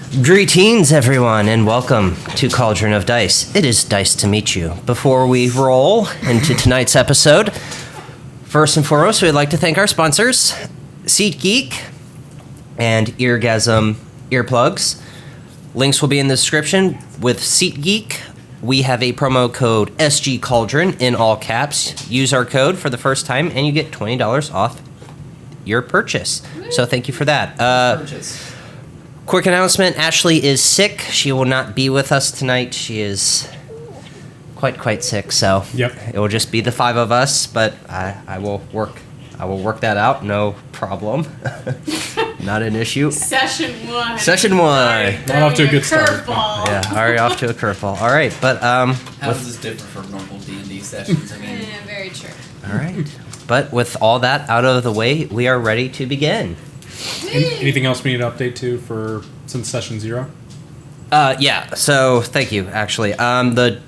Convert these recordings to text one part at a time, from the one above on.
Greetings, everyone, and welcome to Cauldron of Dice. It is dice to meet you. Before we roll into tonight's episode, first and foremost, we'd like to thank our sponsors, SeatGeek and Eargasm Earplugs. Links will be in the description. With SeatGeek, we have a promo code SGCauldron in all caps. Use our code for the first time, and you get $20 off your purchase. So thank you for that. Quick announcement, Ashley is sick. She will not be with us tonight. She is quite sick, so it will just be the five of us, but I will work that out, no problem. Not an issue. Session one. Not off to a good start. Yeah, already off to a curveball. All right, but how does this differ from normal D&D sessions? I mean, Yeah, very true. all right. But with all that out of the way, we are ready to begin. Anything else we need to update to for since session 0? Yeah, so thank you, actually. The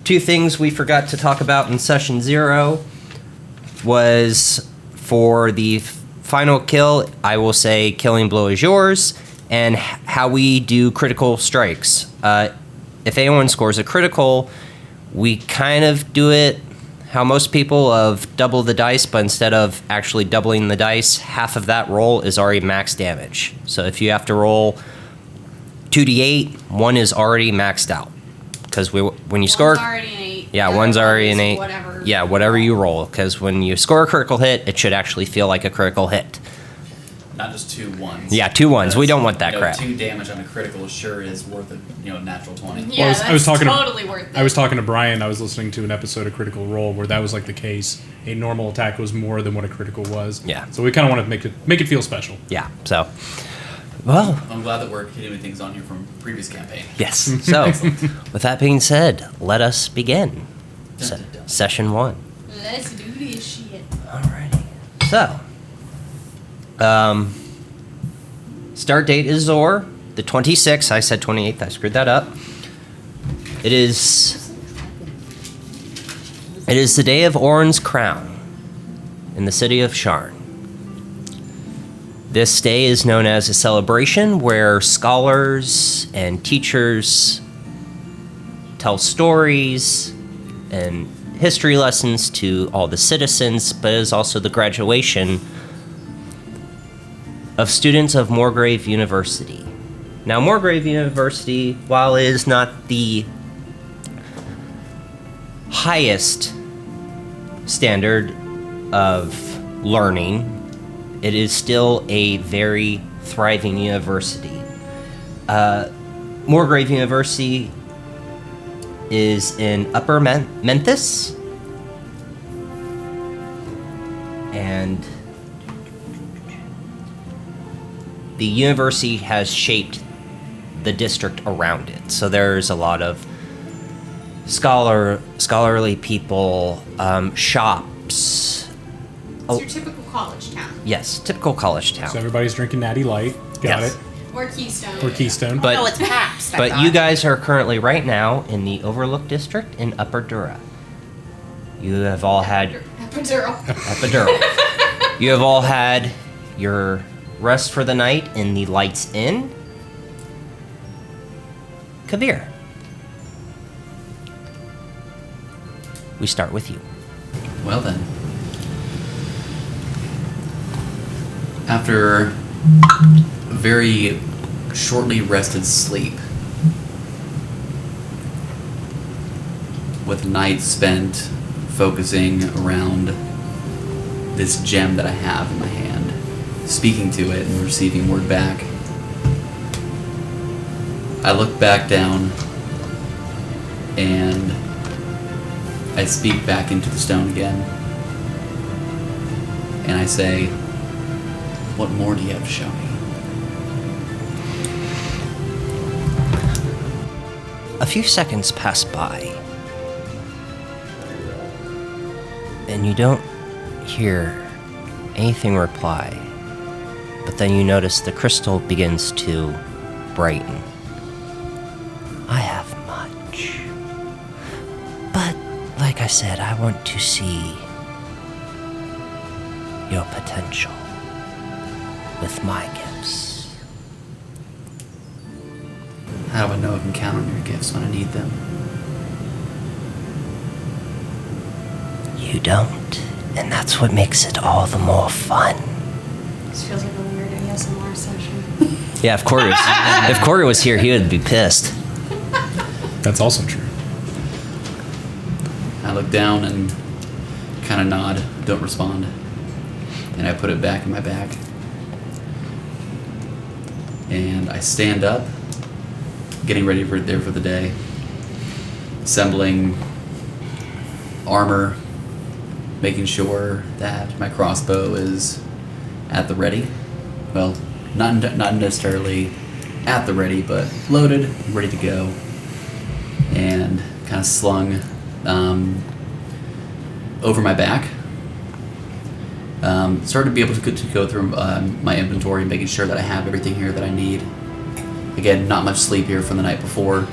two things we forgot to talk about in session 0 was for the final kill, I will say killing blow is yours, and how we do critical strikes. If anyone scores a critical, we kind of do it how most people of double the dice, but instead of actually doubling the dice, half of that roll is already max damage. So if you have to roll 2d8, one is already maxed out. Because when you score... One's already an 8. Yeah, one's already an 8. Whatever. Yeah, whatever you roll. Because when you score a critical hit, it should actually feel like a critical hit. not just 2 1s. Yeah, 2 1s. We don't want that crap. 2 damage on a critical sure is worth a natural 20. Yeah, I was talking totally worth it. I was talking to Bryant. I was listening to an episode of Critical Role where that was like the case. A normal attack was more than what a critical was. Yeah. So we kind of want to make it feel special. Yeah, so... Well... I'm glad that we're hitting things on here from previous campaign. Yes. So, with that being said, let us begin. Dun, dun, dun. Session 1. Let's do this shit. Alrighty. So, start date is Zor, the 26th. I said 28th. I screwed that up. It is the day of Orin's crown in the city of Sharn. This day is known as a celebration where scholars and teachers tell stories and history lessons to all the citizens, but it is also the graduation of students of Moorgrave University. Now, Moorgrave University, while it is not the highest standard of learning, it is still a very thriving university. Moorgrave University is in Upper Memphis, and the university has shaped the district around it. So there's a lot of scholarly people, shops. It's your typical college town. Yes, typical college town. So everybody's drinking Natty Light. Got Yes. it. Or Keystone. Or Keystone. But No, it's Pabst. I but thought. you guys are currently right now in the Overlook District in Upper Dura. You have all had Epidural. epidural. You have all had your rest for the night in the Lights Inn. Kabir, we start with you. Well then. After a very shortly rested sleep, with nights spent focusing around this gem that I have in my hand, speaking to it and receiving word back, I look back down and I speak back into the stone again. And I say, what more do you have to show me? A few seconds pass by, and you don't hear anything reply, but then you notice the crystal begins to brighten. I have much, but like I said, I want to see your potential with my gifts. How do I know I can count on your gifts when I need them? You don't, and that's what makes it all the more fun. This feels like a weird ASMR session. Yeah, if Corey was here, he would be pissed. That's also true. I look down and kind of nod, don't respond. And I put it back in my bag. And I stand up, getting ready for the day. Assembling armor, making sure that my crossbow is at the ready. Well, not necessarily at the ready, but loaded, ready to go. And kind of slung over my back. Started to be able to go through my inventory, making sure that I have everything here that I need. Again, not much sleep here from the night before.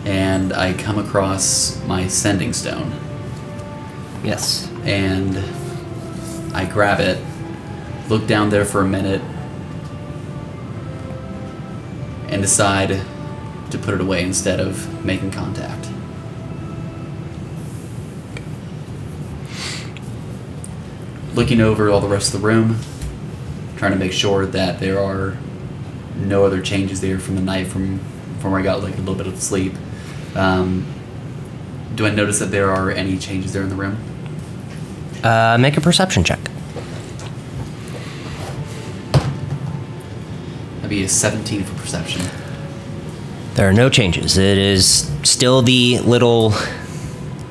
And I come across my sending stone. Yes. And I grab it, look down there for a minute, and decide to put it away instead of making contact. Looking over all the rest of the room, trying to make sure that there are no other changes there from the night from where I got like a little bit of sleep. Do I notice that there are any changes there in the room? Make a perception check. That'd be a 17 for perception. There are no changes. It is still the little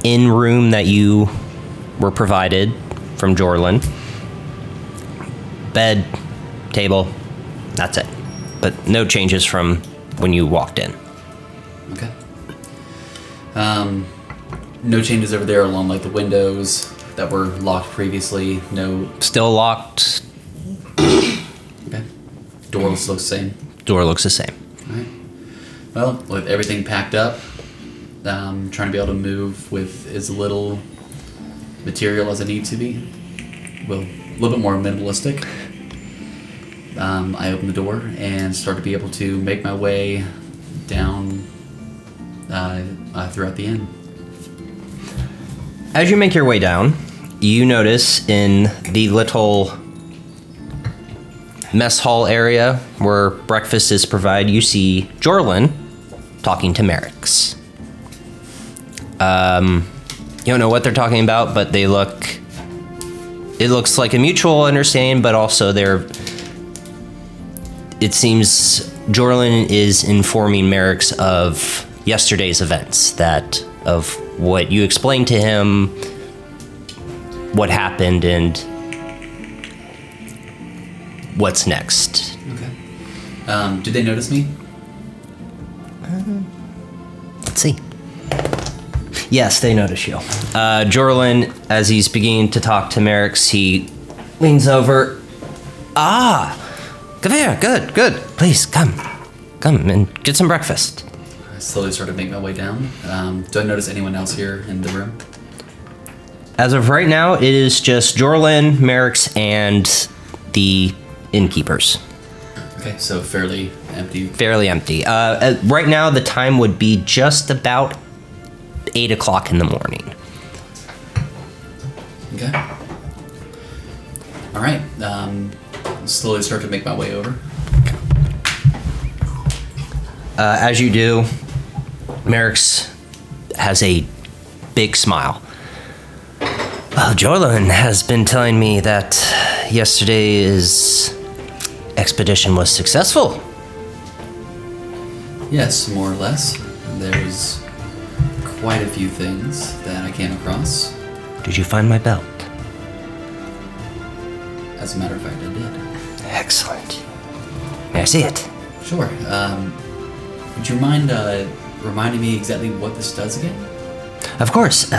inn room that you were provided from Jorlin. Bed, table, that's it. But no changes from when you walked in. Okay. No changes over there along like the windows that were locked previously. No. Still locked. Okay. Door looks the same. Door looks the same. All right. Well, with everything packed up, trying to be able to move with as little material as I need to be. Well, a little bit more minimalistic. I open the door and start to be able to make my way down throughout the inn. As you make your way down, you notice in the little mess hall area where breakfast is provided, you see Jorlin talking to Merrick's. You don't know what they're talking about, but it looks like a mutual understanding, but also it seems Jorlin is informing Merrick's of yesterday's events, that of what you explained to him, what happened, and what's next. Okay. Did they notice me? Let's see. Yes, they notice you. Jorlin, as he's beginning to talk to Merrick's, he leans over. Ah, come here. Good. Please, come and get some breakfast. I slowly start to make my way down. Do I notice anyone else here in the room? As of right now, it is just Jorlin, Merrick's, and the innkeepers. Okay, so fairly empty. Fairly empty. Right now, the time would be just about 8 o'clock in the morning. Okay. All right. Slowly start to make my way over. As you do, Merrick's has a big smile. Well, Jorlin has been telling me that yesterday's expedition was successful. Yes, more or less. There's quite a few things that I came across. Did you find my belt? As a matter of fact, I did. Excellent. May I see it? Sure. Would you mind reminding me exactly what this does again? Of course.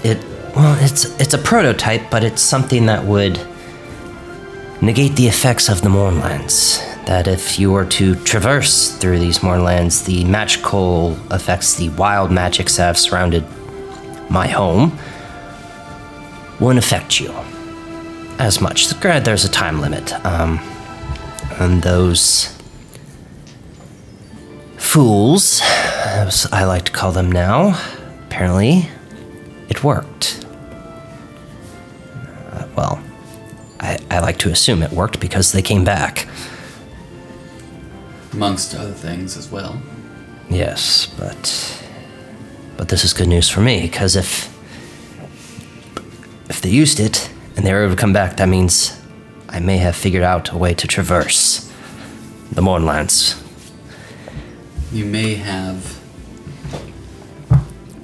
It's a prototype, but it's something that would negate the effects of the Mournlands. That if you were to traverse through these Mournlands, the magical effects, the wild magics that have surrounded my home, won't affect you as much. Granted, there's a time limit. And those fools, as I like to call them now. Apparently, it worked. Well, I like to assume it worked because they came back. Amongst other things as well. Yes, but this is good news for me, because if they used it and they were able to come back, that means I may have figured out a way to traverse the Mournlands. You may have...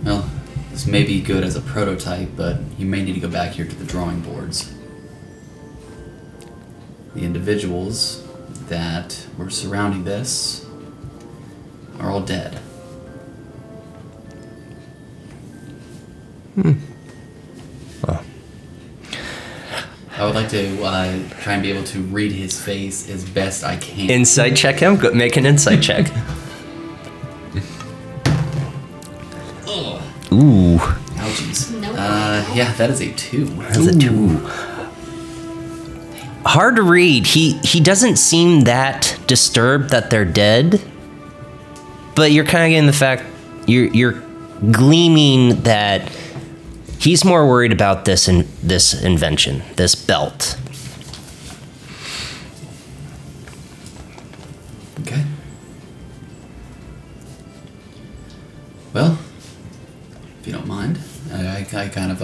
Well, this may be good as a prototype, but you may need to go back here to the drawing boards. The individuals that were surrounding this are all dead. Well, I would like to try and be able to read his face as best I can. insight check him. Go, make an insight check. Ugh. Ooh, Ouchies. Nope. Yeah, that is a 2. that's a 2. Hard to read. He doesn't seem that disturbed that they're dead, but you're kind of getting the fact you're gleaming that he's more worried about this invention, this belt. Okay. Well, if you don't mind, I kind of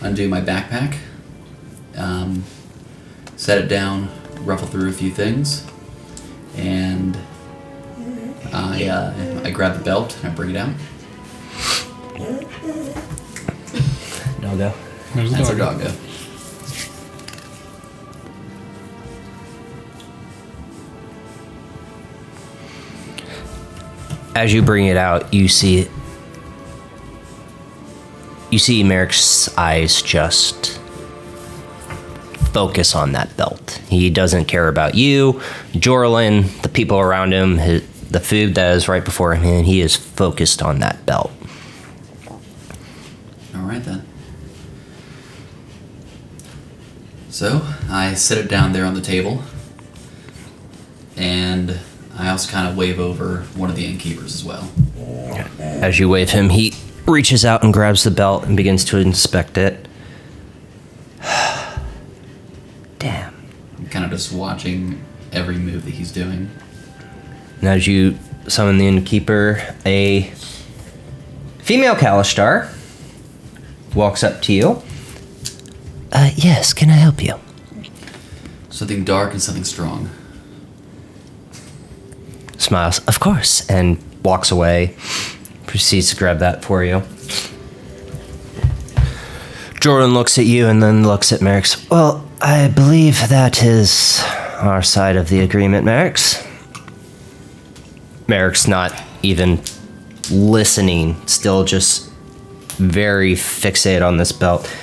undo my backpack, set it down, ruffle through a few things, and I grab the belt and I bring it out. Doggo. There's a That's our dog. doggo. As you bring it out, you see Merrick's eyes just focus on that belt. He doesn't care about you, Jorlin, the people around him, the food that is right before him, and he is focused on that belt. All right then. So I set it down there on the table, and I also kind of wave over one of the innkeepers as well. As you wave him, he reaches out and grabs the belt and begins to inspect it. Damn. I'm kind of just watching every move that he's doing. And as you summon the innkeeper, a female Kalistar walks up to you. Yes, can I help you? Something dark and something strong. Smiles, of course, and walks away. Proceeds to grab that for you. Jordan looks at you and then looks at Merrick's. Well, I believe that is our side of the agreement, Merrick's. Merrick's not even listening, still just very fixated on this belt.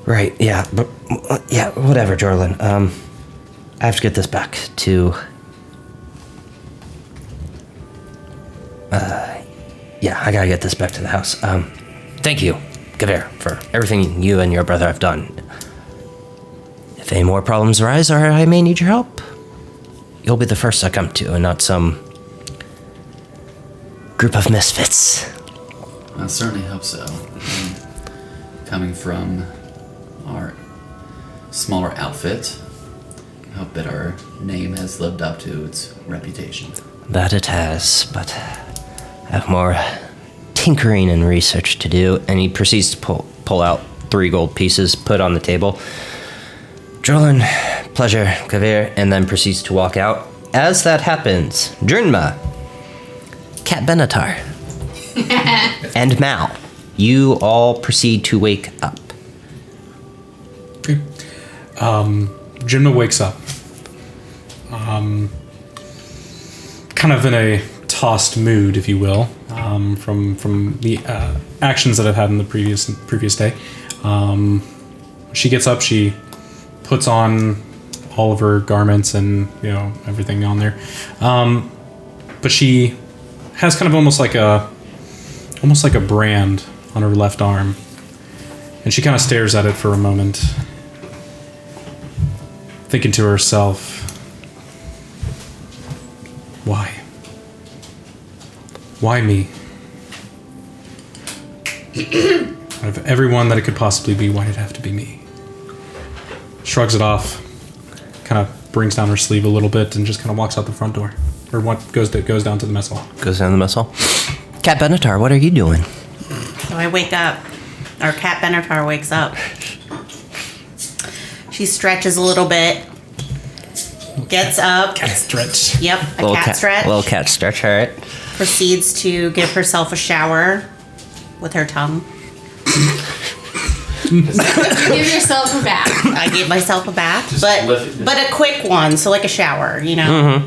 Right, yeah, but yeah, whatever, Jordan. I have to get this back to yeah, I gotta get this back to the house. Thank you, Gavir, for everything you and your brother have done. If any more problems arise or I may need your help, you'll be the first I come to and not some group of misfits. I certainly hope so. And coming from our smaller outfit, I hope that our name has lived up to its reputation. That it has, but I have more tinkering and research to do. And he proceeds to pull out 3 gold pieces, put on the table. Drolan, pleasure, Kavir, and then proceeds to walk out. As that happens, Drinma, Cat Benatar, and Mal, you all proceed to wake up. Okay. Jimna wakes up. Kind of in a tossed mood, if you will, from the actions that I've had in the previous day. She gets up, she puts on all of her garments and everything on there, but she has kind of almost like a brand on her left arm, and she kind of stares at it for a moment, thinking to herself, why? Why me? Out of everyone that it could possibly be, why did it have to be me? Shrugs it off, kind of brings down her sleeve a little bit, and just kind of walks out the front door. Or what goes down to the mess hall. Goes down the mess hall. Cat Benatar, what are you doing? So I wake up, or Cat Benatar wakes up. She stretches a little bit, gets up. Cat stretch. Yep, a cat stretch. Little cat stretch, all right. Proceeds to give herself a shower with her tongue. Give yourself a bath. I gave myself a bath, Just but lift it. a quick one, so like a shower, you know.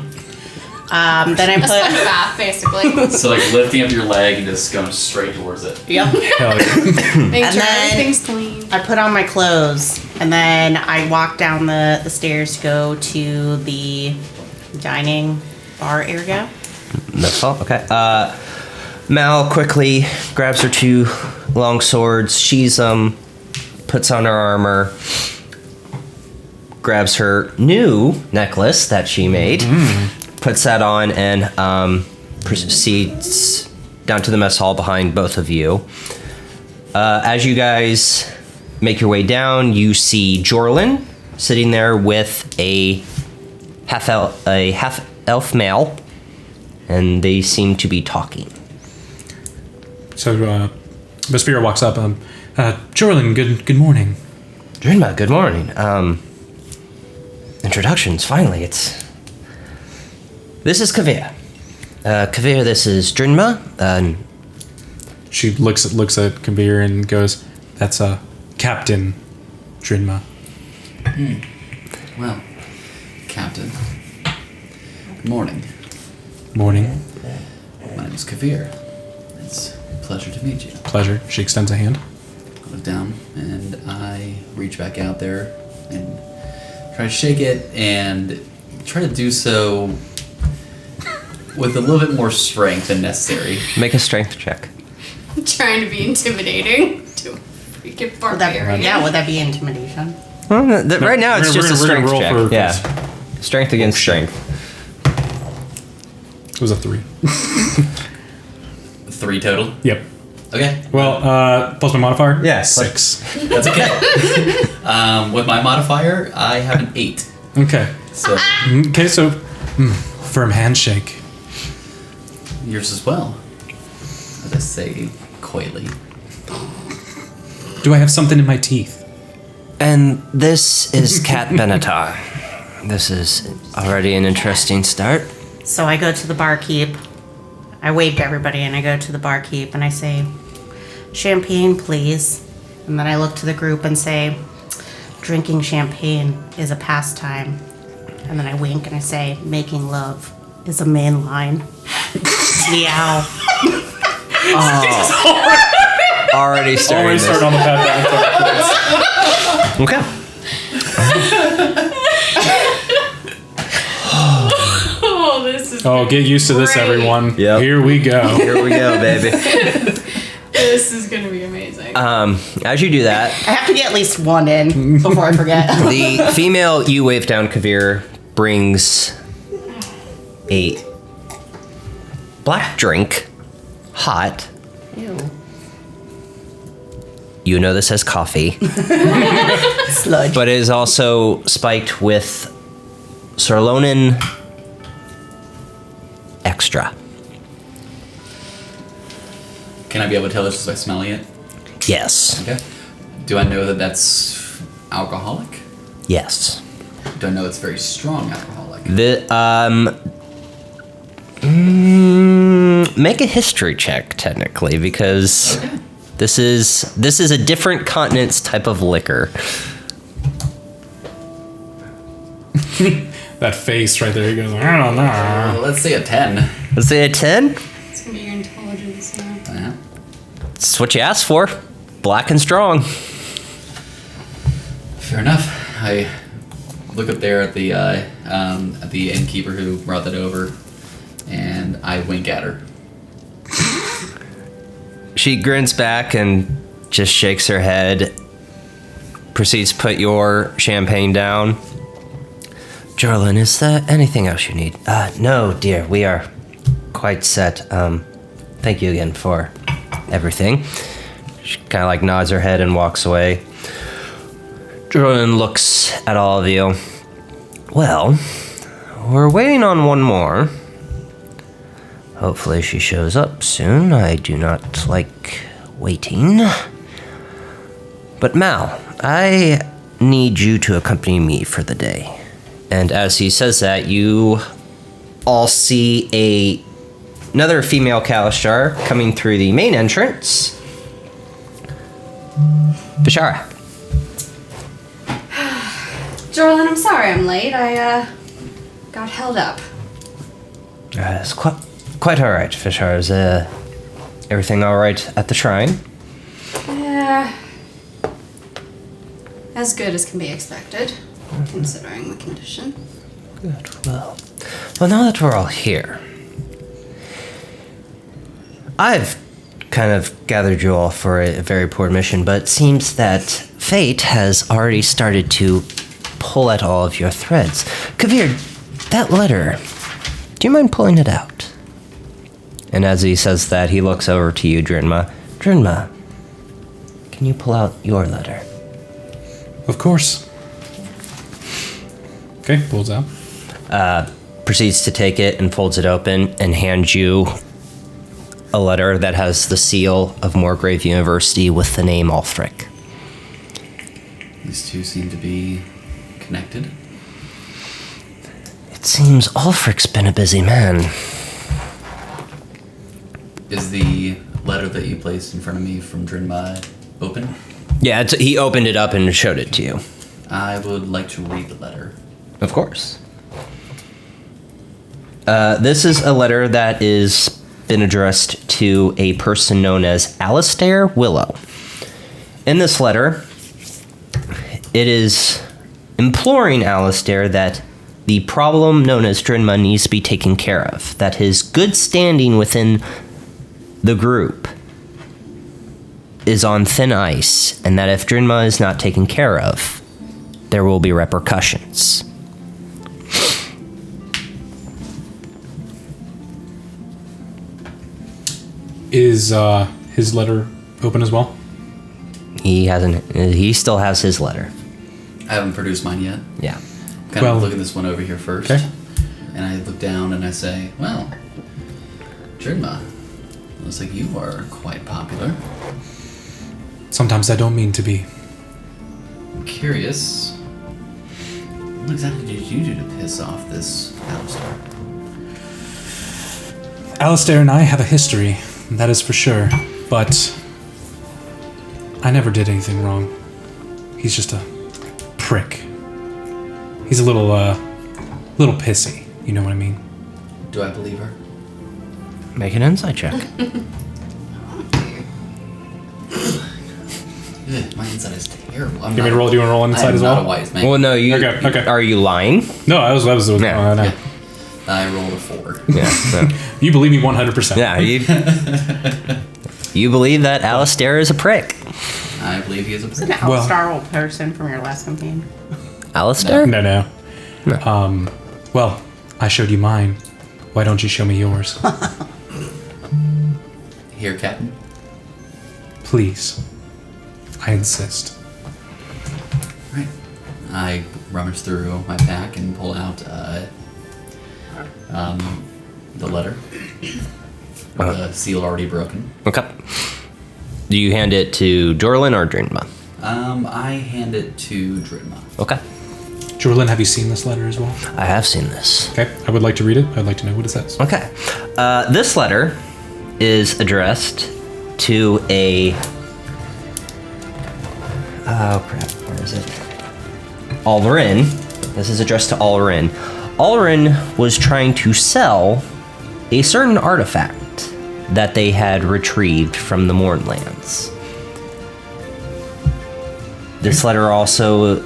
Then I A sponge put. bath, basically. So like lifting up your leg and just going straight towards it. Yep. Hell yeah. Make And sure then- everything's clean. I put on my clothes, and then I walk down the stairs to go to the dining bar area. Mess hall, okay. Mal quickly grabs her 2 long swords. She's puts on her armor, grabs her new necklace that she made, puts that on, and proceeds down to the mess hall behind both of you. As you guys make your way down, you see Jorlin sitting there with a half elf male, and they seem to be talking. So, Vespira walks up. Jorlin, good morning. Drinma, good morning. Introductions, finally. This is Kavir. Kavir, this is Drinma. She looks at Kabir and goes, "That's Captain Drinma." Well, Captain. Good morning. Morning. My name is Kavir. It's a pleasure to meet you. Pleasure. She extends a hand. I look down and I reach back out there and try to shake it and try to do so with a little bit more strength than necessary. Make a strength check. Trying to be intimidating to a freaking Would that, barbarian. would that be intimidation? Well, right now, it's we're just a gonna strength roll check. for- Yeah. Strength against strength. It was a 3. 3 total? Yep. Okay. Well, plus my modifier? Yeah, 6. That's okay. With my modifier, I have an 8. Okay. So Okay, so firm handshake. yours as well. As I say coyly. Do I have something in my teeth? And this is Cat Benatar. This is already an interesting start. So I go to the barkeep. I wave to everybody, and I go to the barkeep, and I say, "Champagne, please." And then I look to the group and say, "Drinking champagne is a pastime." And then I wink and I say, "Making love is a main line." Meow. Already starting Always this. start on the path. Okay. Oh, this is Oh, get used to this, Great. everyone. Yep. Here we go. Here we go, baby. this is gonna be amazing. As you do that, I have to get at least one in before I forget. the female you wave down, Kavir, brings a black drink, hot. Ew. You know this as coffee, Sludge. but it is also spiked with Sorlonin Extra. Can I be able to tell this just by smelling it? Yes. Okay. Do I know that that's alcoholic? Yes. Do I know it's very strong alcoholic? Make a history check technically because Okay. this is a different continent's type of liquor. That face right there. He goes, I don't know. Well, let's say a 10. Let's say a 10. It's gonna be your intelligence now. Yeah. It's what you asked for. Black and strong. Fair enough. I look up there at the innkeeper who brought that over, and I wink at her. She grins back and just shakes her head. Proceeds to put your champagne down. Jarlin, is there anything else you need? No, dear. We are quite set. thank you again for everything. She kind of like nods her head and walks away. Jordan looks at all of you. Well, we're waiting on one more. Hopefully she shows up soon. I do not like waiting. But Mal, I need you to accompany me for the day. And as he says that, you all see another female Kalistar coming through the main entrance. Bashara. Jorlin, I'm sorry I'm late. I got held up. It's quite all right, Bashara. Is everything all right at the shrine? As good as can be expected, considering the condition. Good. Well, now that we're all here, I've kind of gathered you all for a very poor mission, but it seems that fate has already started to pull at all of your threads. Kavir, that letter, do you mind pulling it out? And as he says that, he looks over to you, Drinma. Drinma, can you pull out your letter? Of course. Okay, pulls out. Proceeds to take it and folds it open and hands you a letter that has the seal of Moorgrave University with the name Ulfric. These two seem to be connected. It seems Ulfric's been a busy man. Is the letter that you placed in front of me from Drinma open? Yeah, he opened it up and showed it to you. I would like to read the letter. Of course. This is a letter that is been addressed to a person known as Alistair Willow. In this letter, it is imploring Alistair that the problem known as Drinma needs to be taken care of, that his good standing within the group is on thin ice, and that if Drinma is not taken care of, there will be repercussions. Is his letter open as well? He still has his letter. I haven't produced mine yet. Yeah. Kind of looking this one over here first. Okay. And I look down and I say, well, Drinma, looks like you are quite popular. Sometimes I don't mean to be. I'm curious, what exactly did you do to piss off this Alistair? Alistair and I have a history, that is for sure. But I never did anything wrong. He's just a prick. He's a little pissy. You know what I mean? Do I believe her? Make an insight check. Ugh, my insight is terrible. Do you want me to roll? Do you want to roll inside as well? I'm not a wise man. Well, no, you. Okay. Are you lying? No, I was no. Yeah. I rolled a 4. Yeah. No. You believe me 100%. Yeah. You believe that Alistair is a prick. I believe he is a Is an prick. Alistar old person from your last campaign? Alistair? No. Well, I showed you mine. Why don't you show me yours? Here, Captain. Please. I insist. Right. I rummage through my pack and pull out the letter. The seal already broken. Okay. Do you hand it to Jorlin or Drinma? I hand it to Drinma. Okay. Jorlin, have you seen this letter as well? I have seen this. Okay, I would like to read it. I'd like to know what it says. Okay. This letter is addressed to a... Oh, crap. Where is it? Alrin. This is addressed to Alrin. Alrin was trying to sell a certain artifact that they had retrieved from the Mournlands. This letter also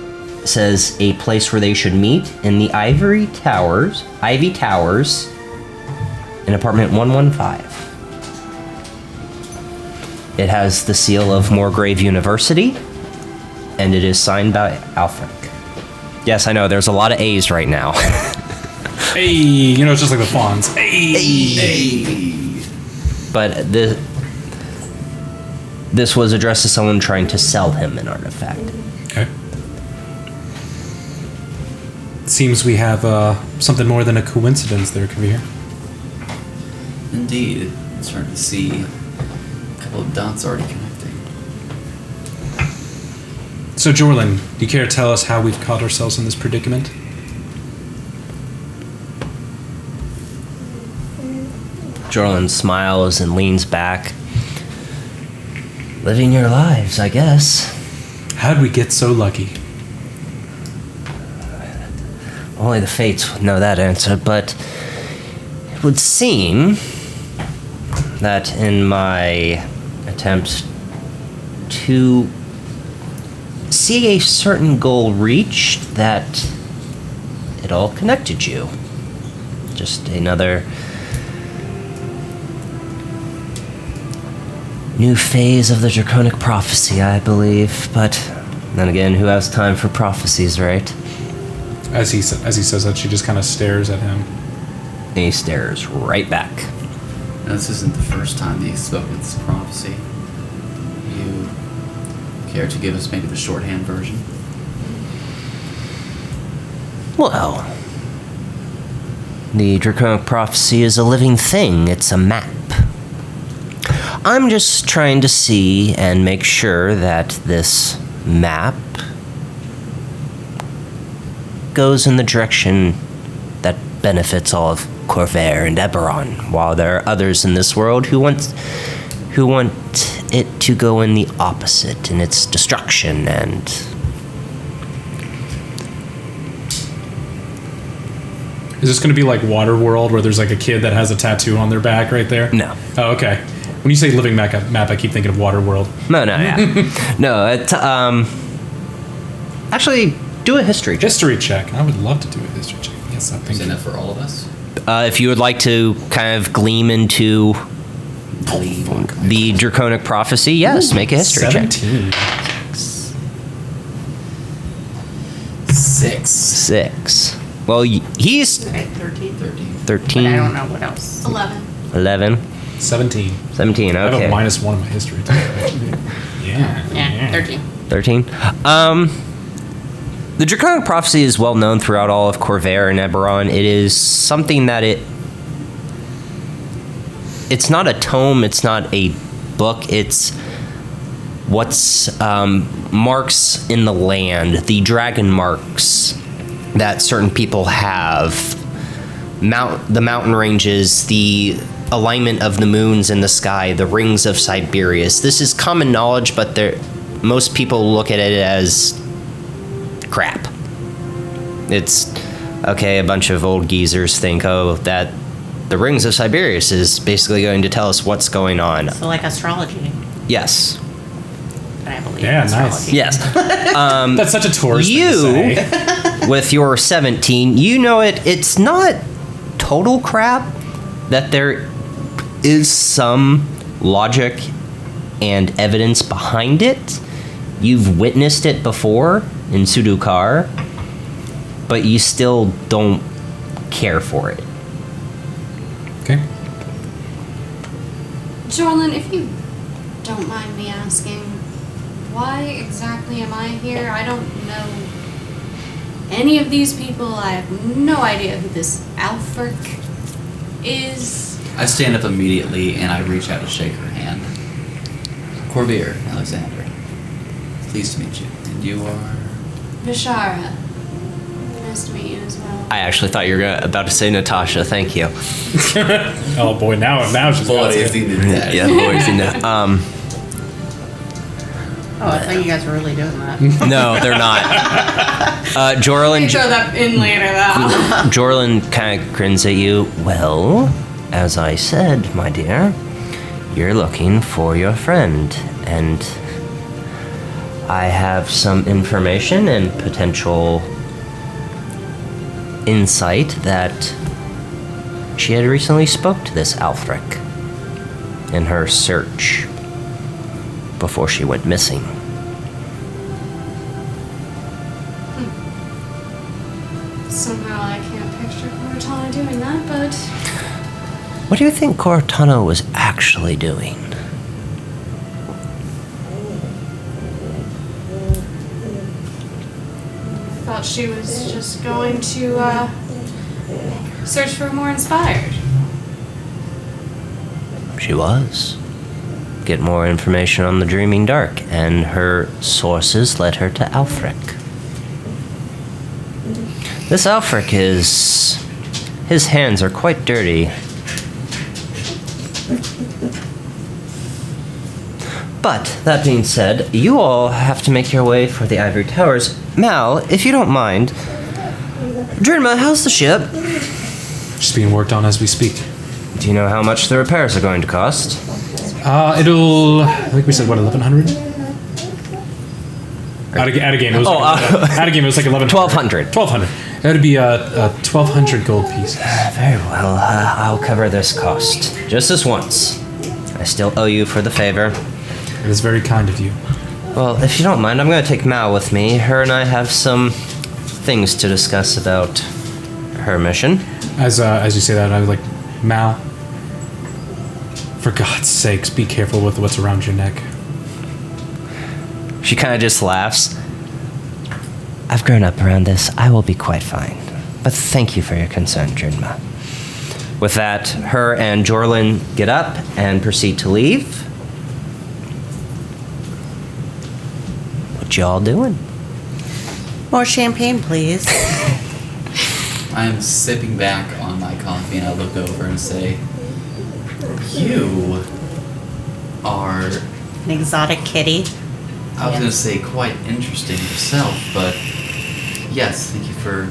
says a place where they should meet in the Ivy Towers, in apartment 115. It has the seal of Moorgrave University, and it is signed by Ulfric. Yes, I know, there's a lot of A's right now. Hey, it's just like the fawns. Hey. but this was addressed to someone trying to sell him an artifact. Okay. Seems we have something more than a coincidence there, Kavir. Indeed. I'm starting to see a couple of dots already connecting. So, Jorlin, do you care to tell us how we've caught ourselves in this predicament? Jorlin smiles and leans back. Living your lives, I guess. How'd we get so lucky? Only the fates would know that answer, but it would seem that in my attempt to see a certain goal reached, that it all connected you. Just another new phase of the Draconic prophecy, I believe. But then again, who has time for prophecies, right? As he says that, she just kind of stares at him. And he stares right back. Now, this isn't the first time that you've spoken this prophecy. You care to give us maybe the shorthand version? Well, the Draconic prophecy is a living thing. It's a map. I'm just trying to see and make sure that this map goes in the direction that benefits all of Corvair and Eberron, while there are others in this world who want it to go in the opposite, in its destruction and... Is this going to be like Waterworld, where there's like a kid that has a tattoo on their back right there? No. Oh, okay. When you say living map, I keep thinking of Waterworld. No, yeah. No, actually, do a history check. History check. I would love to do a history check. Yes, I Is think. enough for all of us? If you would like to kind of gleam into the Draconic prophecy, yes, make a history check. 17. 6. Well, he's Okay, 13. 13. But I don't know what else. 11. 11. 17. 17, I have a okay. -1 in my history. Yeah. Yeah, 13. 13. The Draconic prophecy is well known throughout all of Corvair and Eberron. It is something that it's not a tome, it's not a book, it's what's marks in the land, the dragon marks that certain people have, the mountain ranges, the alignment of the moons in the sky, the rings of Siberius. This is common knowledge, but most people look at it as crap. It's okay, a bunch of old geezers think, oh, that the rings of Siberius is basically going to tell us what's going on. So like astrology. Yes. But I believe Yeah, in nice. astrology. Yes. That's such a tourist thing to say. With your 17, you know it's not total crap, that there is some logic and evidence behind it. You've witnessed it before in Sudukar, but you still don't care for it. Okay. Jorlin, if you don't mind me asking, why exactly am I here? I don't know any of these people. I have no idea who this Alfric is. I stand up immediately and I reach out to shake her hand. Corvair, Alexander. Pleased to meet you. And you are? Vishara. Nice to meet you as well. I actually thought you were about to say Natasha. Thank you. Oh boy, now she's got it. Yeah, boys, you know. Oh, I thought you guys were really doing that. No, they're not. Jorlin. Throw that in later, though. Jorlin kind of grins at you. Well, as I said, my dear, you're looking for your friend, and I have some information and potential insight that she had recently spoke to this Alfric in her search before she went missing. Somehow I can't picture Cortana doing that, but What do you think Cortana was actually doing? Thought she was just going to search for more inspired. She was. Get more information on the Dreaming Dark, and her sources led her to Alfric. This Alfric is... his hands are quite dirty. But, that being said, you all have to make your way for the Ivory Towers. Mal, if you don't mind... Drinma, how's the ship? Just being worked on as we speak. Do you know how much the repairs are going to cost? It'll, I think we said, what, 1,100? Out of game, it was out of game, it was like 1,100. 1,200. 1,200. That'd be a 1,200 gold piece. Very well, I'll cover this cost. Just this once. I still owe you for the favor. It is very kind of you. Well, if you don't mind, I'm going to take Mal with me. Her and I have some things to discuss about her mission. As you say that, I was like, Mal, for God's sakes, be careful with what's around your neck. She kind of just laughs. I've grown up around this. I will be quite fine. But thank you for your concern, Drinma. With that, her and Jorlin get up and proceed to leave. What y'all doing? More champagne, please. I'm sipping back on my coffee and I look over and say, you are, An exotic kitty. I was going to say, quite interesting yourself, but yes, thank you for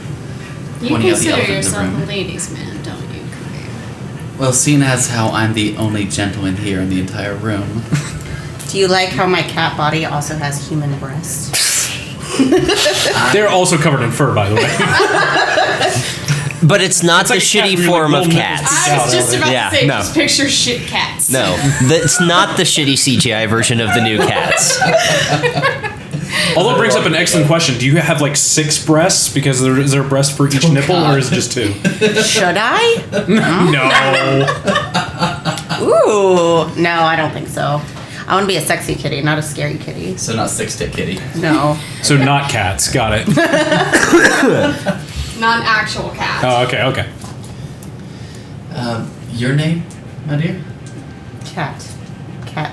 You pointing out the consider elephant in the yourself a room. ladies' man, don't you, Career? Well, seeing as how I'm the only gentleman here in the entire room, Do you like how my cat body also has human breasts? They're also covered in fur, by the way. But it's not It's the like a cat shitty where you, form like, of roll cats. nipples. I was just about Yeah, to say, no. just picture shit cats. No, it's not the shitty CGI version of the new cats. Although it brings up an excellent question. Do you have like 6 breasts? Because is there a breast for each nipple, God. or is it just 2? Should I? No. Ooh. No, I don't think so. I want to be a sexy kitty, not a scary kitty. so not 6-stick kitty. No. So not cats. Got it. Not an actual cat. Oh, okay. Your name, my dear? Cat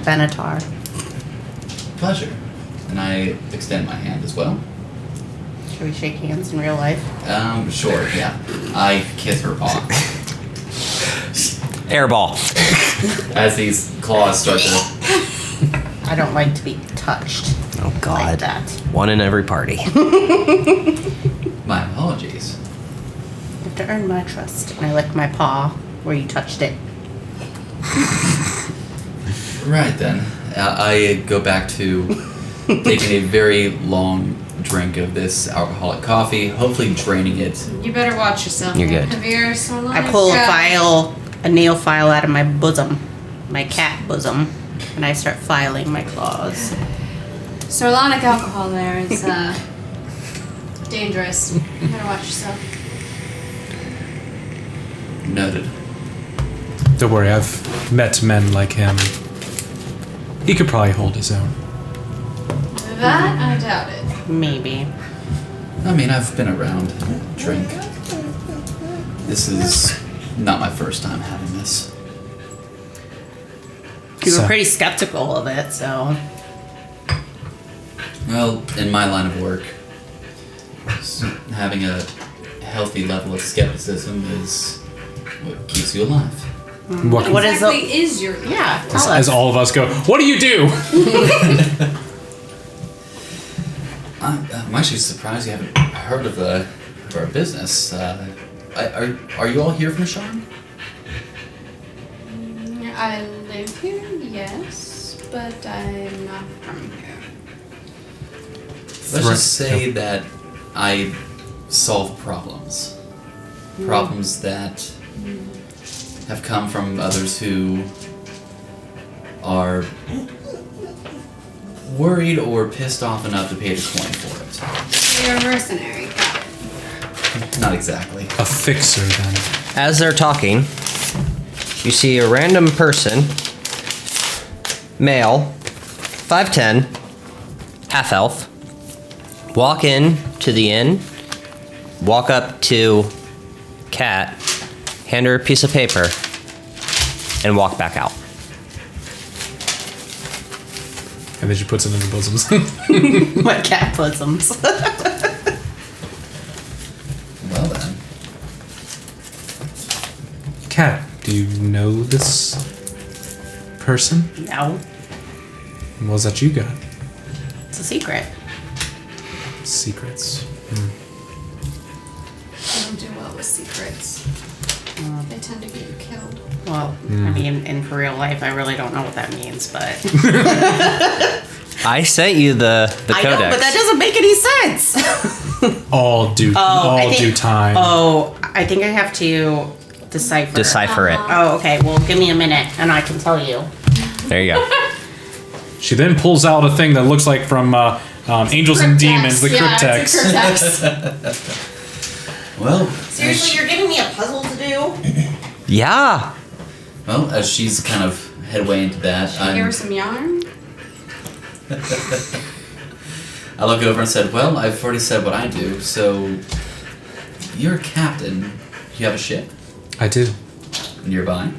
Benatar. Pleasure. And I extend my hand as well. Should we shake hands in real life? Sure, yeah. I kiss her paw Airball. as these claws start to. I don't like to be touched Oh like God. that. One in every party. My apologies. You have to earn my trust. And I lick my paw where you touched it. Right then, I go back to taking a very long drink of this alcoholic coffee, hopefully draining it. You better watch yourself. You're good. Javier, so I pull a nail file out of my bosom, my cat bosom, and I start filing my claws. Sarlonic alcohol there is dangerous. You better watch yourself. Noted. Don't worry, I've met men like him. He could probably hold his own. That I doubt it. Maybe. I mean, I've been around drink. This is not my first time having this. You were So- pretty skeptical of it, so. Well, in my line of work, having a healthy level of skepticism is what keeps you alive. What is Exactly is your Yeah, tell As us. all of us go, what do you do? I'm actually surprised you haven't heard of our business. Are you all here from Sharn? I live here, yes, but I'm not from here. Let's just say that I solve problems. Problems that have come from others who are worried or pissed off enough to pay the coin for it. You're a mercenary, got it. Not exactly. A fixer, then. As they're talking, you see a random person, male, 5'10", half elf, walk in to the inn, walk up to Kat, hand her a piece of paper, and walk back out. And then she puts it in her bosoms. My cat bosoms. Well then. Kat, do you know this person? No, What was that you got? it's a secret. Secrets. I don't do well with secrets. They tend to get you killed. Well, I mean, in for real life, I really don't know what that means, but I sent you the I codex. know, but that doesn't make any sense. All due time. Oh, I think I have to decipher. Decipher it. Oh, okay. Well, give me a minute, and I can tell you. There you go. She then pulls out a thing that looks like from Angels and Demons, the Cryptex. It's a cryptex. Well, Seriously, you're giving me a puzzle to do? Yeah. well, as she's kind of headway into that, Give her some yarn. I look over and said, well, I've already said what I do, so you're a captain. You have a ship I do. nearby?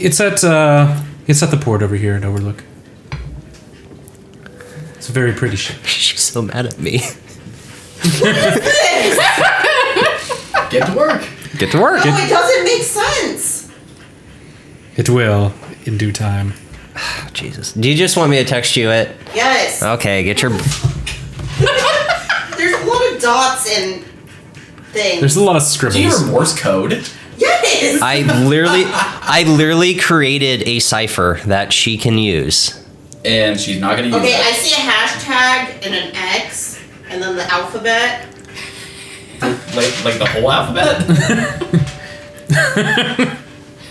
It's at the port over here at Overlook. It's a very pretty ship. She's so mad at me. Get to work. Get to work. No, it doesn't make sense. It will in due time. Oh, Jesus. Do you just want me to text you it? Yes. Okay, get your... There's a lot of dots and things. There's a lot of Do you scribbles. have Morse code? Yes. I literally created a cipher that she can use. And she's not going to use Okay, I it. see a hashtag and an X, and then the alphabet. Like the whole alphabet?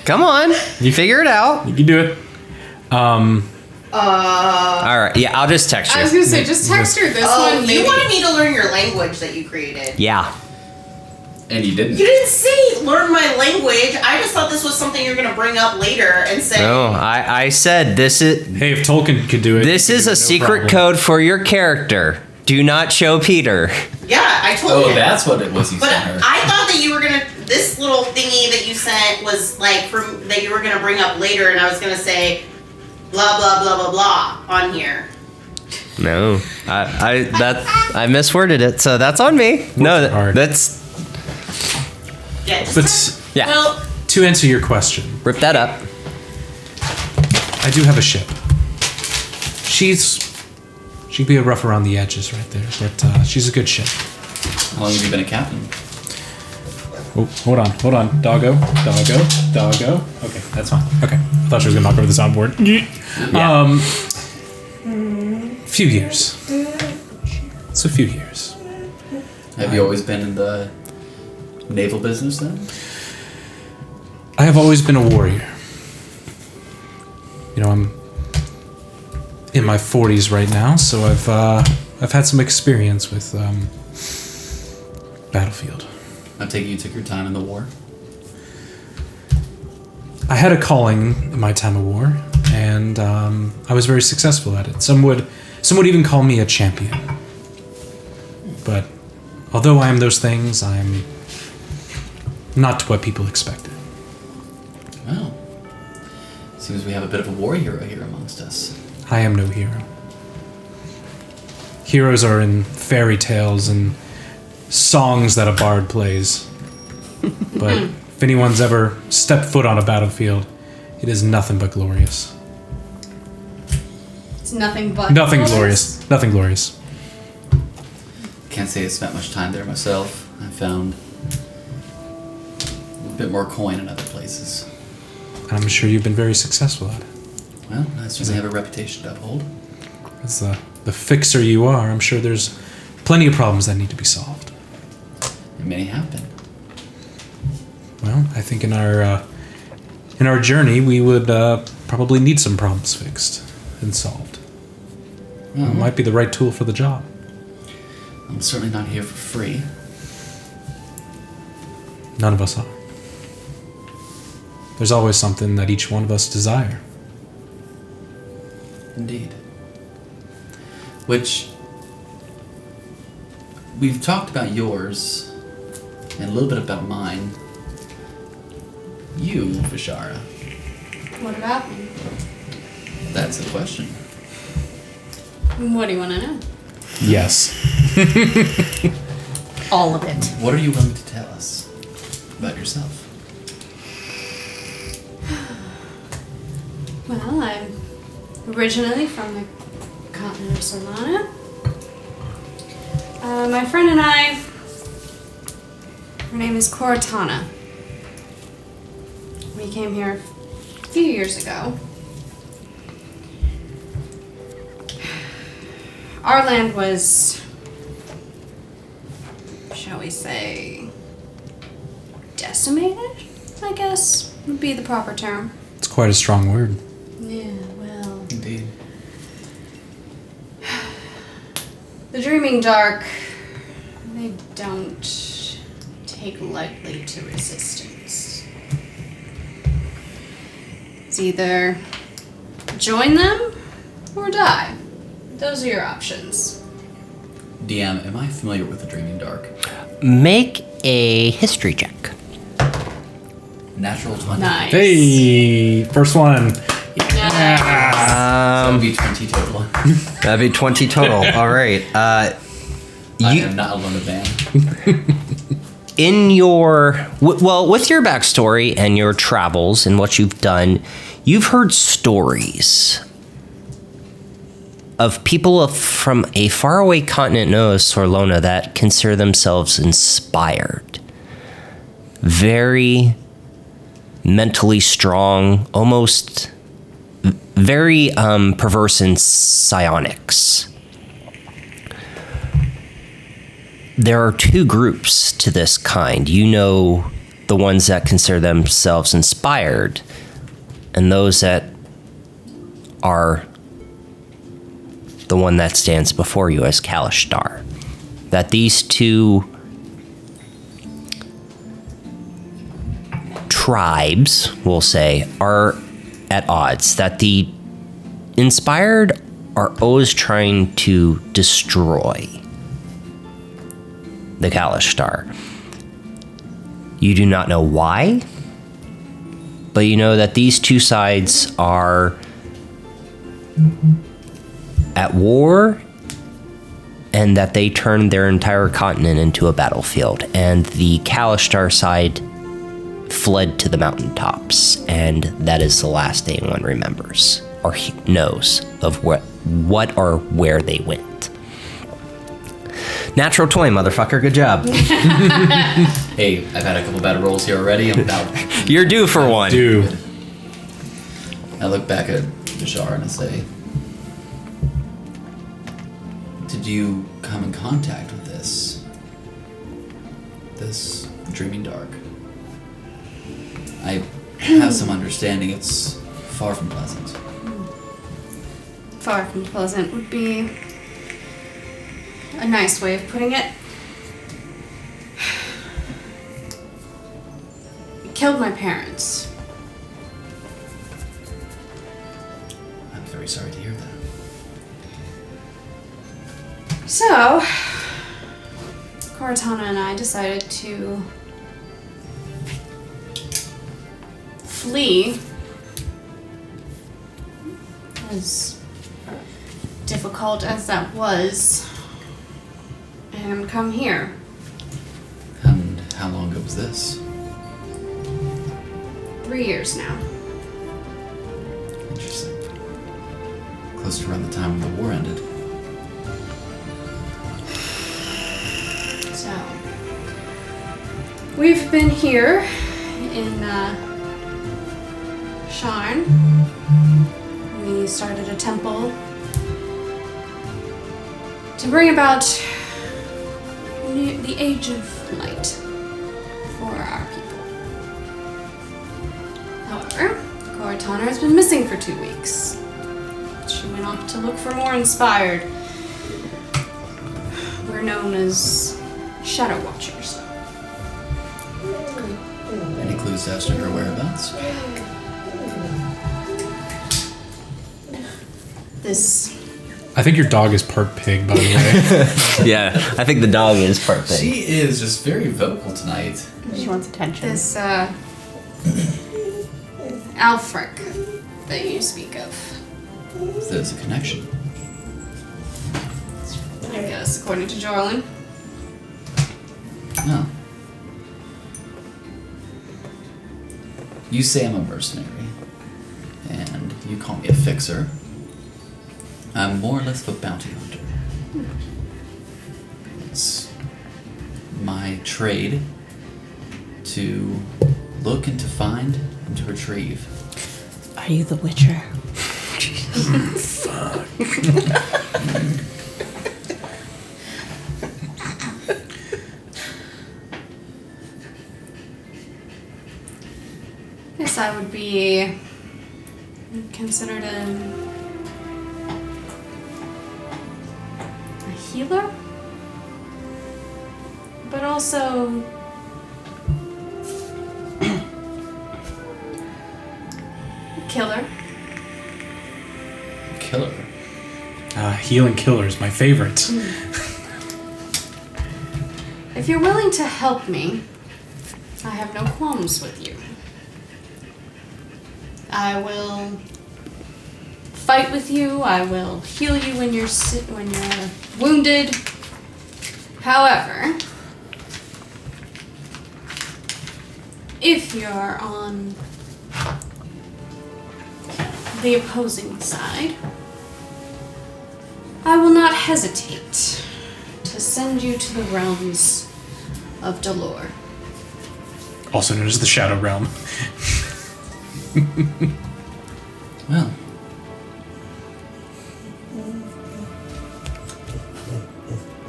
Come on. You figure it out. You can do it. All right. Yeah, I'll just text I was you. gonna say, just text her this Oh, one. you Maybe. wanted me to learn your language that you created. Yeah. And you didn't. You didn't say learn my language. I just thought this was something you're gonna bring up later and say. No, I said this is Hey, if Tolkien could do it. this he could is do a it, no secret problem. code for your character. Do not show Pieter. Yeah, I told Oh, him. that's what it was you But sent her. I thought that you were gonna. This little thingy that you sent was like that you were gonna bring up later, and I was gonna say, blah blah blah blah blah on here. No, I misworded it, so that's on me. No, hard. that's Yeah. Just But yeah. Well, to answer your question, Rip that up. I do have a ship. She'd be a rough around the edges right there, but she's a good ship. How long have you been a captain? Oh, hold on, doggo. Okay, that's fine. Okay, I thought she was gonna knock over the soundboard. Yeah. Few years. It's a few years. Have you always been in the naval business then? I have always been a warrior. You know, I'm in my 40s right now, so I've had some experience with battlefield. I'm taking you took your time in the war. I had a calling in my time of war, and I was very successful at it. Some would even call me a champion. But although I am those things, I'm not what people expected. Well, seems we have a bit of a war hero here amongst us. I am no hero. Heroes are in fairy tales and songs that a bard plays. But if anyone's ever stepped foot on a battlefield, it is nothing but glorious. It's nothing but. Nothing glorious. Nothing glorious. Can't say I spent much time there myself. I found a bit more coin in other places. I'm sure you've been very successful at it. Well, I certainly have a reputation to uphold. As the fixer you are, I'm sure there's plenty of problems that need to be solved. And many have been. Well, I think in our journey, we would probably need some problems fixed and solved. Well, It might be the right tool for the job. I'm certainly not here for free. None of us are. there's always something that each one of us desire. Indeed. Which, we've talked about yours, and a little bit about mine. You, Vishara. What about me? That's the question. What do you want to know? Yes. All of it. What are you willing to tell us about yourself? Well, I'm originally from the continent of Solana. My friend and I, her name is Cortana. We came here a few years ago. Our land was, shall we say, decimated, I guess would be the proper term. It's quite a strong word. Yeah, well, Indeed. the Dreaming Dark, they don't take lightly to resistance. It's either join them or die. Those are your options. DM, am I familiar with the Dreaming Dark? Make a history check. Natural 20. Nice. Hey, first one. Nice. So it would be 20 total. That'd be 20 total. All right. I am not alone of man. In your with your backstory and your travels and what you've done, you've heard stories of people from a faraway continent known as Sorlona that consider themselves inspired, very mentally strong, almost very perverse in psionics. There are two groups to this kind. You know the ones that consider themselves inspired, and those that are the one that stands before you as Kalishtar. That these two tribes, we'll say, are at odds. That the inspired are always trying to destroy the Kalishtar. You do not know why, but you know that these two sides are at war, and that they turned their entire continent into a battlefield, and the Kalishtar side fled to the mountaintops, and that is the last thing anyone remembers or knows of what or where they went. Natural 20, motherfucker. Good job. Hey, I've had a couple bad rolls here already. I'm about. You're due for one. Dude. I look back at Bashar and I say, did you come in contact with this Dreaming Dark? I have some understanding it's far from pleasant. Far from pleasant would be a nice way of putting it. It killed my parents. I'm very sorry to hear that. So, Cortana and I decided to flee, as difficult as that was, and come here. And how long ago was this? 3 years now. Interesting. Close to around the time when the war ended. So, we've been here in Sharn. We started a temple to bring about the Age of Light for our people. However, Cortana has been missing for 2 weeks. She went off to look for more inspired. We're known as Shadow Watchers. Any clues clues as to her whereabouts. This. I think your dog is part pig, by the way. Yeah, I think the dog is part thing. She is just very vocal tonight. She wants attention. This, Alfric that you speak of. If there's a connection. I guess, according to Jorlin. No. You say I'm a mercenary, and you call me a fixer. I'm more or less of a bounty hunter. It's my trade to look and to find and to retrieve. Are you the Witcher? Guess I would be considered a healer, but also killer. Killer. Healing killer is my favorite. If you're willing to help me, I have no qualms with you. I will fight with you. I will heal you when you're wounded. However, if you're on the opposing side, I will not hesitate to send you to the realms of Dolor. Also known as the Shadow Realm. Well.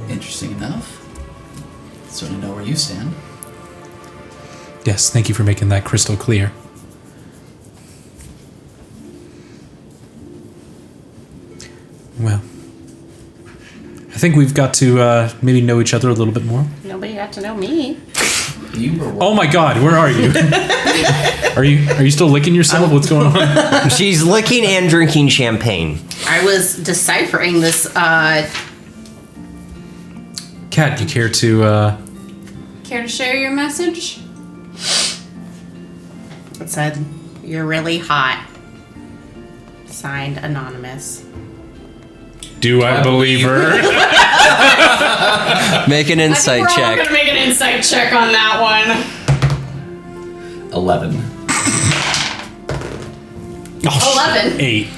Interesting enough. Certainly know where you stand. Yes, thank you for making that crystal clear. Well, I think we've got to maybe know each other a little bit more. Nobody got to know me. You were Oh my God, where are you? Are you still licking yourself? What's going on? She's licking and drinking champagne. I was deciphering this. Kat, do you care to? Care to share your message? It said, "You're really hot." Signed, Anonymous. Do I believe her? Make an insight I think we're all check. gonna make an insight check on that one. 11. Oh, 11. 8.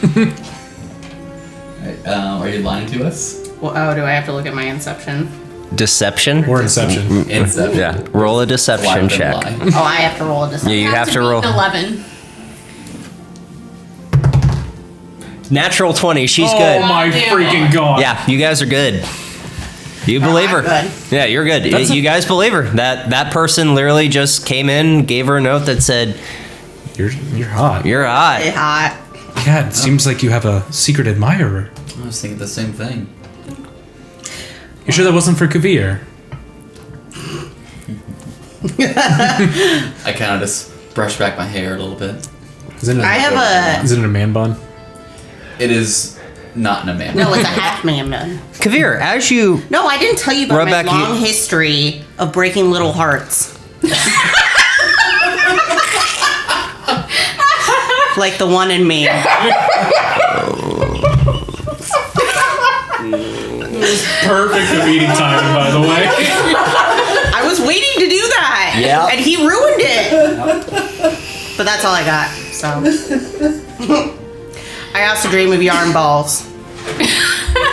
Right, are you lying to us? Well, oh, do I have to look at my Inception? Deception? Or Inception. Inception. Yeah. Roll a deception check. Oh, I have to roll a Yeah, deception. you have to beat roll. 11. Natural 20. She's Oh good. my Goddamn. freaking God. Yeah, you guys are good. You believe her. I'm good. Yeah, you're good. You guys believe her. That person literally just came in, gave her a note that said, You're hot. "You're hot." Really hot. Kat, it seems like you have a secret admirer. I was thinking the same thing. You sure that wasn't for Kavir? I kind of just brushed back my hair a little bit. Is it I have a. Is it in a man bun? It is not in a man. No, it's a half man bun. Kavir, as you No, I didn't tell you about my Rebecca, you- long history of breaking little hearts. Like the one in me. Perfect comedic timing, by the way. I was waiting to do that. Yeah. And he ruined it. But that's all I got, so. I also dream of yarn balls.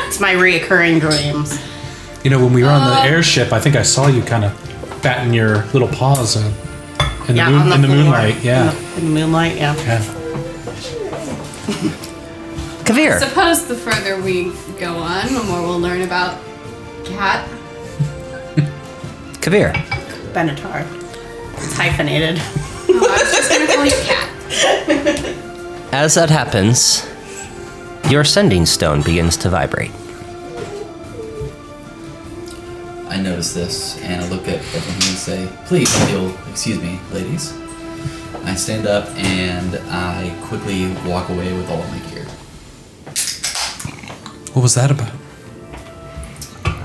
It's my reoccurring dreams. You know, when we were on the airship, I think I saw you kind of batting your little paws in the, Yeah, on the in the floor. moonlight. Yeah. In the moonlight, yeah. Yeah. Kavir. Suppose the further we go on, the more we'll learn about Cat. Kavir. Benatar. It's hyphenated. Oh, I was just gonna call you Cat. As that happens, your sending stone begins to vibrate. I notice this, and I look at everyone and say, "Please, if you'll excuse me, ladies." I stand up and I quickly walk away with all of my gear. What was that about?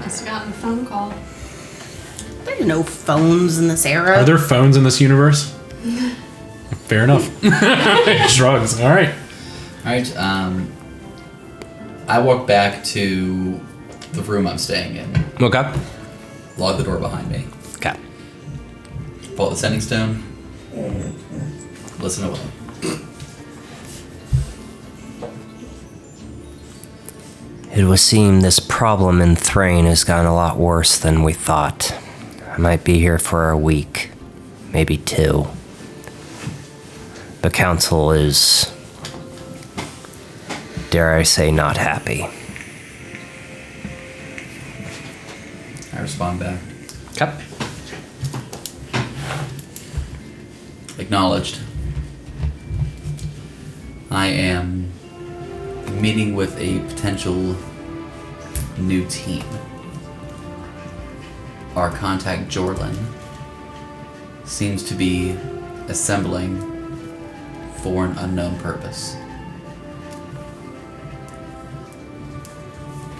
Just gotten a phone call. There's no phones in this era. Are there phones in this universe? Fair enough. Shrugs. All right. Alright, I walk back to the room I'm staying in. Okay. Lock the door behind me. Okay. Pull out the sending stone. Listen away. It would seem this problem in Thrain has gotten a lot worse than we thought. I might be here for a week, maybe 2. The council is, dare I say, not happy. I respond back. Okay. Acknowledged. I am meeting with a potential new team. Our contact Jorlin seems to be assembling for an unknown purpose.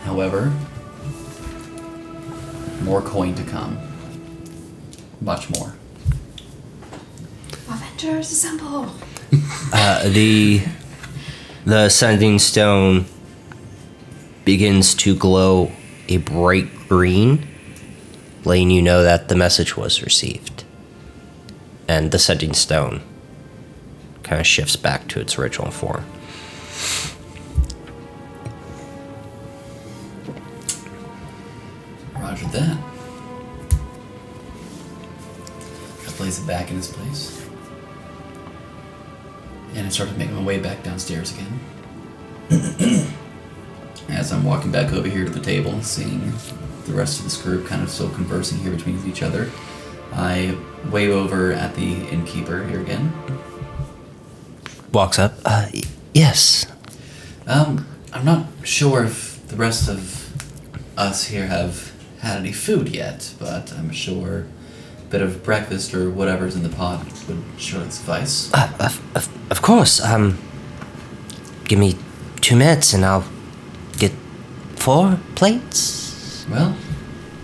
However, more coin to come. Much more. Avengers assemble! The sending stone begins to glow a bright green, letting you know that the message was received. And the sending stone kind of shifts back to its original form. Roger that. I place it back in its place. And I started making my way back downstairs again. As I'm walking back over here to the table, seeing the rest of this group kind of still conversing here between each other, I wave over at the innkeeper here again. Walks up. Yes. I'm not sure if the rest of us here have had any food yet, but I'm sure a bit of breakfast or whatever's in the pot would surely suffice. Of course. Give me 2 minutes and I'll get 4 plates. Well,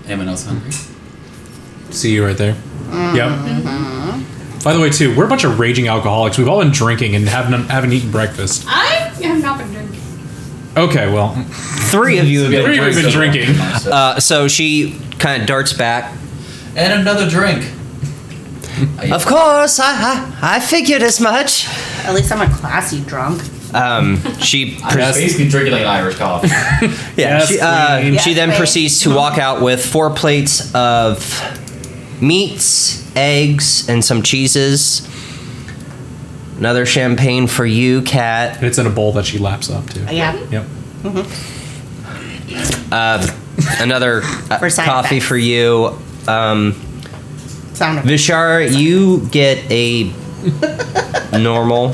anyone else hungry? See you right there. Yep. By the way, too, we're a bunch of raging alcoholics. We've all been drinking and haven't eaten breakfast. I have not been drinking. Okay, well, 3 of you have been. Three of you have been drinking. So she kind of darts back. And another drink. Of course, I figured as much. At least I'm a classy drunk. She basically drinking like Irish coffee. yeah. Yes, She then queen. proceeds to walk out with 4 plates of meats, eggs, and some cheeses. Another champagne for you, Kat. and it's in a bowl that she laps up to. Yeah. Yep. Another For side coffee effects. for you. Sound of Vishar, you get a normal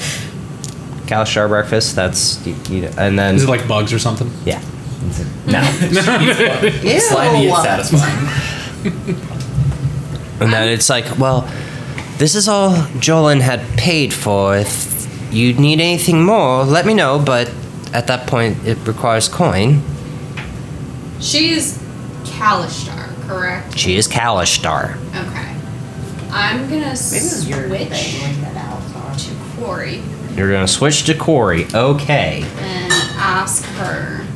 Kalashtar breakfast. That's and then Is it like bugs or something? yeah. No. Slightly yet satisfying. And then it's like, well, this is all Jolin had paid for. If you need anything more, let me know. But at that point, it requires coin. She's Kalashtar, correct? She is Kalashtar. Okay. I'm gonna Maybe it was your switch thing. Like that out. to Quarry You're gonna switch to Corey. Okay. and ask her.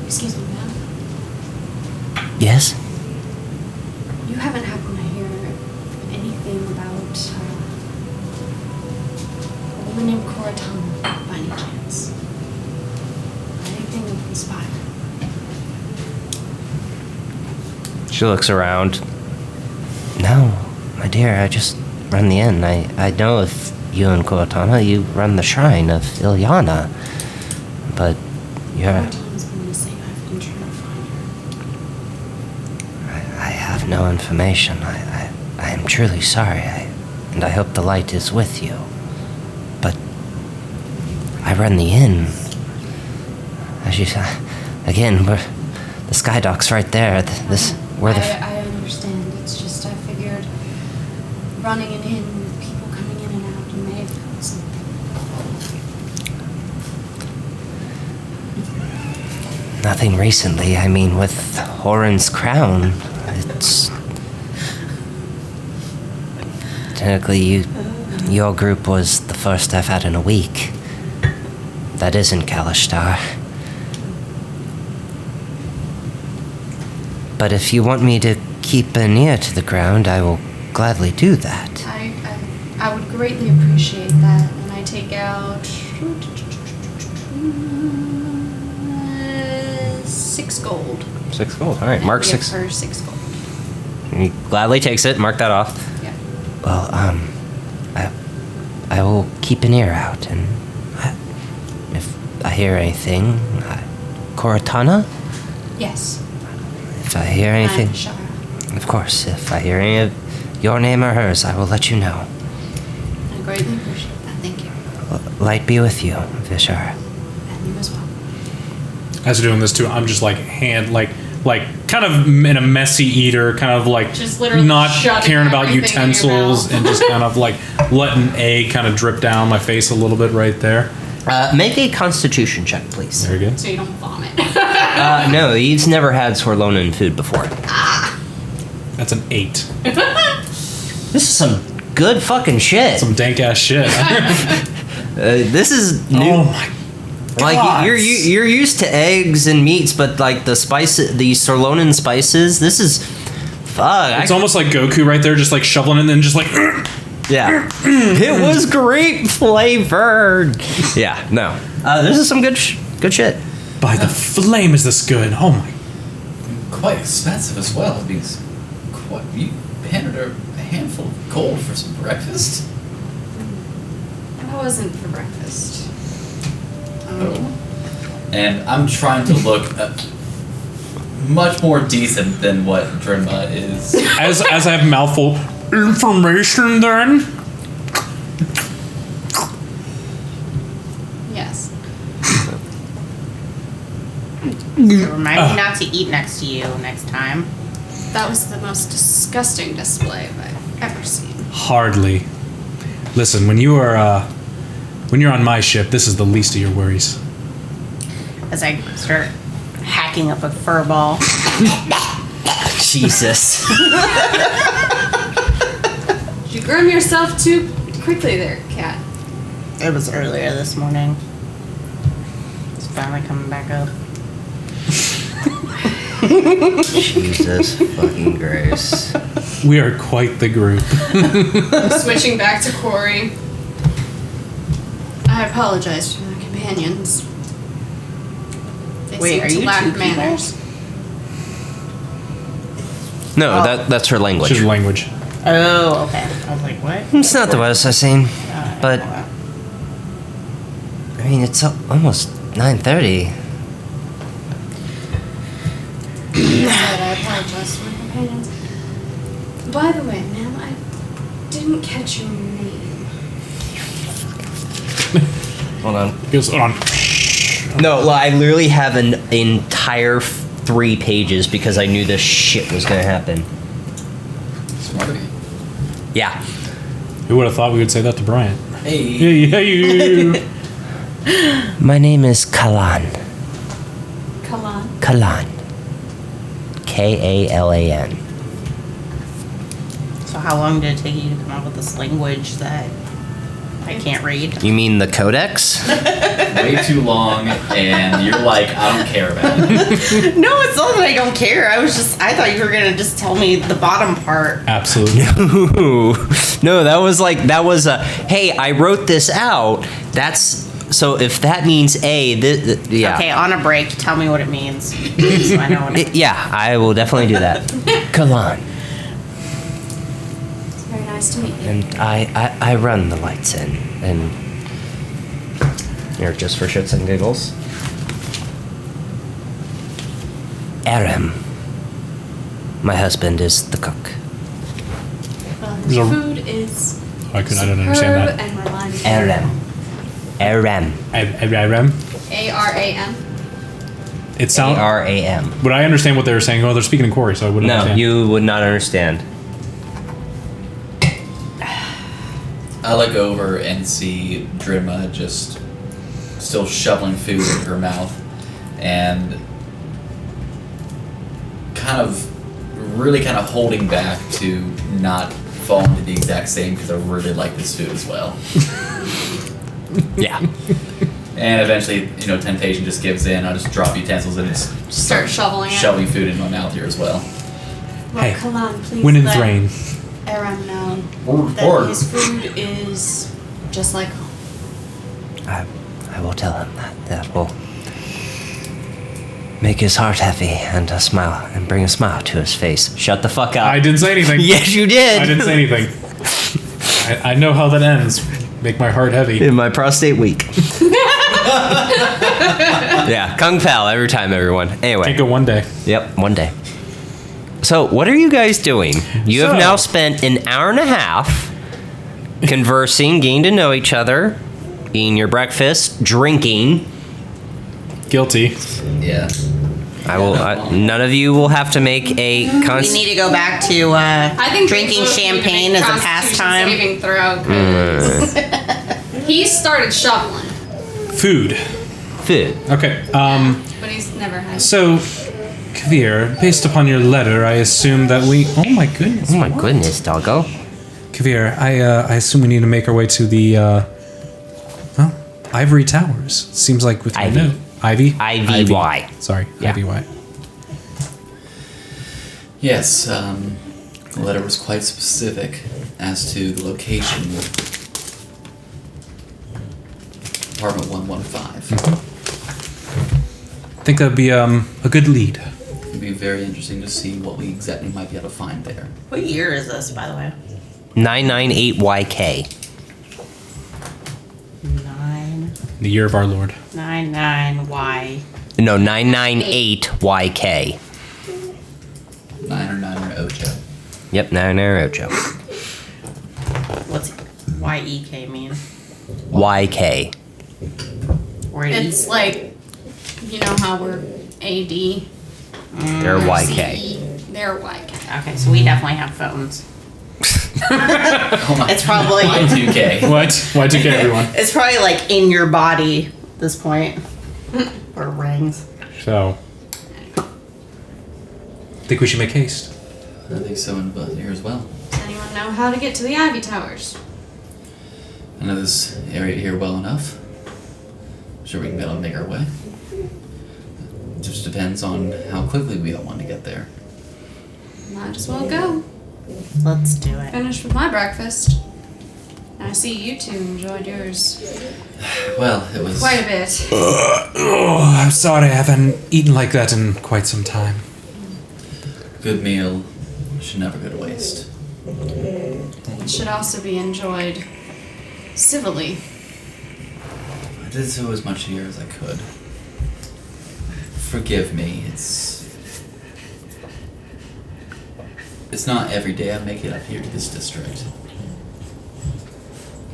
Excuse me, ma'am. Yes. You haven't happened to hear anything about a woman named Cortana by any chance? Anything of the spy? She looks around. No, my dear, I just run the inn. I know if you and Cortana, you run the shrine of Ilyana. But you're... Cortana's been missing. I've been trying to find her. I have no information. I am truly sorry. And I hope the light is with you. But I run the inn. As you said, again, the sky dock's right there. We're the I understand. running in, people coming in and out, and they Nothing recently. I mean, with Horan's crown, it's... Technically, your group was the first I've had in a week. That isn't Kalishtar. But if you want me to keep an ear to the ground, I will gladly do that. I would greatly appreciate that. And I take out 6 gold. 6 gold. All right, mark 6. For 6 gold. He gladly takes it. Mark that off. Yeah. Well, I will keep an ear out, and if I hear anything, Koratana? Yes. If I hear anything, I'm Sharn. of course, if I hear any of your name or hers, I will let you know. I greatly appreciate that. Thank you. Light be with you, Vishar. And you as well. As you're doing this too, I'm just like kind of in a messy eater, kind of like Just literally not shoving caring about everything in your utensils mouth. and just kind of like letting egg kind of drip down my face a little bit right there. Make a Constitution check, please. Very good. So you don't vomit. No, he's never had Sorlonan food before. That's an 8. This is some good fucking shit. Some dank ass shit. This is new. Oh my Like God. you're used to eggs and meats, but like the Sorlonan spices, this is fuck. It's almost like Goku right there, just like shoveling it and then just like. Yeah, it was great flavored. Yeah, no, this is some good shit. By the flame, is this good? Oh my. Quite expensive as well. Because you handed her a handful of gold for some breakfast. That wasn't for breakfast. And I'm trying to look much more decent than what Drinma is. As I have mouthful information then. Yes. Remind me not to eat next to you next time. That was the most disgusting display I've ever seen. Hardly. Listen, when you're on my ship, this is the least of your worries. As I start hacking up a fur ball. Jesus. Did you groom yourself too quickly there, Cat? It was earlier this morning. It's finally coming back up. Jesus fucking Grace. We are quite the group. Switching back to Corey. I apologize for my companions. They Wait, seem are to you lack two people? manners. No, that's her language. She's language. Oh, okay. I was like, what? It's not the worst I've seen, but Well, I mean it's almost 9:30. I apologize for my companions. By the way, ma'am, I didn't catch your name. Hold on. Goes on. No, I literally have an entire 3 pages because I knew this shit was gonna happen. Smart of you. Yeah. Who would have thought we would say that to Bryant? Hey. Hey. My name is Kalan. Kalan. Kalan. Kalan. so how long did it take you to come up with this language that I can't read? You mean the Codex? Way too long, and you're like, I don't care about it. No, it's not that I don't care. I thought you were gonna just tell me the bottom part. Absolutely. No, that was a, hey, I wrote this out. So if that means A, yeah. Okay, on a break, tell me what it means. So I know what it Yeah, I will definitely do that. Kalan. It's very nice to meet you. And I run the lights in. And here, just for shits and giggles. Aram. My husband is the cook. Well, his There's a- food is I don't understand superb that. and reminds me Aram. Aram. Aram. A-R-A-M. It sounds. R-A-M. Would I understand what they were saying? Oh, they're speaking in Corey, so I wouldn't No, understand. you would not understand. I look over and see Drimma just still shoveling food into her mouth and really holding back to not fall into the exact same because I really like this food as well. Yeah. And eventually, temptation just gives in. I just drop utensils and just Start shoveling it. shoving food into my mouth here as well. Well, Hey, come on, please. Win and let Thrain. Aram know Or- that his food is just like home. I will tell him that. That will make his heart heavy and bring a smile to his face. Shut the fuck up. I didn't say anything. Yes, you did. I didn't say anything. I know how that ends. Make my heart heavy. In my prostate weak. Yeah, Kung Pao every time, everyone. Anyway. Can't go one day. Yep, one day. So, what are you guys doing? You have So- now spent an hour and a half conversing, getting to know each other, eating your breakfast, drinking. Guilty. Yeah. None of you will have to make a We need to go back to I think drinking both of you champagne make as a Constitution pastime. Saving throw, 'cause he started shoveling, Food. food. Okay. but he's never had. So, Kavir, based upon your letter, I assume that we. Oh my goodness. Oh my goodness, doggo. Kavir, I assume we need to make our way to the Ivory Towers. Seems like with your Ivy. note. Ivy. IVY. Sorry, Yeah. IVY. Yes, the letter was quite specific as to the location. Apartment 115. I think that'd be a good lead. It'd be very interesting to see what we exactly might be able to find there. What year is this, by the way? 998YK. The year of our Lord. 99Y. No, 998YK. 9 or Ocho. Yep, 998 Ocho. What's YEK mean? YK. Or It's like, you know how we're AD. They're YK. CE, they're YK. Okay, so we definitely have phones. Oh my. It's probably Y2K. What? Y2K, everyone. it's probably like in your body at this point. Or rings. So, think we should make haste. I think so in both here as well. Does anyone know how to get to the Ivy Towers? I know this area here well enough. I'm sure we can be able to make our way. It just depends on how quickly we all want to get there. Might as well go. Let's do it. Finished with my breakfast. I see you two enjoyed yours Well, it was quite a bit. Oh, I'm sorry, I haven't eaten like that in quite some time. a good meal. Should never go to waste. It should also be enjoyed civilly. I did so as much here as I could. Forgive me, it's not every day I make it up here to this district.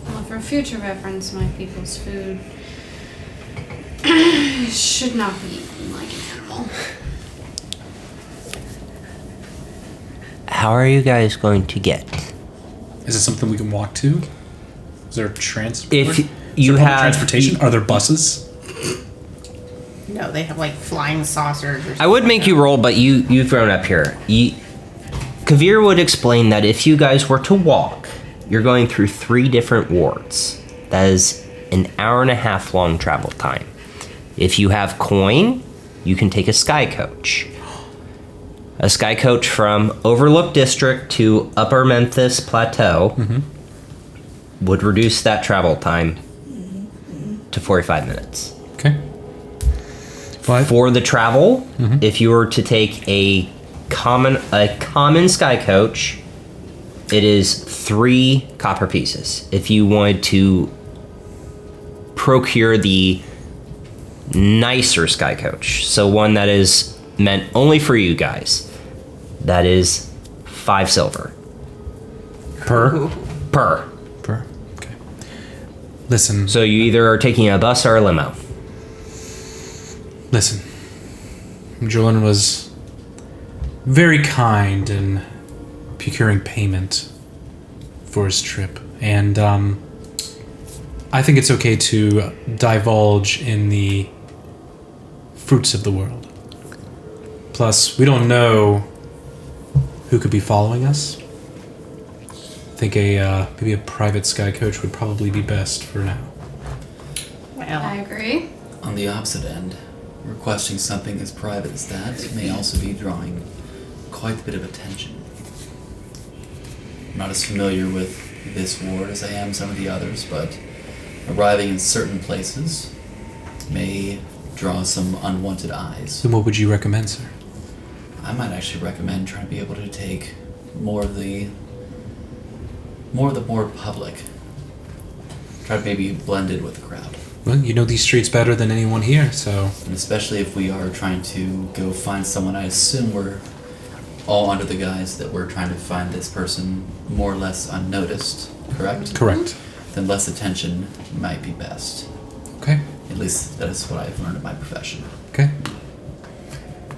Well, for future reference, my people's food should not be eaten like an animal. How are you guys going to get? Is it something we can walk to? Is there transport? If Is you there public have transportation, are there buses? No, they have like flying saucers or something. I would make you roll, but you've grown up here. Kavir would explain that if you guys were to walk, you're going through 3 different wards. That is an hour and a half long travel time. If you have coin, you can take a sky coach. A sky coach from Overlook District to Upper Memphis Plateau would reduce that travel time to 45 minutes. Okay. But For the travel, if you were to take a common sky coach, it is 3 copper pieces. If you wanted to procure the nicer sky coach, so one that is meant only for you guys, that is 5 silver per? per. Per. Okay. Listen. So you either are taking a bus or a limo. Listen. Julian was very kind in procuring payment for his trip. And I think it's okay to divulge in the fruits of the world. Plus, we don't know who could be following us. I think maybe a private sky coach would probably be best for now. I agree. On the opposite end, requesting something as private as that may also be drawing quite a bit of attention. I'm not as familiar with this ward as I am some of the others, but arriving in certain places may draw some unwanted eyes. Then what would you recommend, sir? I might actually recommend trying to be able to take more of the more public. Try to maybe blend in with the crowd. Well, you know these streets better than anyone here, so... And especially if we are trying to go find someone, I assume we're all under the guise that we're trying to find this person more or less unnoticed, correct? Correct. Then less attention might be best. Okay. At least that is what I've learned in my profession. Okay.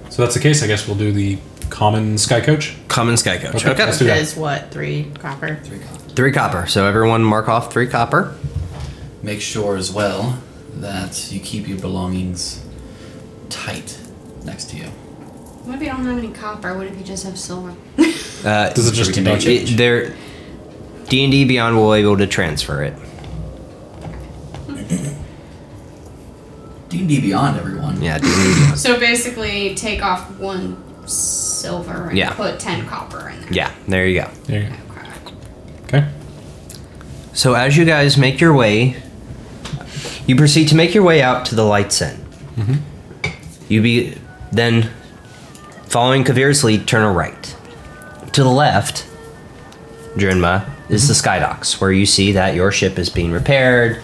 So that's the case. I guess we'll do the common sky coach. Common sky coach. Okay, Okay. let's do that. Is what, 3 copper? 3 copies. 3 copper. So everyone mark off 3 copper. Make sure as well that you keep your belongings tight next to you. What if you don't have any copper? What if you just have silver? Does it just we can make deduct it? There, D&D Beyond will be able to transfer it. D&D Beyond, everyone. Yeah, D&D Beyond. So basically, take off 1 silver and Yeah. put 10 copper in there. Yeah, there you go. There you Okay. go. Okay. So as you guys make your way, you proceed to make your way out to the Lights Inn. You then, following Kavir's lead, turn a right. To the left, Drinma, is the Sky Docks, where you see that your ship is being repaired,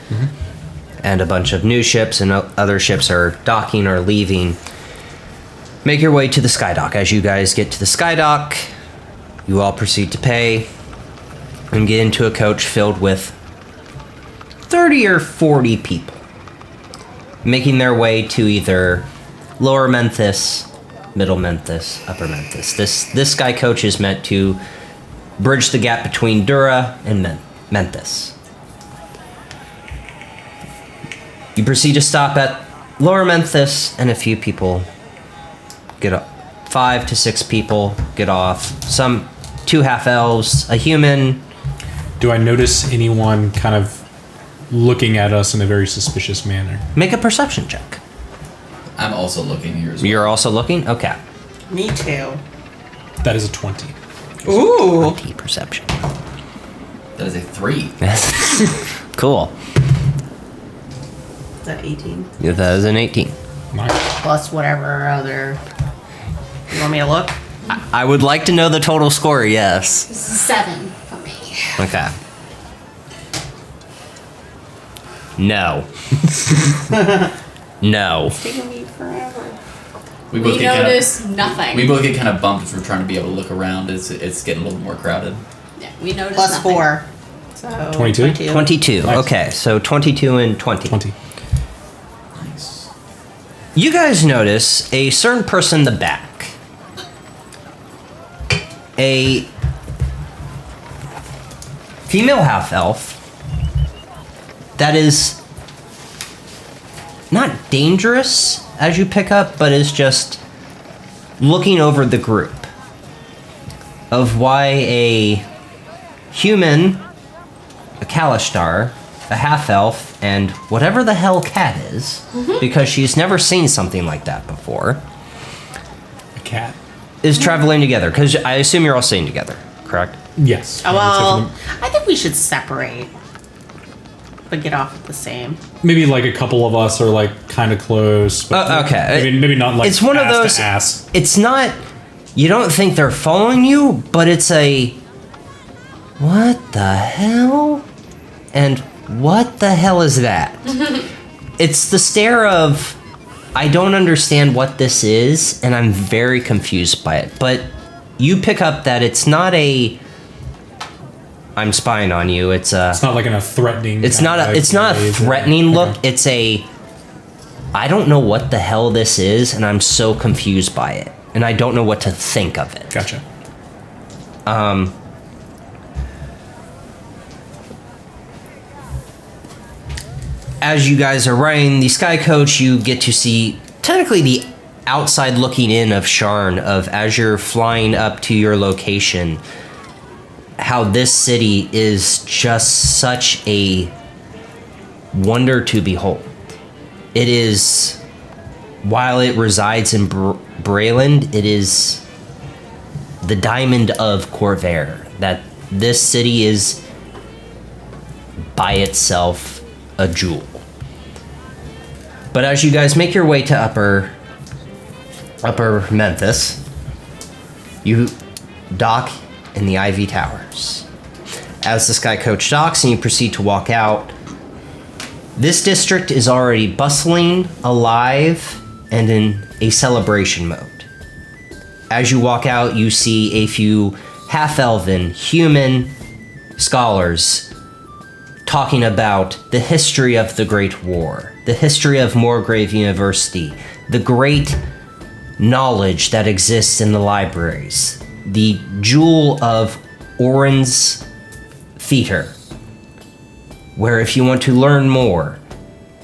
and a bunch of new ships and other ships are docking or leaving. Make your way to the Sky Dock. As you guys get to the Sky Dock, you all proceed to pay and get into a coach filled with 30 or 40 people, making their way to either Lower Memphis, Middle Memphis, Upper Memphis. This Sky coach is meant to bridge the gap between Dura and Memphis. You proceed to stop at Lower Memphis, and a few people get up. 5 to 6 people get off. Some 2 half-elves, a human. Do I notice anyone kind of looking at us in a very suspicious manner? Make a perception check. I'm also looking here as well. You're also looking? Okay. Me too. That is a 20. Ooh. 20 perception. That is a 3. Cool. Is that 18? Yeah, that is an 18. Nice. Plus whatever other... You want me to look? I would like to know the total score, yes. 7 for me. Okay. No. No. It's taking me forever. We We get notice nothing. we both get kind of bumped if we're trying to be able to look around. It's getting a little more crowded. Yeah, we notice Plus nothing. 4. So 22? 22. Nice. Okay, so 22 and 20. 20. Nice. You guys notice a certain person in the back. A female half-elf that is not dangerous as you pick up, but is just looking over the group of why a human, a Kalishtar, a half-elf, and whatever the hell Cat is, because she's never seen something like that before, A cat. is traveling together. Because I assume you're all staying together, correct? Yes. Oh, well, I think we should separate. But get off at the same. Maybe like a couple of us are like kind of close. But Okay. Maybe not like It's one of ass those. to ass. It's not. You don't think they're following you, but it's a. What the hell? And what the hell is that? It's the stare of. I don't understand what this is, and I'm very confused by it. But you pick up that it's not a. I'm spying on you. It's a. It's not like in a threatening. It's kind not of a. It's not a gaze. threatening look. Okay. It's a. I don't know what the hell this is, and I'm so confused by it, and I don't know what to think of it. Gotcha. as you guys are riding the sky coach, you get to see technically the outside looking in of Sharn, of as you're flying up to your location, how this city is just such a wonder to behold. It is, while it resides in Brayland, it is the diamond of Corvair, that this city is by itself a jewel. But as you guys make your way to upper Memphis, you dock in the Ivy Towers. As the Sky Coach docks and you proceed to walk out, this district is already bustling, alive, and in a celebration mode. As you walk out, you see a few half-elven, human scholars talking about the history of the Great War, the history of Moorgrave University, the great knowledge that exists in the libraries, the jewel of Oren's Pieter, where if you want to learn more,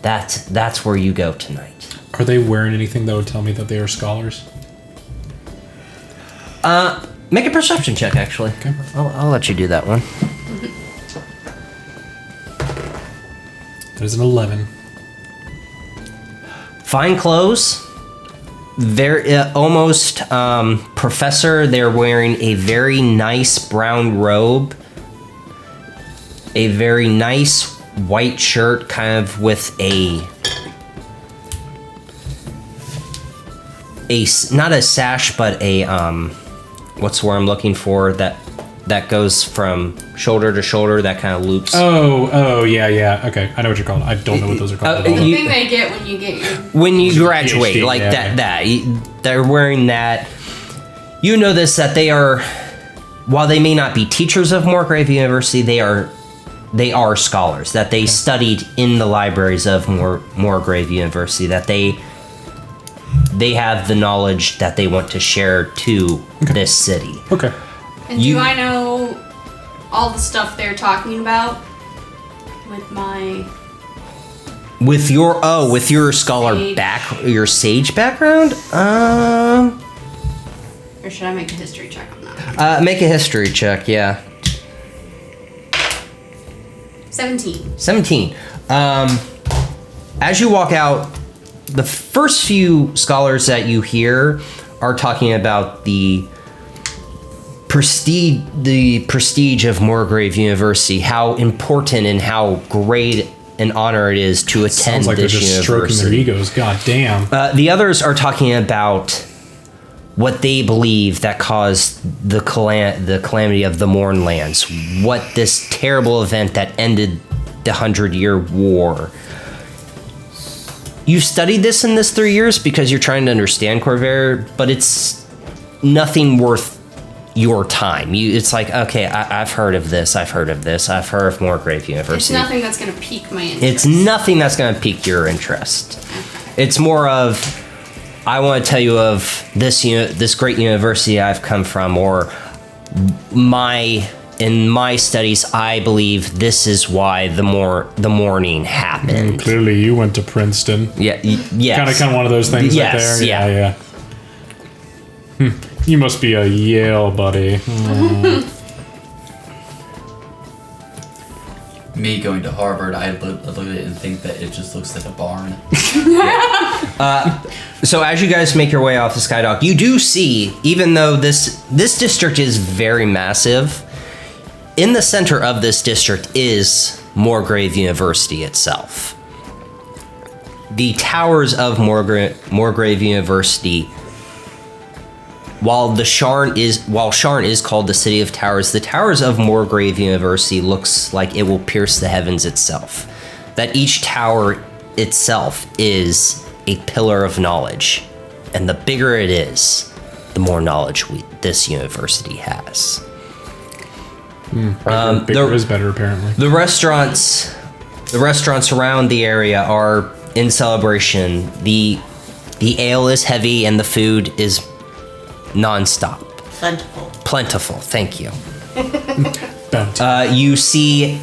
that's where you go tonight. Are they wearing anything that would tell me that they are scholars? Make a perception check, actually. Okay. I'll let you do that one. That is an 11. Fine clothes. They're almost professor. They're wearing a very nice brown robe, a very nice white shirt, kind of with a not a sash, but a what's the word I'm looking for, that goes from shoulder to shoulder, that kind of loops. Oh, yeah. Okay, I know what you're called. I don't know what those are called. The thing they get when you get your... When you graduate, PhD, like yeah. they're wearing that. You know this, that they are, while they may not be teachers of Moorgrave University, they are scholars, that they studied in the libraries of Moorgrave University, that they have the knowledge that they want to share to this city. Okay. And do I know all the stuff they're talking about with your scholar sage. your sage background? Or should I make a history check on that? Make a history check, yeah. 17. As you walk out, the first few scholars that you hear are talking about the prestige of Moorgrave University, how important and how great an honor it is to attend Sounds like this they're just university. stroking their egos. God damn. The others are talking about what they believe that caused the calamity of the Mournlands, what this terrible event that ended the 100-Year War. You studied this in this 3 years because you're trying to understand Corvair, but it's nothing worth your time. It's like, okay, I've heard of this, I've heard of Moorgrave University. It's nothing that's going to pique my interest. It's nothing that's going to pique your interest. Okay. It's more of, I want to tell you of this great university I've come from, or in my studies, I believe this is why the mourning happened. Clearly, you went to Princeton. Yeah, yes. Kind of one of those things right there. Yeah. You must be a Yale buddy. Me going to Harvard, I look at it and think that it just looks like a barn. So as you guys make your way off the Skydock, you do see, even though this district is very massive, in the center of this district is Moorgrave University itself. The towers of Moorgrave University, while Sharn is called the City of Towers, the towers of Moorgrave University looks like it will pierce the heavens itself. That each tower itself is a pillar of knowledge, and the bigger it is, the more knowledge this university has. Bigger is better, apparently. The restaurants around the area are in celebration. The ale is heavy and the food is non-stop. Plentiful. Thank you. Bounty. You see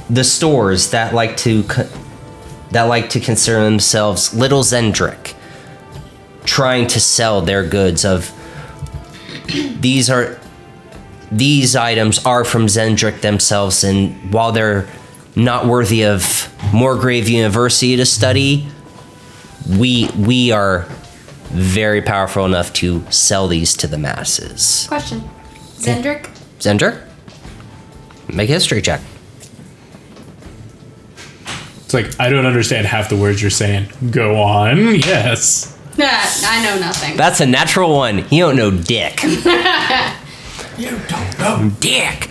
the stores that like to consider themselves Little Zendrick, trying to sell their goods of these items are from Zendrick themselves, and while they're not worthy of Moorgrave University to study, we are very powerful enough to sell these to the masses. Question. Zendrick? Zendrick? Make a history check. It's like, I don't understand half the words you're saying. Go on. Yes. Nah, I know nothing. That's a natural one. You don't know dick. You don't know. Dick.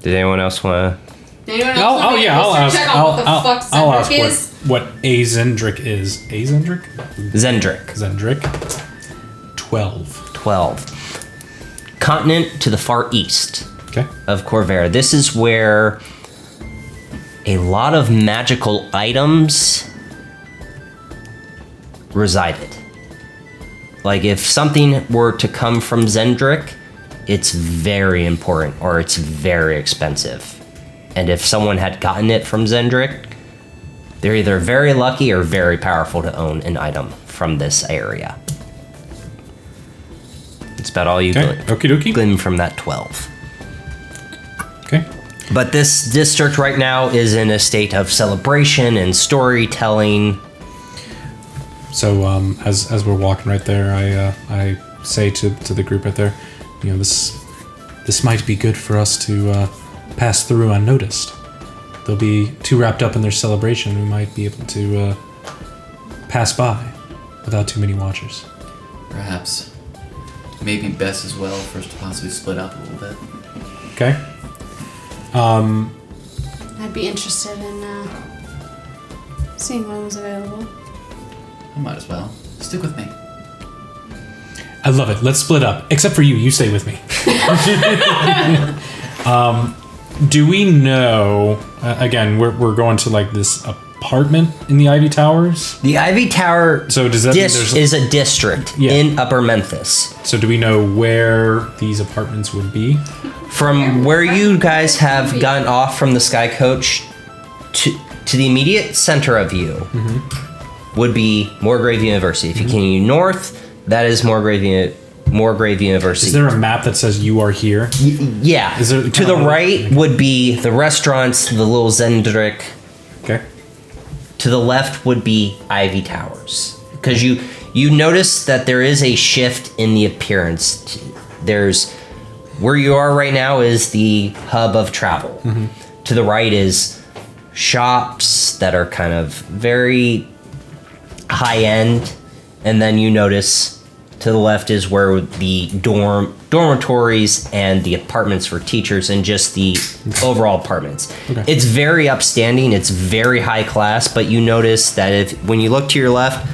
Did anyone else want Anyone else want me to I'll ask. check on what the fuck I'll ask Zendrick is? what a Zendrick is. A Zendrick? to? Zendrick. Zendrick. 12. 12. Continent to the far east Okay. of Corvair. This is where a lot of magical items resided. Like, if something were to come from Zendrick, it's very important or it's very expensive. And if someone had gotten it from Zendrick, they're either very lucky or very powerful to own an item from this area. It's about all you Okay. Okie dokie. glean from that 12. Okay. But this district right now is in a state of celebration and storytelling. So as we're walking right there, I say to the group right there, you know, this might be good for us to pass through unnoticed. They'll be too wrapped up in their celebration. We might be able to pass by without too many watchers. Perhaps. Maybe best as well for us to possibly split up a little bit. Okay. I'd be interested in seeing what was available. I might as well. Stick with me. I love it. Let's split up. Except for you. You stay with me. Do we know? Again, we're going to like this apartment in the Ivy Towers. The Ivy Tower So does that mean is a district Yeah. in Upper Memphis. So do we know where these apartments would be? From where you guys have gotten off from the Sky Coach to the immediate center of you would be Moorgrave University. If you continue north, that is Moorgrave University. Is there a map that says you are here? Yeah. Is there to kind the of a- right would be the restaurants, the Little Zendrick. Okay. To the left would be Ivy Towers. Because you notice that there is a shift in the appearance. There's where you are right now is the hub of travel. To the right is shops that are kind of very high end, and then you notice to the left is where the dormitories and the apartments for teachers and just the overall apartments. Okay. It's very upstanding, it's very high class, but you notice that when you look to your left,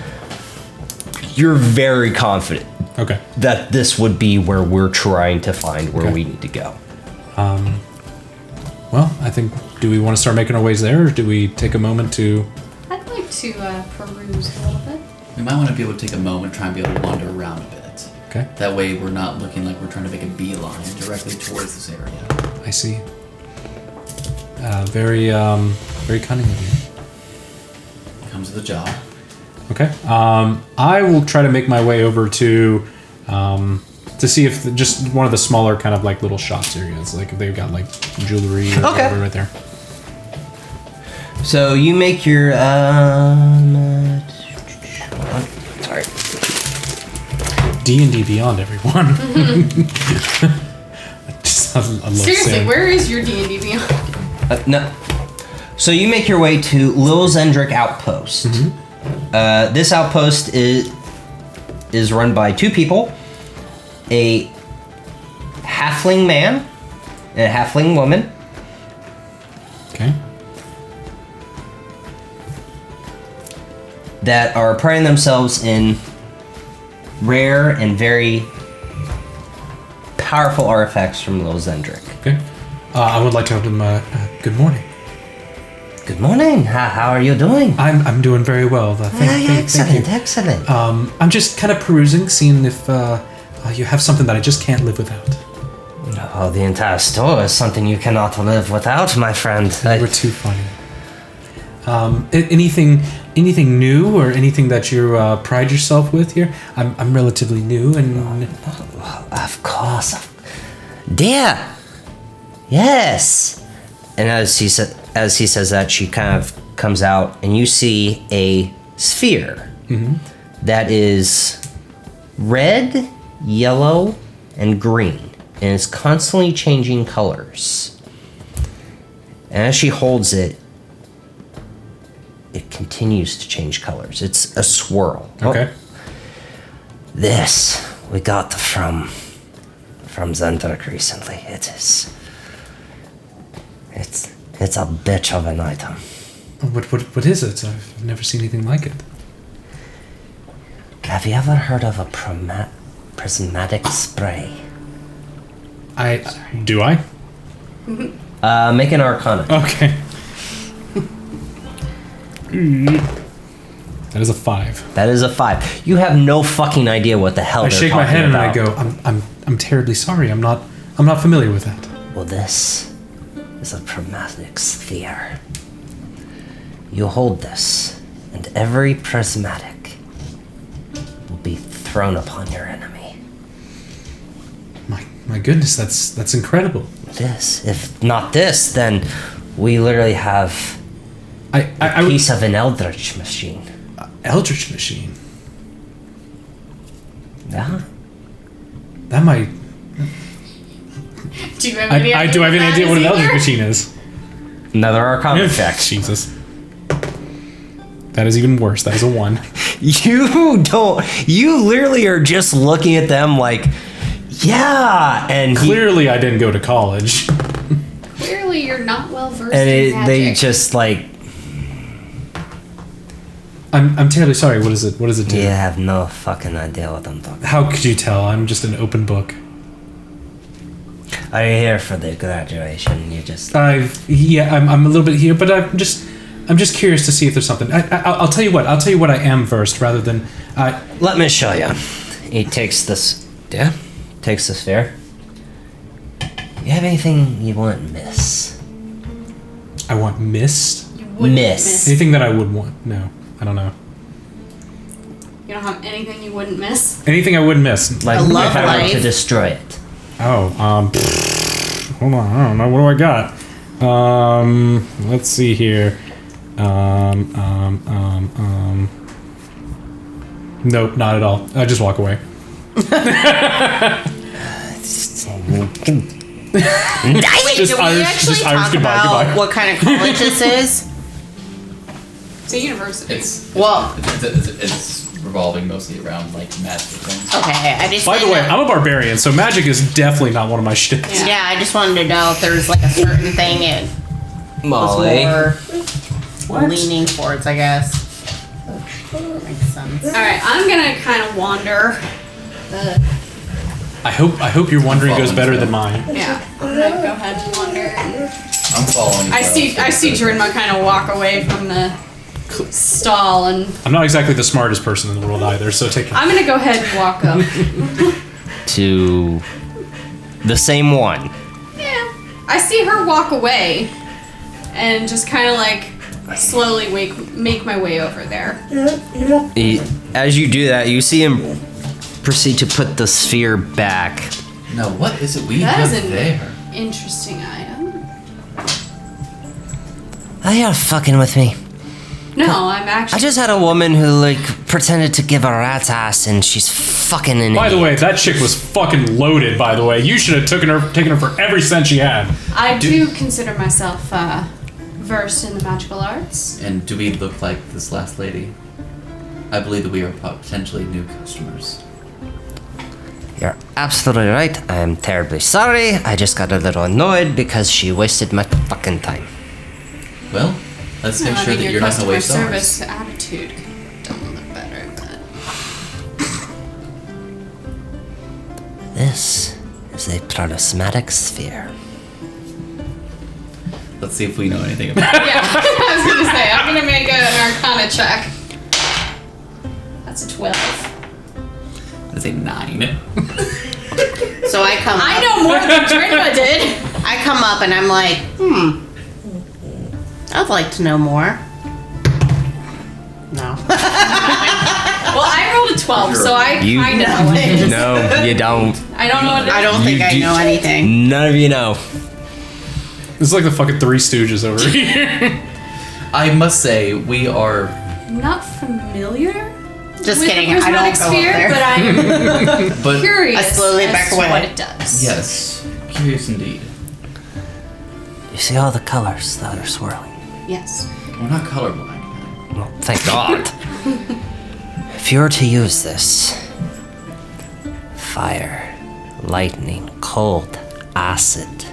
you're very confident Okay. that this would be where we're trying to find where Okay. we need to go. Well, I think, do we want to start making our ways there, or do we take a moment to... I'd like to peruse a little bit. We might want to be able to take a moment, try and be able to wander around a bit. Okay, That way we're not looking like we're trying to make a beeline directly towards this area. I see. Very cunning of you. Comes with the job. Okay. I will try to make my way over to see if just one of the smaller kind of like little shops areas, like if they've got like jewelry or Okay. whatever right there. So you make your sorry. D&D Beyond, everyone. I love Seriously, saying- where is your D&D Beyond? No. So you make your way to Lil Zendrick Outpost. This outpost is run by two people, a halfling man and a halfling woman. Okay. That are priding themselves in rare and very powerful artifacts from Lil Zendrick. Okay. I would like to have them. Good morning. Good morning. How are you doing? I'm doing very well. Thank you. Excellent. I'm just kind of perusing, seeing if you have something that I just can't live without. Oh, the entire store is something you cannot live without, my friend. You were too funny. Anything new or anything that you pride yourself with here? I'm relatively new and... Of course. Dear. Yes. And as he says that, she kind of comes out, and you see a sphere that is red, yellow, and green, and it's constantly changing colors. And as she holds it, it continues to change colors. It's a swirl. Okay. This we got from Zendrick recently. It's a bitch of an item. What is it? I've never seen anything like it. Have you ever heard of a prismatic spray? Do I? Make an Arcana. Okay. That is a 5. That is a 5. You have no fucking idea what the hell I they're shake my head talking and about. I go, I'm terribly sorry. I'm not familiar with that. Well, this is a prismatic sphere. You hold this, and every prismatic will be thrown upon your enemy. My goodness, that's incredible. It is. If not this, then we literally have a piece of an eldritch machine. Eldritch machine. Yeah. That might. Do you have any idea? Do I have any idea what an eldritch either? machine is? Another Arcana check. Jesus. That is even worse. That is a 1. You literally are just looking at them like, yeah, and Clearly, I didn't go to college. Clearly, you're not well versed and in magic. they just like, I'm terribly sorry. What is it? What does it do? you have no fucking idea what I'm talking about. How could you tell? I'm just an open book. Are you here for the graduation? You just I'm a little bit here, but I'm just curious to see if there's something. I'll tell you what. I'll tell you what I am first, rather than. let me show you. He takes this. Yeah, takes the sphere. You have anything you wouldn't miss? I want mist. You wouldn't Miss. Anything that I would want? No, I don't know. You don't have anything you wouldn't miss? Anything I wouldn't miss. Like A love if I were life. to destroy it. Oh, hold on. I don't know. What do I got? Let's see here. Nope, not at all. I just walk away. Wait, Just did we Irish- actually just Irish talk goodbye, about goodbye. what kind of college this is? It's a university. It's revolving mostly around like magic things. Okay, I just. By the didn't way, know- I'm a barbarian, so magic is definitely not one of my shits. Yeah, I just wanted to know if there was like a certain thing it was Molly. more leaning towards, I guess. Makes sense. Alright, I'm gonna kind of wander. I hope your wandering goes better than mine. Yeah, I'm gonna go ahead and wander. I'm following. I see Jerinma kind of walk away from the stall, and I'm not exactly the smartest person in the world either, so take. I'm gonna go ahead and walk up. To the same one. Yeah, I see her walk away, and just kind of like slowly make my way over there. As you do that, you see him proceed to put the sphere back. No, what is it we That have is an there? interesting item. Are you fucking with me? No, I'm I actually. just had a woman who like pretended to give a rat's ass, and she's fucking an By the idiot. way, that chick was fucking loaded. By the way, you should have taken her for every cent she had. I do consider myself versed in the magical arts. And do we look like this last lady? I believe that we are potentially new customers. You're absolutely right. I am terribly sorry. I just got a little annoyed because she wasted my fucking time. Well, let's make sure that your you're not going to customer waste service ours. attitude could have done a little better, but This is a prismatic sphere. Let's see if we know anything about it. yeah, I was gonna say I'm gonna make an Arcana check. That's a 12. That's a 9. So I come I up. know more than Trinba did. I come up and I'm like, I'd like to know more. No. Well, I rolled a 12, so I You- kind of know what it is. No, you don't. I don't know what it is. I don't think I know anything. None of you know. This is like the fucking Three Stooges over here. I must say, we are. Not familiar. Just with kidding. the I don't prismatic go up sphere, there. but I'm But curious I slowly as back to away. what it does. yes, curious indeed. You see all the colors that are swirling? Yes. We're not colorblind. Well, thank God. If you were to use this, fire, lightning, cold, acid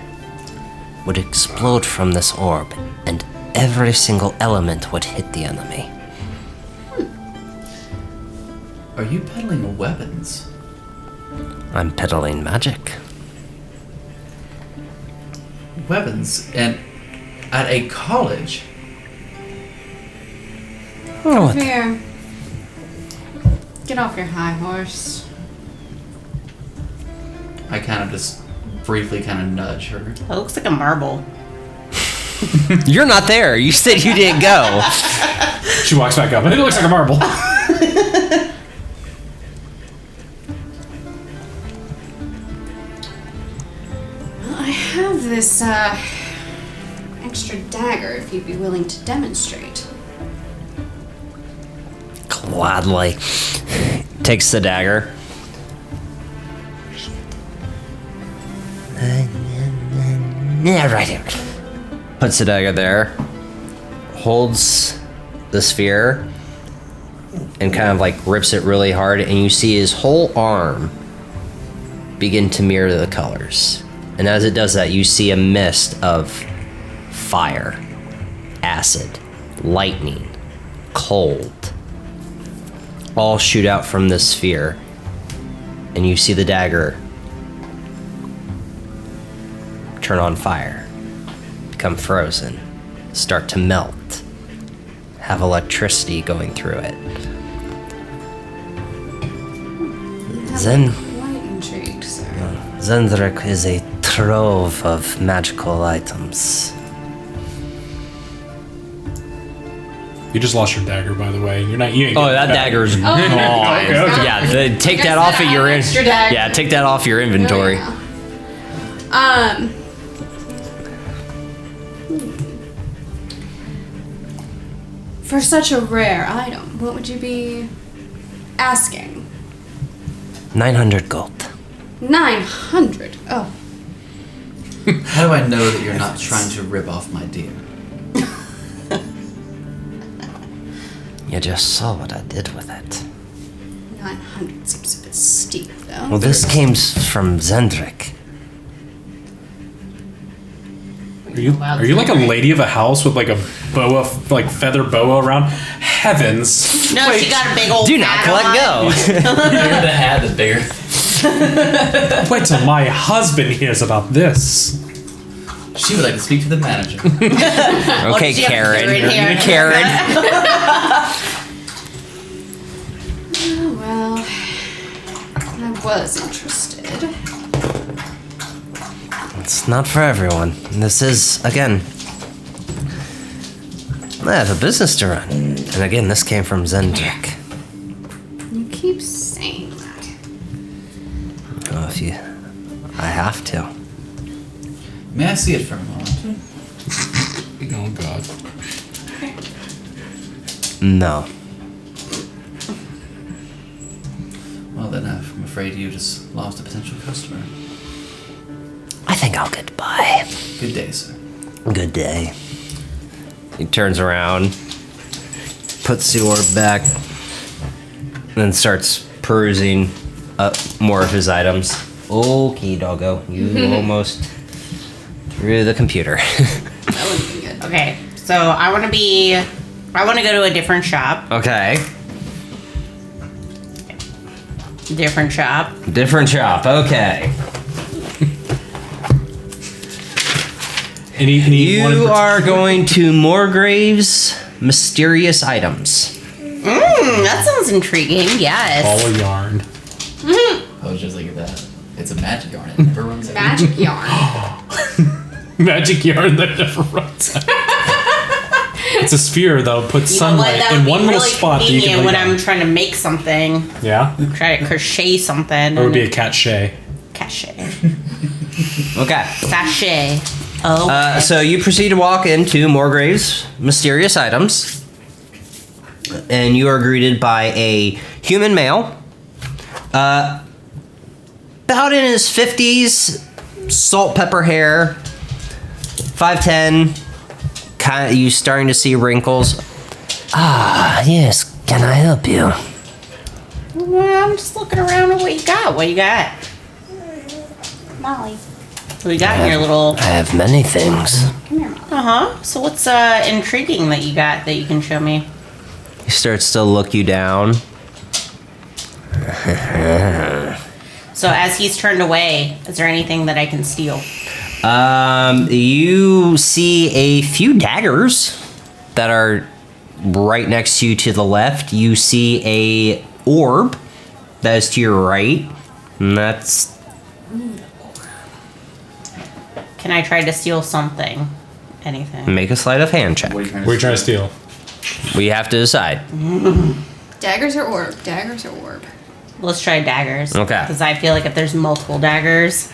would explode from this orb, and every single element would hit the enemy. Are you peddling weapons? I'm peddling magic. Weapons? And at a college? Oh, Here. Get off your high horse. I kind of just briefly kind of nudge her. It looks like a marble. you're not there. You said you didn't go. She walks back up. It looks like a marble. Well, I have this, extra dagger if you'd be willing to demonstrate. Gladly. Takes the dagger. Yeah, right here. Puts the dagger there. Holds the sphere. And kind of like rips it really hard. And you see his whole arm begin to mirror the colors. And as it does that, you see a mist of fire, acid, lightning, cold, all shoot out from this sphere, and you see the dagger turn on fire, become frozen, start to melt, have electricity going through it. Then Quite intrigued, sir. Zendrik is a trove of magical items. You just lost your dagger, by the way. You're not. You ain't Oh, getting that it back. dagger's Oh, gone. okay. Yeah, take Like I that off said, of I your have extra dagger. Yeah, take that off your inventory. Yeah. For such a rare item, what would you be asking? 900 gold. 900. Oh, How do I know that you're not trying to rip off my deer? You just saw what I did with it. 900 seems a bit steep, though. Well, this came from Zendrik. Are you like a lady of a house with like a boa, like feather boa around? Heavens! No, she got a big old. Do not hat let on. go. The bigger the hat, the bigger. Wait till my husband hears about this. She would like to speak to the manager. Okay, did you have Karen. Karen here? Karen. Oh, well, I was interested. It's not for everyone. This is, again, I have a business to run. And again, this came from Zendrik. You keep saying that. Oh, if you... I have to. May I see it for a moment? Oh God. No. Well, then I'm afraid you just lost a potential customer. I think I'll get by. Good day, sir. Good day. He turns around, puts the orb back, then starts perusing up more of his items. Okay, doggo. You almost threw the computer. That wouldn't be good. Okay, so I want to go to a different shop. Okay. Different shop. Different shop. Okay. You are going to Moorgrave's Mysterious Items. That sounds intriguing. Yes. All a yarn. Oh, just look at that. It's it's a magic yarn. It never runs out. Magic yarn. Magic yarn that never runs out. It's a sphere though. Put sunlight in one little spot that you can lay when down. I'm trying to make something. Yeah. Try to crochet something. Or it would be a cachet. Cachet. Okay. Sachet. Oh. So you proceed to walk into Morgrave's mysterious items, and you are greeted by a human male, about in his 50s, salt pepper hair, 5'10", kind of, you starting to see wrinkles. Ah, yes. Can I help you? Well, I'm just looking around at what you got. What you got? Molly. What you got in your little... I have many things. Uh-huh. So what's intriguing that you got that you can show me? He starts to look you down. So as he's turned away, is there anything that I can steal? You see a few daggers that are right next to you to the left. You see a orb that is to your right, and that's... Can I try to steal something? Anything? Make a sleight of hand check. What are you We're trying to steal. We have to decide. Daggers or orb? Daggers or orb? Let's try daggers. Okay. Because I feel like if there's multiple daggers...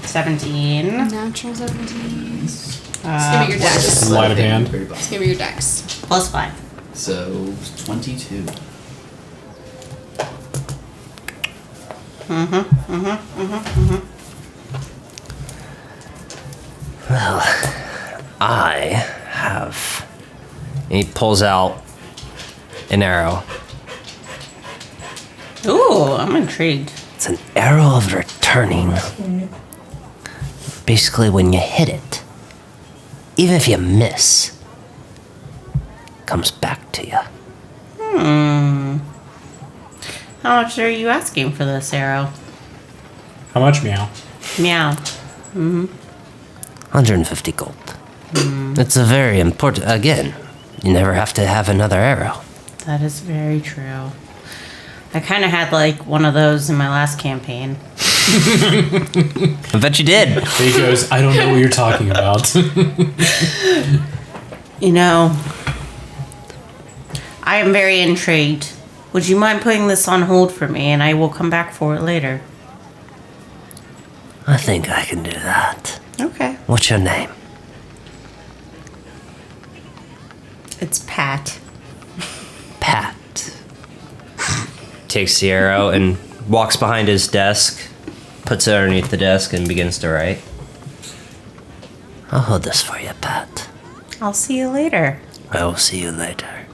17. Natural 17. Just give me your dex. Sleight of hand. Very Just bottom. give me your dex. Plus 5. So 22. Well, I have... And he pulls out an arrow. Ooh, I'm intrigued. It's an arrow of returning. Basically, when you hit it, even if you miss, it comes back to you. How much are you asking for this arrow? How much, meow? Meow. 150 gold. It's a very important... Again, you never have to have another arrow. That is very true. I kind of had like one of those in my last campaign. I bet you did. He goes, I don't know what you're talking about. You know, I am very intrigued. Would you mind putting this on hold for me and I will come back for it later? I think I can do that. Okay. What's your name? It's Pat. Pat. Takes the arrow and walks behind his desk, puts it underneath the desk, and begins to write. I'll hold this for you, Pat. I'll see you later. I will see you later.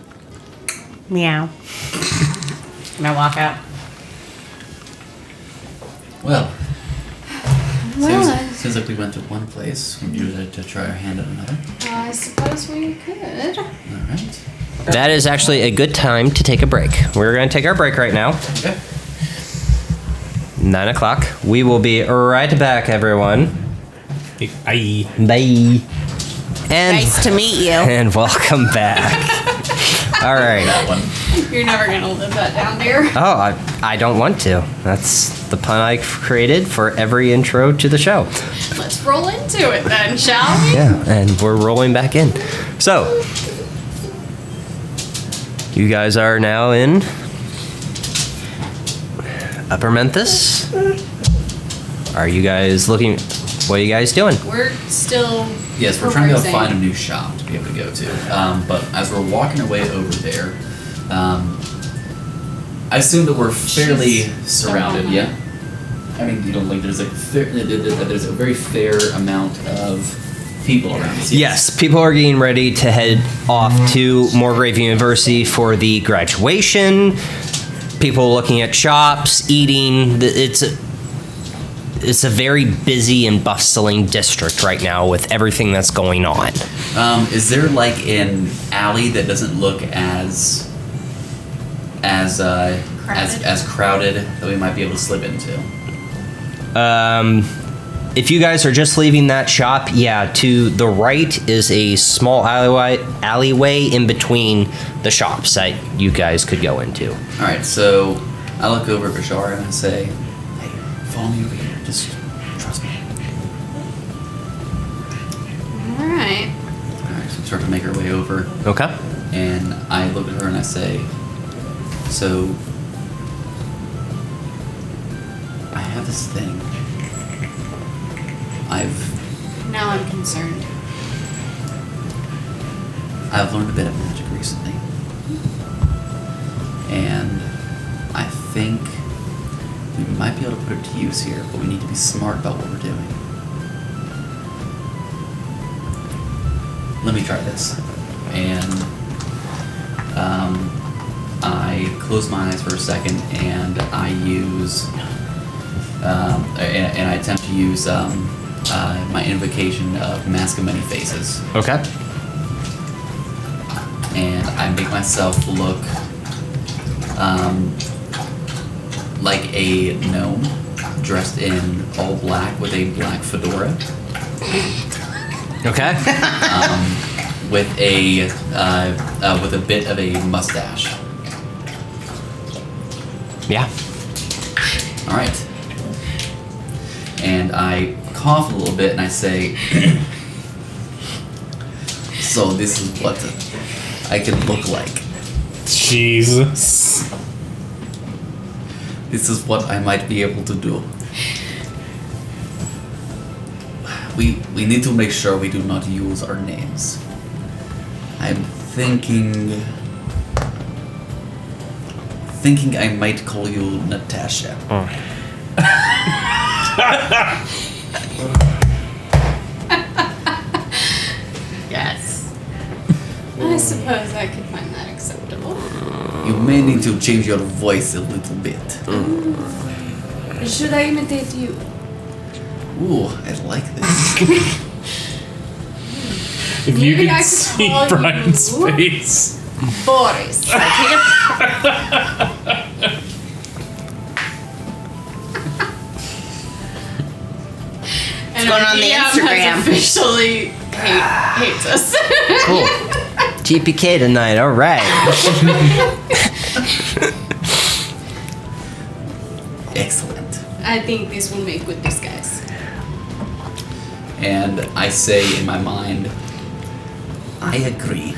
Meow. Can I walk out? Well, Well, seems like we went to one place. Would you like to try our hand at another? I suppose we could. All right. That is actually a good time to take a break. We're going to take our break right now. Okay. 9 o'clock. We will be right back, everyone. Aye. Bye. And, Nice to meet you. and welcome back. All right. That one. You're never gonna live that down, dear. Oh, I don't want to. That's the pun I created for every intro to the show. Let's roll into it then, shall we? Yeah, and we're rolling back in. So, you guys are now in Upper Memphis. Are you guys looking? What are you guys doing? We're still. Yes, we're trying to perusing. find a new shop to be able to go to. But as we're walking away over there, I assume that we're fairly surrounded. Yeah. I mean, you don't think there's there's a very fair amount of people around us. Yes, people are getting ready to head off to Morgrave University for the graduation. People looking at shops, eating. It's a very busy and bustling district right now with everything that's going on. Is there like an alley that doesn't look as crowded that we might be able to slip into? If you guys are just leaving that shop, yeah, to the right is a small alleyway in between the shops that you guys could go into. All right, so I look over at Bashar and I say, hey, follow me over here. Just trust me. Alright. Alright, so we start to make our way over. Okay. And I look at her and I say, so, I have this thing. Now I'm concerned. I've learned a bit of magic recently. And I think we might be able to put it to use here, but we need to be smart about what we're doing. Let me try this. And I close my eyes for a second and I use and I attempt to use my invocation of Mask of Many Faces. Okay. And I make myself look like a gnome dressed in all black with a black fedora. Okay. With a bit of a mustache. Yeah. All right. And I cough a little bit and I say, so this is what I can look like. Jesus. This is what I might be able to do. We need to make sure we do not use our names. I'm thinking I might call you Natasha. Yes. I suppose I could find that acceptable. You may need to change your voice a little bit. Should I imitate you? Ooh, I like this. If you Maybe I could could see call Brian's you- face. Boris. What's going on the Instagram? Officially hates us. Cool. TPK tonight. All right. Excellent. I think this will make good disguise. And I say in my mind, I agree.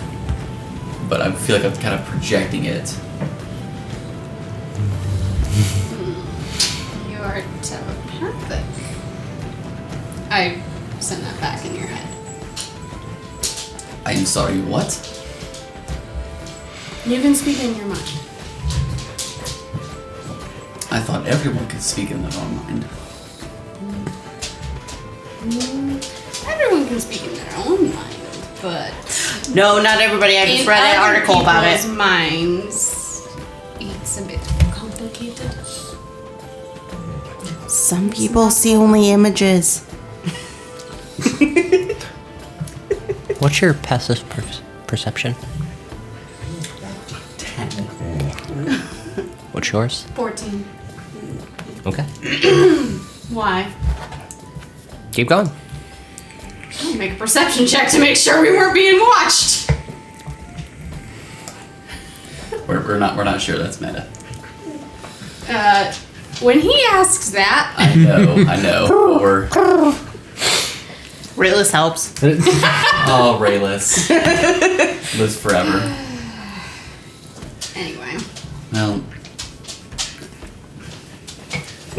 But I feel like I'm kind of projecting it. You are telepathic. I send that back in your head. I'm sorry, what? You can speak in your mind. I thought everyone could speak in their own mind. Everyone can speak in their own mind, but No, not everybody. I just in read an other article about it. people's minds, it's a bit complicated. Some people see only images. What's your passive perception? 10. What's yours? 14. Okay. Why? Keep going. I'll make a perception check to make sure we weren't being watched. We're not sure that's meta. When he asks that, I know. Or Rayless helps. oh, Rayless lives forever. anyway. Well,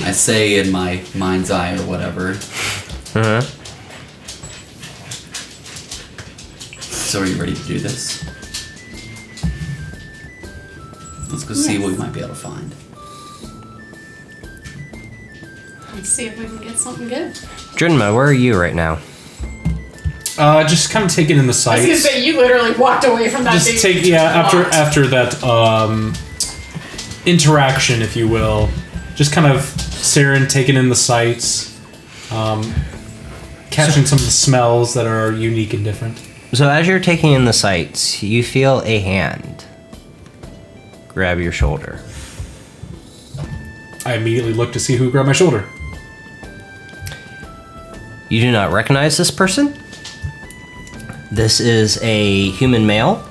I say in my mind's eye or whatever. Uh-huh. So are you ready to do this? Let's go see what we might be able to find. Let's see if we can get something good. Drinma, where are you right now? Just kind of taking in the I was gonna sights. say you literally walked away from that. Just dude. after that interaction, if you will, just kind of staring, taking in the sights, catching some of the smells that are unique and different. So as you're taking in the sights, you feel a hand grab your shoulder. I immediately look to see who grabbed my shoulder. You do not recognize this person. This is a human male.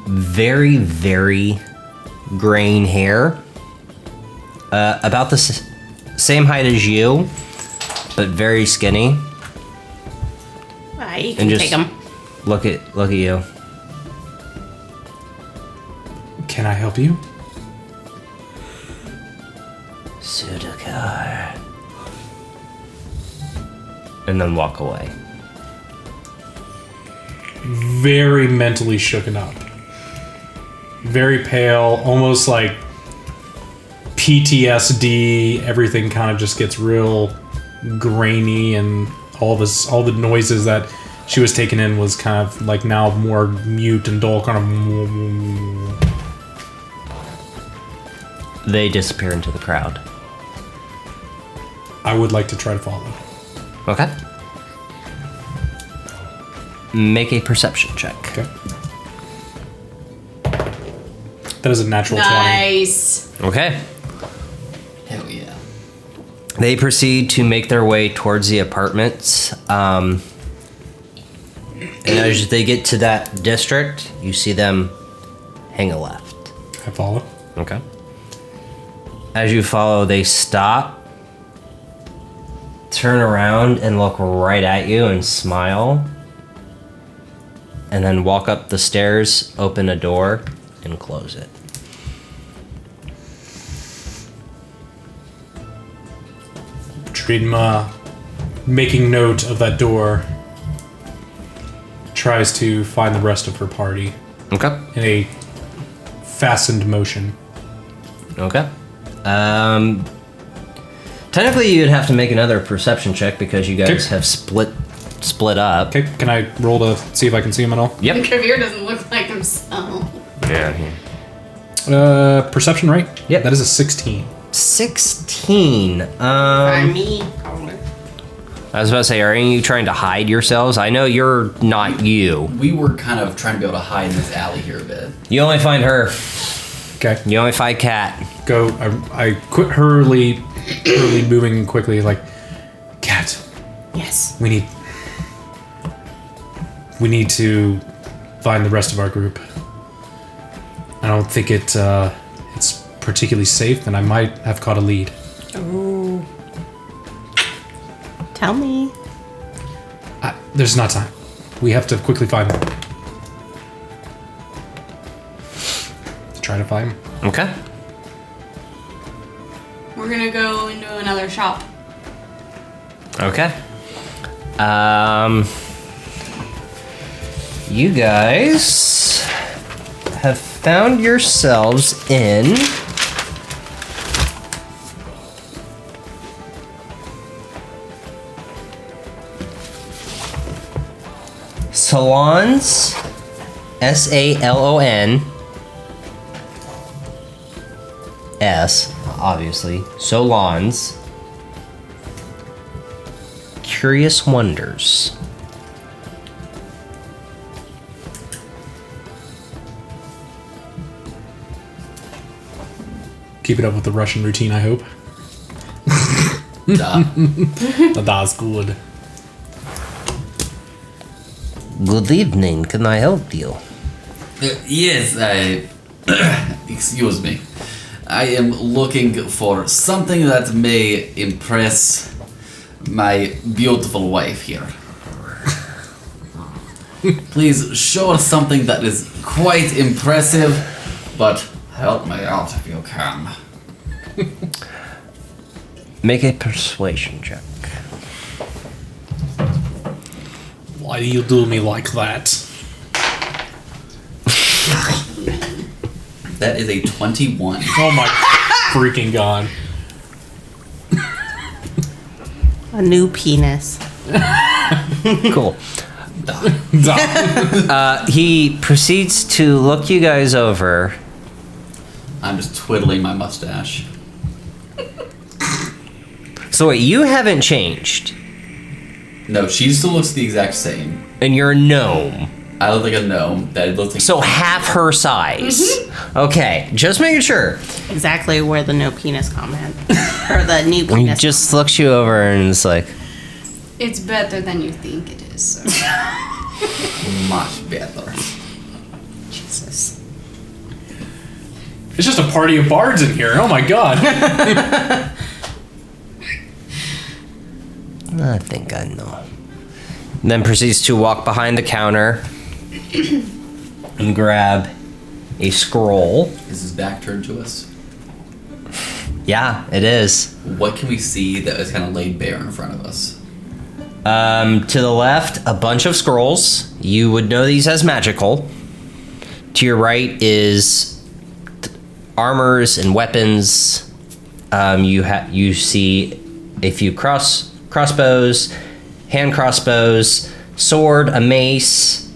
Very, very, graying hair. About the same height as you, but very skinny. You can And just- take him. Look at you. Can I help you? Sudokar. And then walk away. Very mentally shooken up. Very pale, almost like PTSD. Everything kind of just gets real grainy, and all the noises that she was taking in was kind of like now more mute and dull, kind of. They disappear into the crowd. I would like to try to follow. Okay. Make a perception check. Okay. That is a natural 20. Nice. Okay. Hell yeah. They proceed to make their way towards the apartments. And as they get to that district, you see them hang a left. I follow. Okay. As you follow, they stop, turn around, and look right at you and smile. And then walk up the stairs, open a door, and close it. Tridma, making note of that door, tries to find the rest of her party Okay. in a fastened motion. Okay. Technically, you'd have to make another perception check because you guys Okay. have split up. Okay, can I roll to see if I can see him at all? Yep. Kavir doesn't look like himself. Yeah. Perception, right? Yep. That is a 16. 16. For me. I was about to say, are any of you trying to hide yourselves? I know you're not you. We were kind of trying to be able to hide in this alley here a bit. You only find her. Okay, You only find Cat. go. I quit hurriedly moving quickly, like, Cat, Yes. we need to find the rest of our group. I don't think it's particularly safe, and I might have caught a lead. Ooh. Tell me. There's not time. We have to quickly find them. Try to find them. Okay. We're gonna go into another shop. Okay. You guys have found yourselves in Salons, S-A-L-O-N-S, obviously, Solons, Curious Wonders. Keep it up with the Russian routine, I hope. Duh. That's good. Good evening, can I help you? Yes, excuse me. I am looking for something that may impress my beautiful wife here. Please show us something that is quite impressive, but help me out if you can. Make a persuasion check. Why do you do me like that? That is a 21. Oh my freaking god. A new penis. Cool. He proceeds to look you guys over. I'm just twiddling my mustache. So wait, you haven't changed, No, she still looks the exact same. and you're a gnome. I look like a gnome. That looks like So half her size. Okay, just making sure. Exactly where the no penis comment. Or the new He penis. just looks you over and is like, It's better than you think it is. So. much better. Jesus. It's just a party of bards in here. Oh my god. I think I know. Then proceeds to walk behind the counter and grab a scroll. Is his back turned to us? Yeah, it is. What can we see that is kind of laid bare in front of us? To the left, a bunch of scrolls. You would know these as magical. To your right is armors and weapons. You see a few crossbows, hand crossbows, sword, a mace,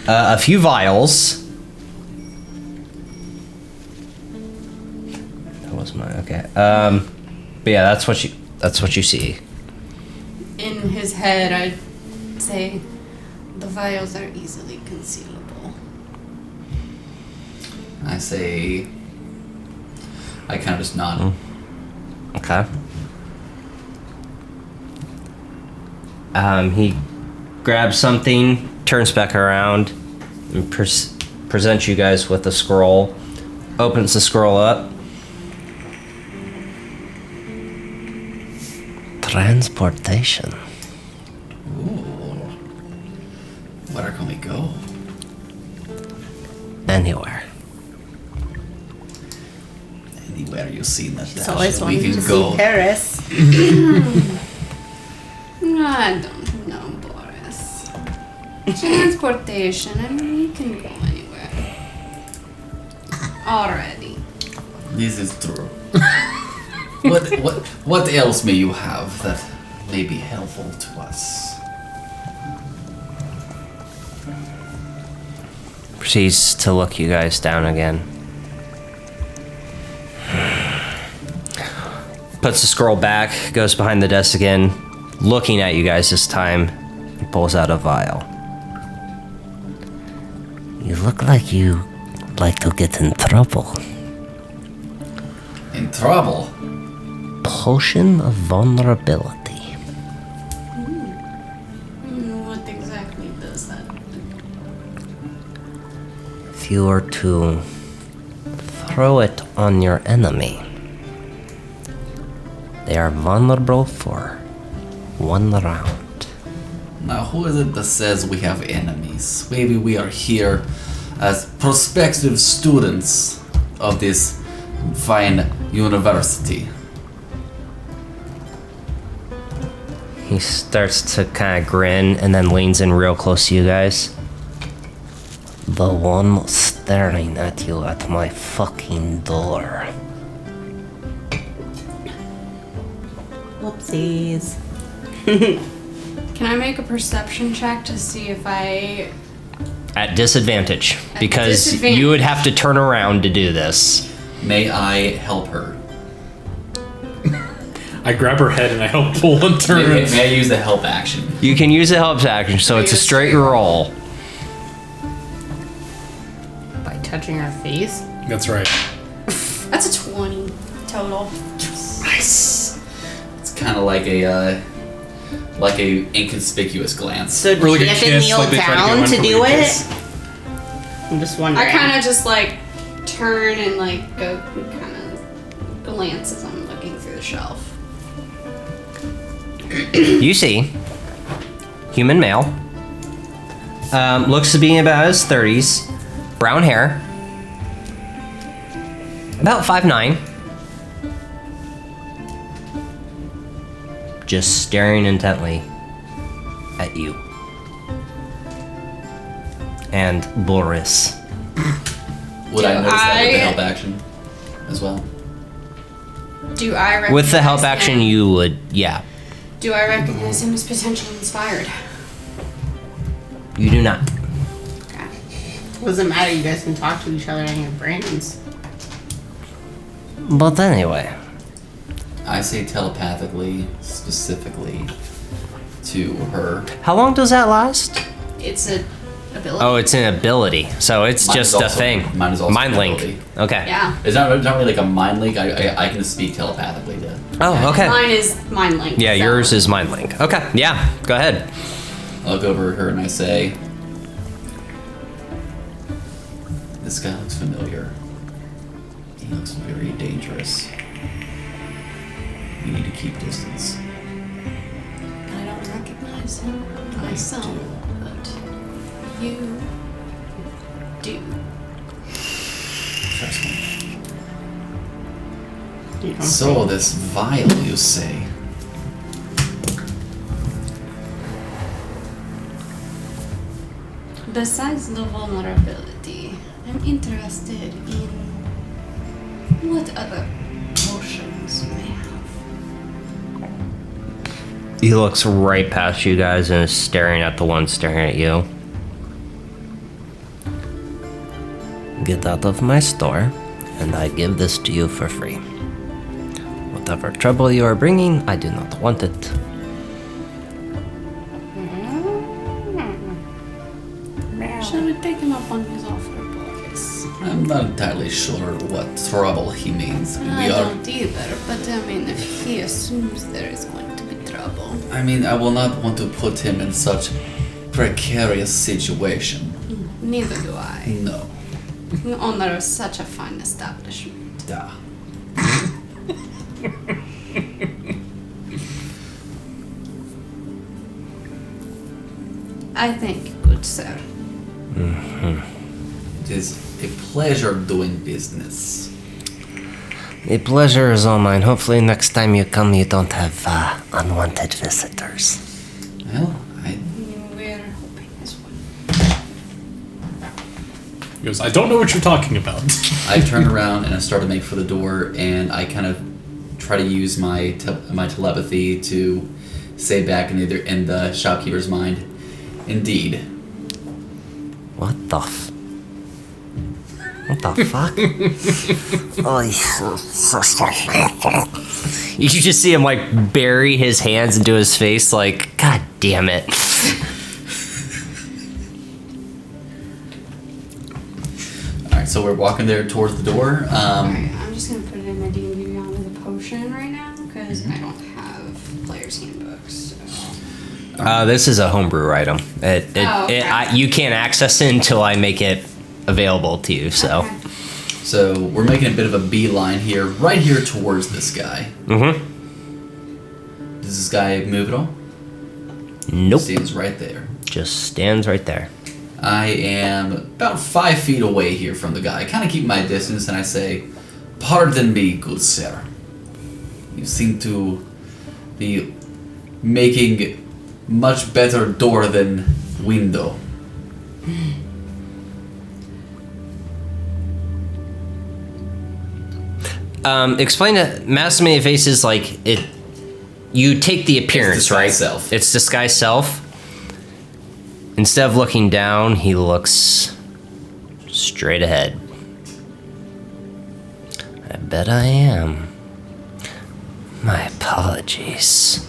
a few vials. That was mine. Okay. But yeah, that's what you see. In his head, I'd say the vials are easily concealable. I say... I kind of just nod. Okay. He grabs something, turns back around, and presents you guys with a scroll. Opens the scroll up. Transportation. Ooh. Where can we go? Anywhere. Anywhere you've seen that She's dash, always we wanted can to go. see Paris. I don't know, Boris. Transportation, I mean, we can go anywhere. Already. This is true. What else may you have that may be helpful to us? Proceeds to look you guys down again. Puts the scroll back, goes behind the desk again, looking at you guys this time, and pulls out a vial. You look like you like to get in trouble. In trouble? Potion of vulnerability. What exactly does that do? If you were to throw it on your enemy, they are vulnerable for 1 round. Now, who is it that says we have enemies? Maybe we are here as prospective students of this fine university. He starts to kind of grin and then leans in real close to you guys. The one staring at you at my fucking door. Whoopsies. Can I make a perception check to see if I... At disadvantage, because disadvantage. you would have to turn around to do this. May I help her? I grab her head and I help pull and turn her. May I use the help action? You can use a help action, so it's a straight roll. By touching her face? That's right. That's a 20 total. Nice. It's kind of like a inconspicuous glance. So Or like do a you have to kiss, kneel like they try to down get to one do from a it? kiss. I'm just wondering. I kind of just like turn and like go kind of glance as I'm looking through the shelf. You see, human male, looks to be about his 30s, brown hair, about 5'9", just staring intently at you. And Boris. Would I Do notice that with the I- help action as well? Do I recognize With the help action, him? you would, yeah. Do I recognize him as potentially inspired? You do not. Okay. Doesn't matter, you guys can talk to each other in your brains. But anyway, I say telepathically, specifically to her. how long does that last? It's a ability. Oh, it's an ability, so it's Mine just is a also- thing. mine is also Mind an link. ability. Okay. Yeah. It's not really like a mind link. I can just speak telepathically to. Oh, okay. Mine is mind link. Yeah, so- yours is mind link. Okay, yeah, go ahead. I look over at her and I say, This guy looks familiar. He looks very dangerous. We need to keep distance. I don't recognize him myself, but you do. Trust me. You don't So, this vial, you say? Besides the vulnerability, I'm interested in what other potions you may have. He looks right past you guys and is staring at the one staring at you. Get out of my store, and I give this to you for free. Whatever trouble you are bringing, I do not want it. Shall we take him up on his offer, boys? I'm not entirely sure what trouble he means. I don't either, but I mean, if he assumes there is going to be trouble. I mean, I will not want to put him in such precarious situation. Neither do I. No. You honor such a fine establishment. Da. I thank you, good sir. It is a pleasure doing business. The pleasure is all mine. Hopefully next time you come you don't have unwanted visitors. Well, We're hoping as well. He goes, I don't know what you're talking about. I turn around and I start to make for the door, and I kind of try to use my my telepathy to say back in the shopkeeper's mind, indeed. What the fuck? You just see him like bury his hands into his face like, God damn it. Alright, so we're walking there towards the door. Alright, I'm just gonna put it in my D&D onto the potion right now, because I don't have player's handbooks. So. This is a homebrew item. Okay. You can't access it until I make it available to you, so. Okay. So we're making a bit of a beeline here, right here towards this guy. Mm-hmm. Does this guy move at all? Nope. Stands right there. Just stands right there. I am about 5 feet away here from the guy. I kind of keep my distance and I say, pardon me, good sir. You seem to be making much better door than window. Explain to Mass Many Faces like it. You take the appearance, right? Self. It's disguised self. Instead of looking down, he looks straight ahead. I bet I am. My apologies.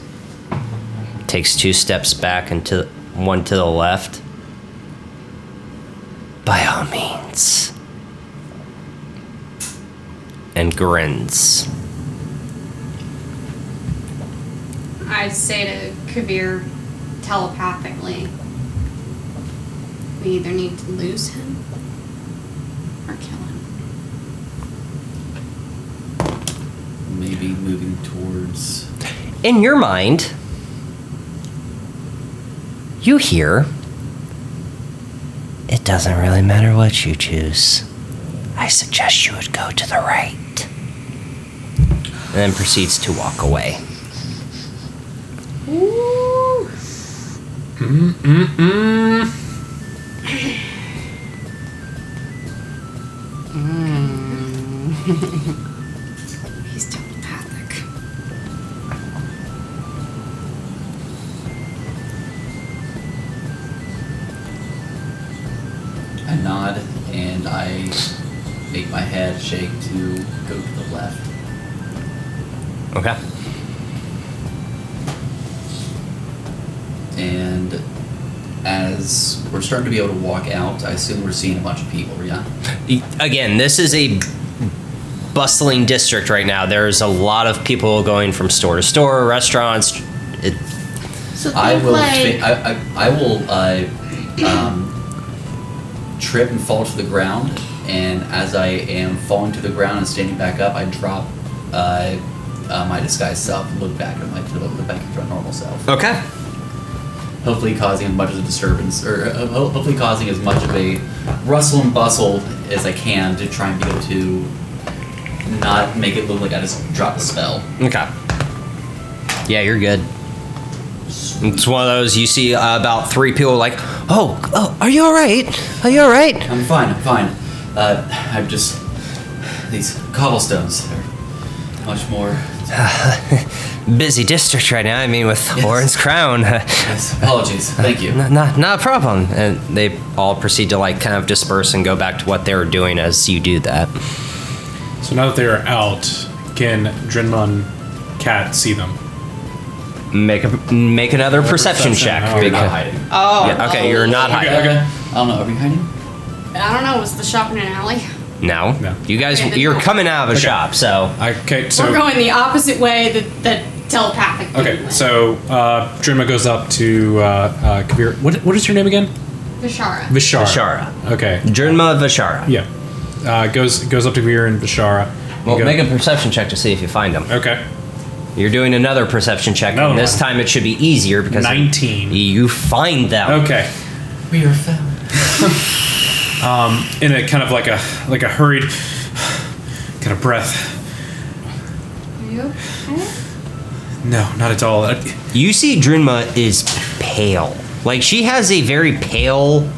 Takes 2 steps back and one to the left. By all means. And grins. I say to Kabir telepathically, we either need to lose him or kill him. Maybe moving towards... In your mind, you hear, it doesn't really matter what you choose. I suggest you would go to the right. And then proceeds to walk away. Ooh. He's telepathic. I nod and I make my head shake to go to the left. Okay. And as we're starting to be able to walk out, I assume we're seeing a bunch of people, yeah? Again, this is a bustling district right now. There's a lot of people going from store to store, restaurants. So I think will like I will trip and fall to the ground and as I am falling to the ground and standing back up, I drop my disguised self, look back at look back into our normal self. Okay. Hopefully causing as much of a disturbance, or hopefully causing as much of a rustle and bustle as I can to try and be able to not make it look like I just dropped a spell. Okay. Yeah, you're good. It's one of those you see about 3 people like, oh, are you all right? Are you all right? I'm fine. I'm just these cobblestones. They're much more. Busy district right now. I mean, with Yes. Orin's crown. Yes, apologies. Thank you. Not a problem. And they all proceed to like kind of disperse and go back to what they were doing as you do that. So now that they are out, can Drinma and Cat see them? Make another perception check. Oh, You're not hiding. Oh. Yeah, okay, you're not hiding. Okay. I don't know. Are we hiding? I don't know. Was the shop in an alley? No. No. You guys, Okay, then you're no. coming out of a shop, so Okay, so We're going the opposite way that telepathic. okay, so Drinma goes up to Kabir. What is your name again? Vishara. Vishara. Vishara. Okay. Drinma Vishara. Yeah. Goes up to Kabir and Vishara. Well, You go- make a perception check to see if you find them. Okay. You're doing another perception check, Another and this one. time it should be easier because 19. you find them. Okay. We are found. In a kind of like a hurried kind of breath. Are you okay? No, not at all. You see Drinma is pale. Like, she has a very pale,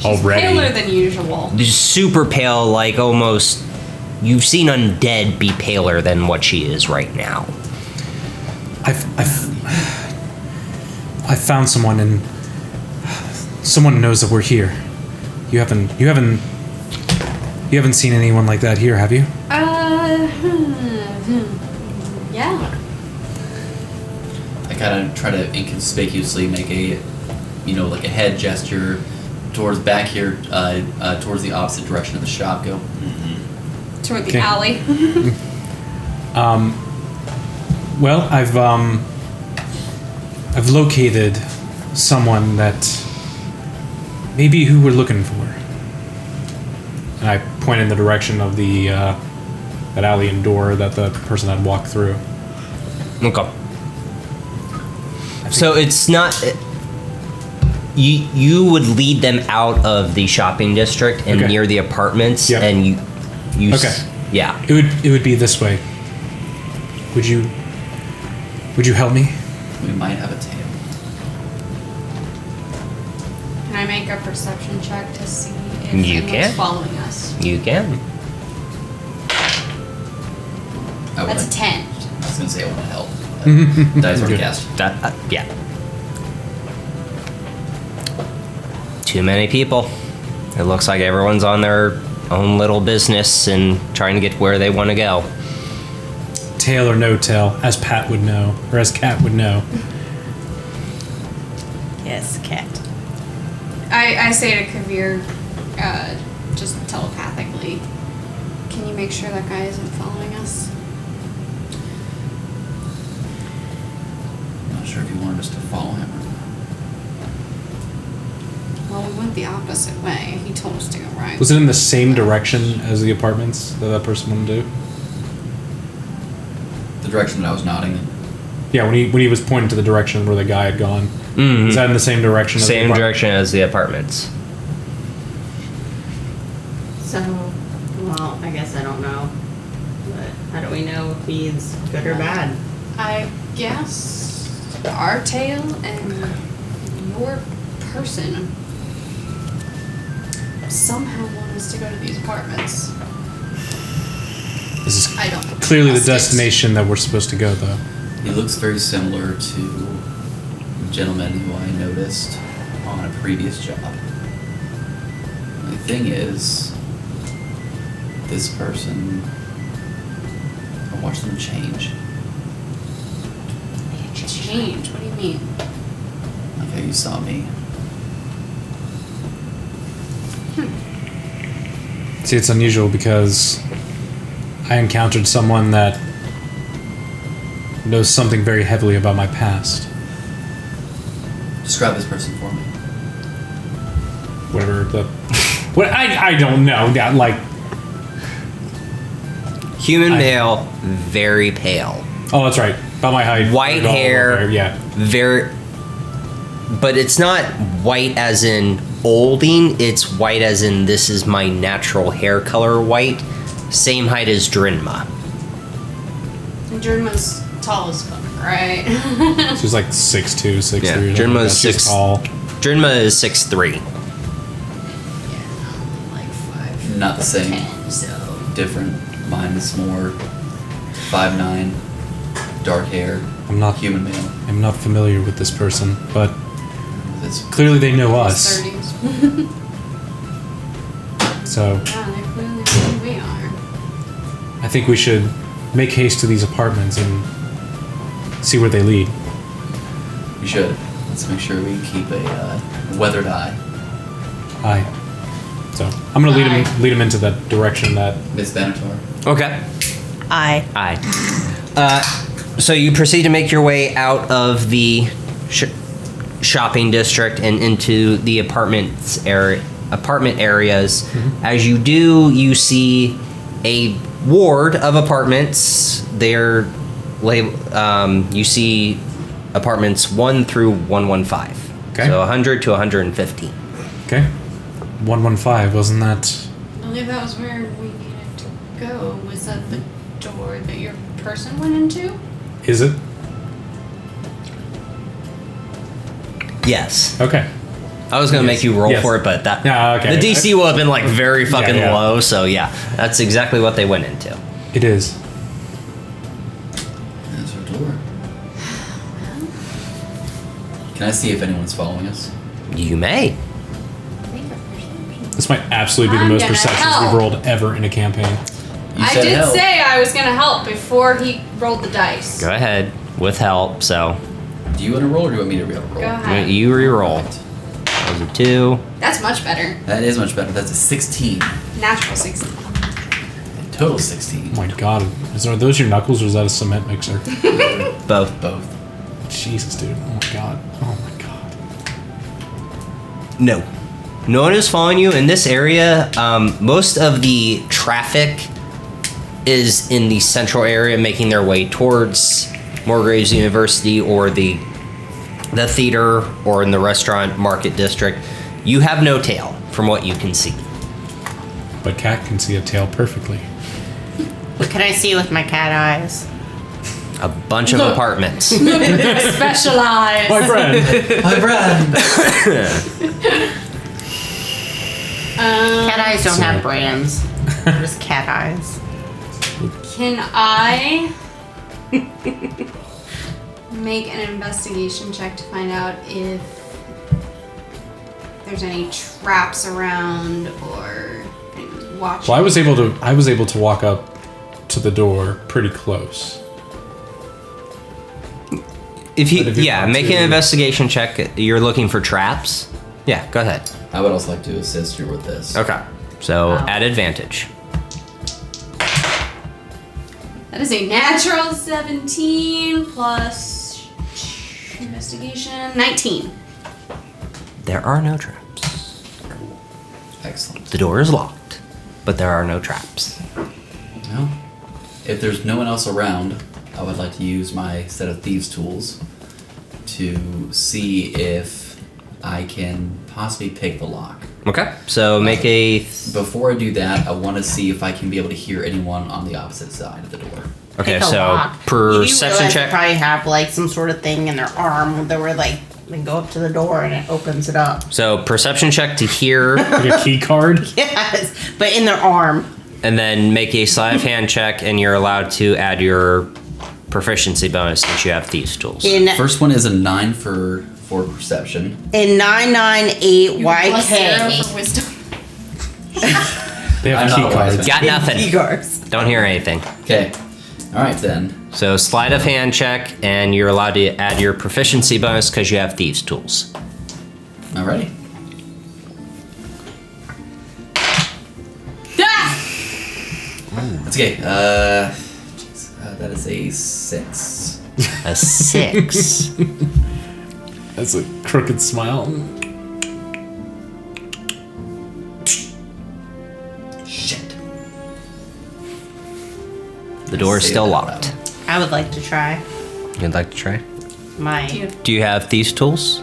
Already. Paler than usual. super pale, like almost, you've seen undead be paler than what she is right now. I found someone, and someone knows that we're here. You haven't seen anyone like that here, have you? Yeah. I kind of try to inconspicuously make a, like a head gesture towards back here, towards the opposite direction of the shop. Go. Toward the Okay. alley. Well, I've located someone that maybe who we're looking for. And I point in the direction of the that alley and door that the person had walked through. Okay. So it's not. You would lead them out of the shopping district and Okay. near the apartments, Yep. and you. Okay. Yeah. It would be this way. Would you help me? We might have a tail. Can I make a perception check to see if You anyone's can. following us? You can. I That's a 10. I was gonna say I want to help. Dice already cast. That. Yeah. Too many people. It looks like everyone's on their own little business and trying to get where they want to go. Tail or no tail, as Pat would know, or as Cat would know. Yes, cat. I say to Kavir, just telepathically, can you make sure that guy isn't following us? I'm not sure if you wanted us to follow him or not. Well, we went the opposite way. He told us to go right. Was it in the same direction as the apartments that person wanted to do? The direction that I was nodding in. Yeah, when he was pointing to the direction where the guy had gone. Mhm. Is that in the same direction? as the Same apart- direction as the apartments. So, well, I guess I don't know. But how do we know if he's good or bad? I guess our tail and your person somehow want us to go to these apartments. This is I don't clearly the trust it. destination that we're supposed to go, though. He looks very similar to the gentleman who I noticed on a previous job. The thing is, this person, I watched them change. Change? What do you mean? Okay, you saw me. See, it's unusual because I encountered someone that knows something very heavily about my past. Describe this person for me. Whatever the... What, I don't know. Yeah, like, Human male, very pale. Oh, that's right. About my height. White hair. Yeah. Very. But it's not white as in olding. It's white as in this is my natural hair color white. Same height as Drinma. Drinma's tall as fuck, right? She's like 6'2", 6'3". Yeah, Drinma Drinma's She's tall. Drinma is 6'3". Like 5. Not the same. 10, so. Different. Mine is more 5'9", dark hair, I'm not human male. I'm not familiar with this person, but That's clearly they know us. 30s. So Yeah, they clearly know who we are. I think we should make haste to these apartments and see where they lead. we should. Let's make sure we keep a weathered eye. Aye. So I'm gonna lead him into that direction that. Miss Benatar. Okay. I. Aye. So you proceed to make your way out of the shopping district and into the apartment areas. Mm-hmm. As you do, you see a ward of apartments. They're you see apartments 1 through 115. Okay. So 100 to 115. Okay. 115, wasn't that? I believe that was where we needed to go. Was that the door that your person went into? Is it? Yes. Okay. I was gonna make you roll Yes. for it, but that Yeah, okay. the DC will have been like very fucking yeah. low. So yeah, that's exactly what they went into. It is. That's our door. Can I see if anyone's following us? You may. This might absolutely be the I'm most gonna perceptions help. we've rolled ever in a campaign. You I said did help. say I was gonna help before he rolled the dice. Go ahead with help. So Do you want to roll or do you want me to roll? Go ahead. you re-roll. Perfect. That was a 2. That's much better. That is much better. That's a 16. Natural 16. Total 16. Oh my god. Are those your knuckles or is that a cement mixer? Both. Both. Jesus, dude. Oh my god. Oh my god. No. No one is following you in this area. Most of the traffic is in the central area, making their way towards Moorgraves University or the theater or in the restaurant market district. You have no tail from what you can see. But Cat can see a tail perfectly. What can I see with my cat eyes? A bunch of apartments. Specialized. My friend! Hi, Brad. Cat eyes don't Sorry. have brands. They're just cat eyes. Can I make an investigation check to find out if there's any traps around or anyone's watching? Well, I was able to walk up to the door pretty close. If you But if you want make to- an investigation check, you're looking for traps. Yeah, go ahead. I would also like to assist you with this. Okay. So at advantage. That is a natural 17 plus investigation 19. There are no traps. Excellent. The door is locked, but there are no traps. Well, if there's no one else around, I would like to use my set of thieves' tools to see if I can possibly pick the lock. Okay. So make a. Before I do that, I want to see if I can be able to hear anyone on the opposite side of the door. Okay. Pick a So lock. perception You do realize check. They probably have like some sort of thing in their arm that were like they go up to the door and it opens it up. So perception check to hear, Like a key card? Yes, but in their arm. and then make a sleight of hand check, and you're allowed to add your proficiency bonus since you have thieves tools. In First one is a 9 for perception. 998 Plus 0 YK. for wisdom. They have I'm key not a wise cards. man. Got nothing. Egars. Don't hear anything. Okay. All right then. So sleight of hand check, and you're allowed to add your proficiency bonus because you have thieves tools. Alrighty. Ah! That's okay. That is a 6. A 6. That's a crooked smile. Shit. door is say still that out locked. loud. I would like to try. You'd like to try? My. Do you have these tools?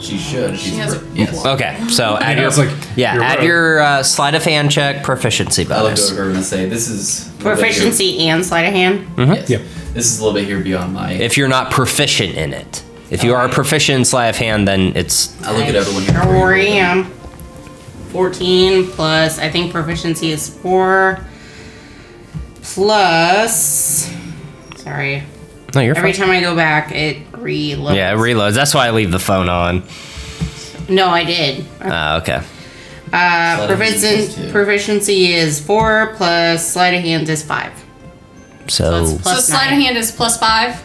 She should. She has a yes. Okay, so add your it's like add your sleight of hand check proficiency I looked bonus. over and say, this is... a little bit here- Proficiency and sleight of hand. Yes. Yep. This is a little bit here beyond my... If you're not proficient in it, if you are proficient in sleight of hand, then it's I look at everyone here. Sure am. 14 plus, I think proficiency is 4 plus. Sorry. no, you're Every fine. time I go back, it reloads. Yeah, it reloads. That's why I leave the phone on. No, I did. Okay. Sleight of hand is +2. Proficiency is 4 plus sleight of hand is 5. So it's So plus sleight of 9. hand is +5.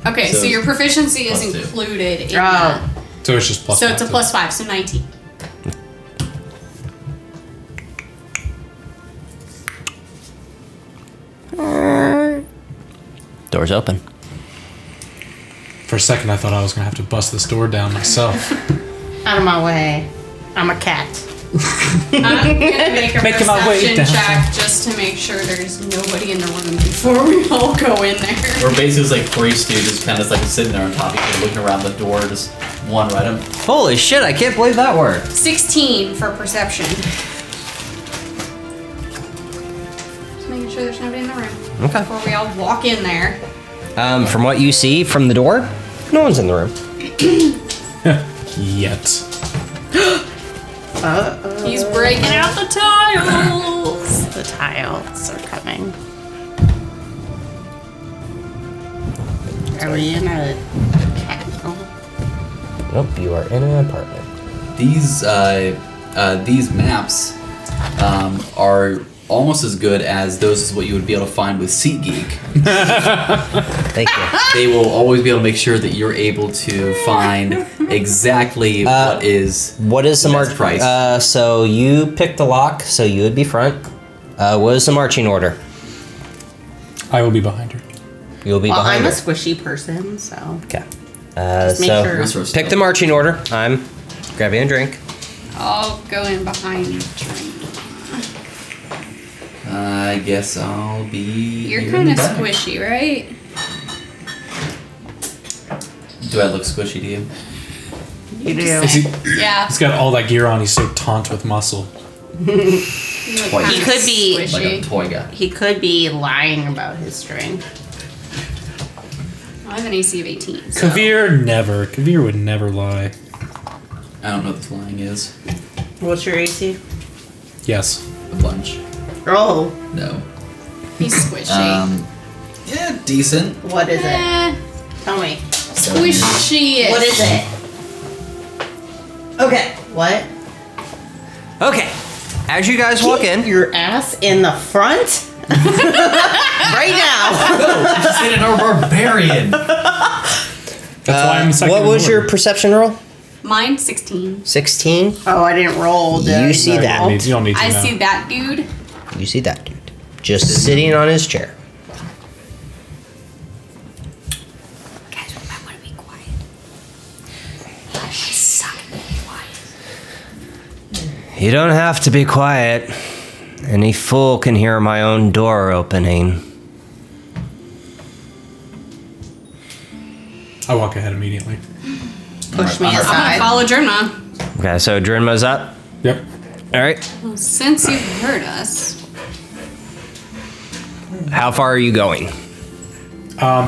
Okay, so So your proficiency is +2. included in Oh. that. So it's just plus. So it's a five. +5, so 19. door's open. For a second, I thought I was gonna have to bust this door down myself. Out of my way. I'm a cat. I'm gonna make a Making my way perception down. check just to make sure there's nobody in the room before we all go in there. We're basically like 3 stooges kind of like sitting there on top of each other, looking around the door, just one right up. Holy shit! I can't believe that worked. 16 for perception. Just making sure there's nobody in the room Okay. before we all walk in there. From what you see from the door, no one's in the room. Yet. He's breaking out the tiles. The tiles are coming. Are we in a castle? Nope, you are in an apartment. These maps are almost as good as those as what you would be able to find with SeatGeek. Thank you. They will always be able to make sure that you're able to find exactly what is What is the Yes, march price. So you picked the lock, so you would be front. What is the marching order? I will be behind her. You'll be Well, behind I'm a her. squishy person, so. Okay. Just make so sure. What's your pick the stealth? marching order. I'm grabbing a drink. I'll go in behind you. I guess I'll be. You're here kind in of the back. squishy, right? Do I look squishy to you? You do. Yeah. He's got all that gear on. He's so taunt with muscle. You look He kinda could be- Like a squishy. toy guy. He could be lying about his strength. I have an AC of 18. So. Kavir never. Kavir would never lie. I don't know what this lying is. What's your AC? Yes. A bunch. Oh, No. He's squishy. Yeah, decent. what is it? Eh, Tell me. squishy. What is it? Okay. What? Okay. As you guys walk in, Your ass in the front? Right now. Just in an barbarian. That's why I'm second. what in was your order. perception roll? Mine 16. 16. Oh, I didn't roll. You see No, that. You don't need to I know. see that dude. You see that dude. Just sitting on his chair. Guys, we might want to be quiet. I suck at being quiet. You don't have to be quiet. Any fool can hear my own door opening. I walk ahead immediately. Push me I'm I'm aside. gonna follow Germa. Okay, so Drinma's up. Yep. All right. Well, since you've heard us, How far are you going?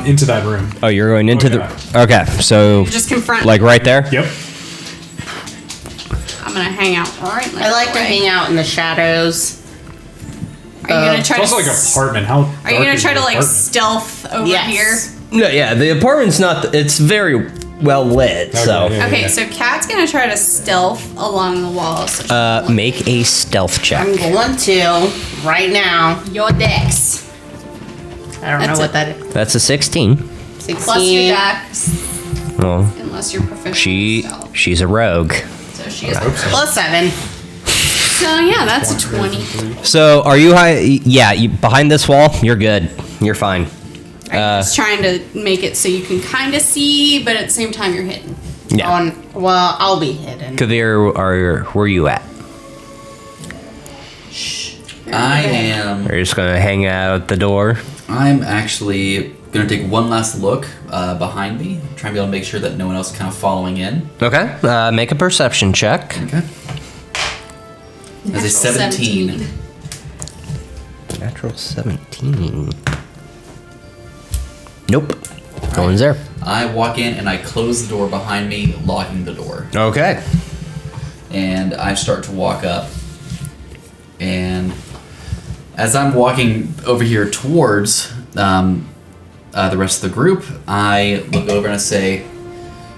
Into that room. Oh, you're going into Okay. the. Okay, so just confront. like right there. Yep. I'm gonna hang out right. I like to hang out in the shadows. Are you gonna try It's to? also like an apartment. How? Are you gonna try to like stealth over Yes. here? No, yeah, the apartment's not. It's very well lit. So, Okay, yeah. Okay, so Kat's gonna try to stealth along the walls. make a stealth check. I'm going to right now. Your dex I don't That's know what it. that is. That's a 16. 16. plus your dex, Well, unless you're proficient. in stealth. she's a rogue. So she is. Plus 7. So yeah, that's a 20. So, are you high? Yeah, you behind this wall. You're good. You're fine. I'm just trying to make it so you can kind of see, but at the same time you're hidden. Yeah. Well, I'll be hidden. Kavir, where you at? I am. Are you just gonna hang out at the door? I'm actually going to take one last look behind me, try and be able to make sure that no one else is kind of following in. Okay. Make a perception check. Okay. As a 17. Natural 17. Nope. No one's there. I walk in and I close the door behind me, locking the door. Okay. And I start to walk up. And as I'm walking over here towards the rest of the group, I look over and I say,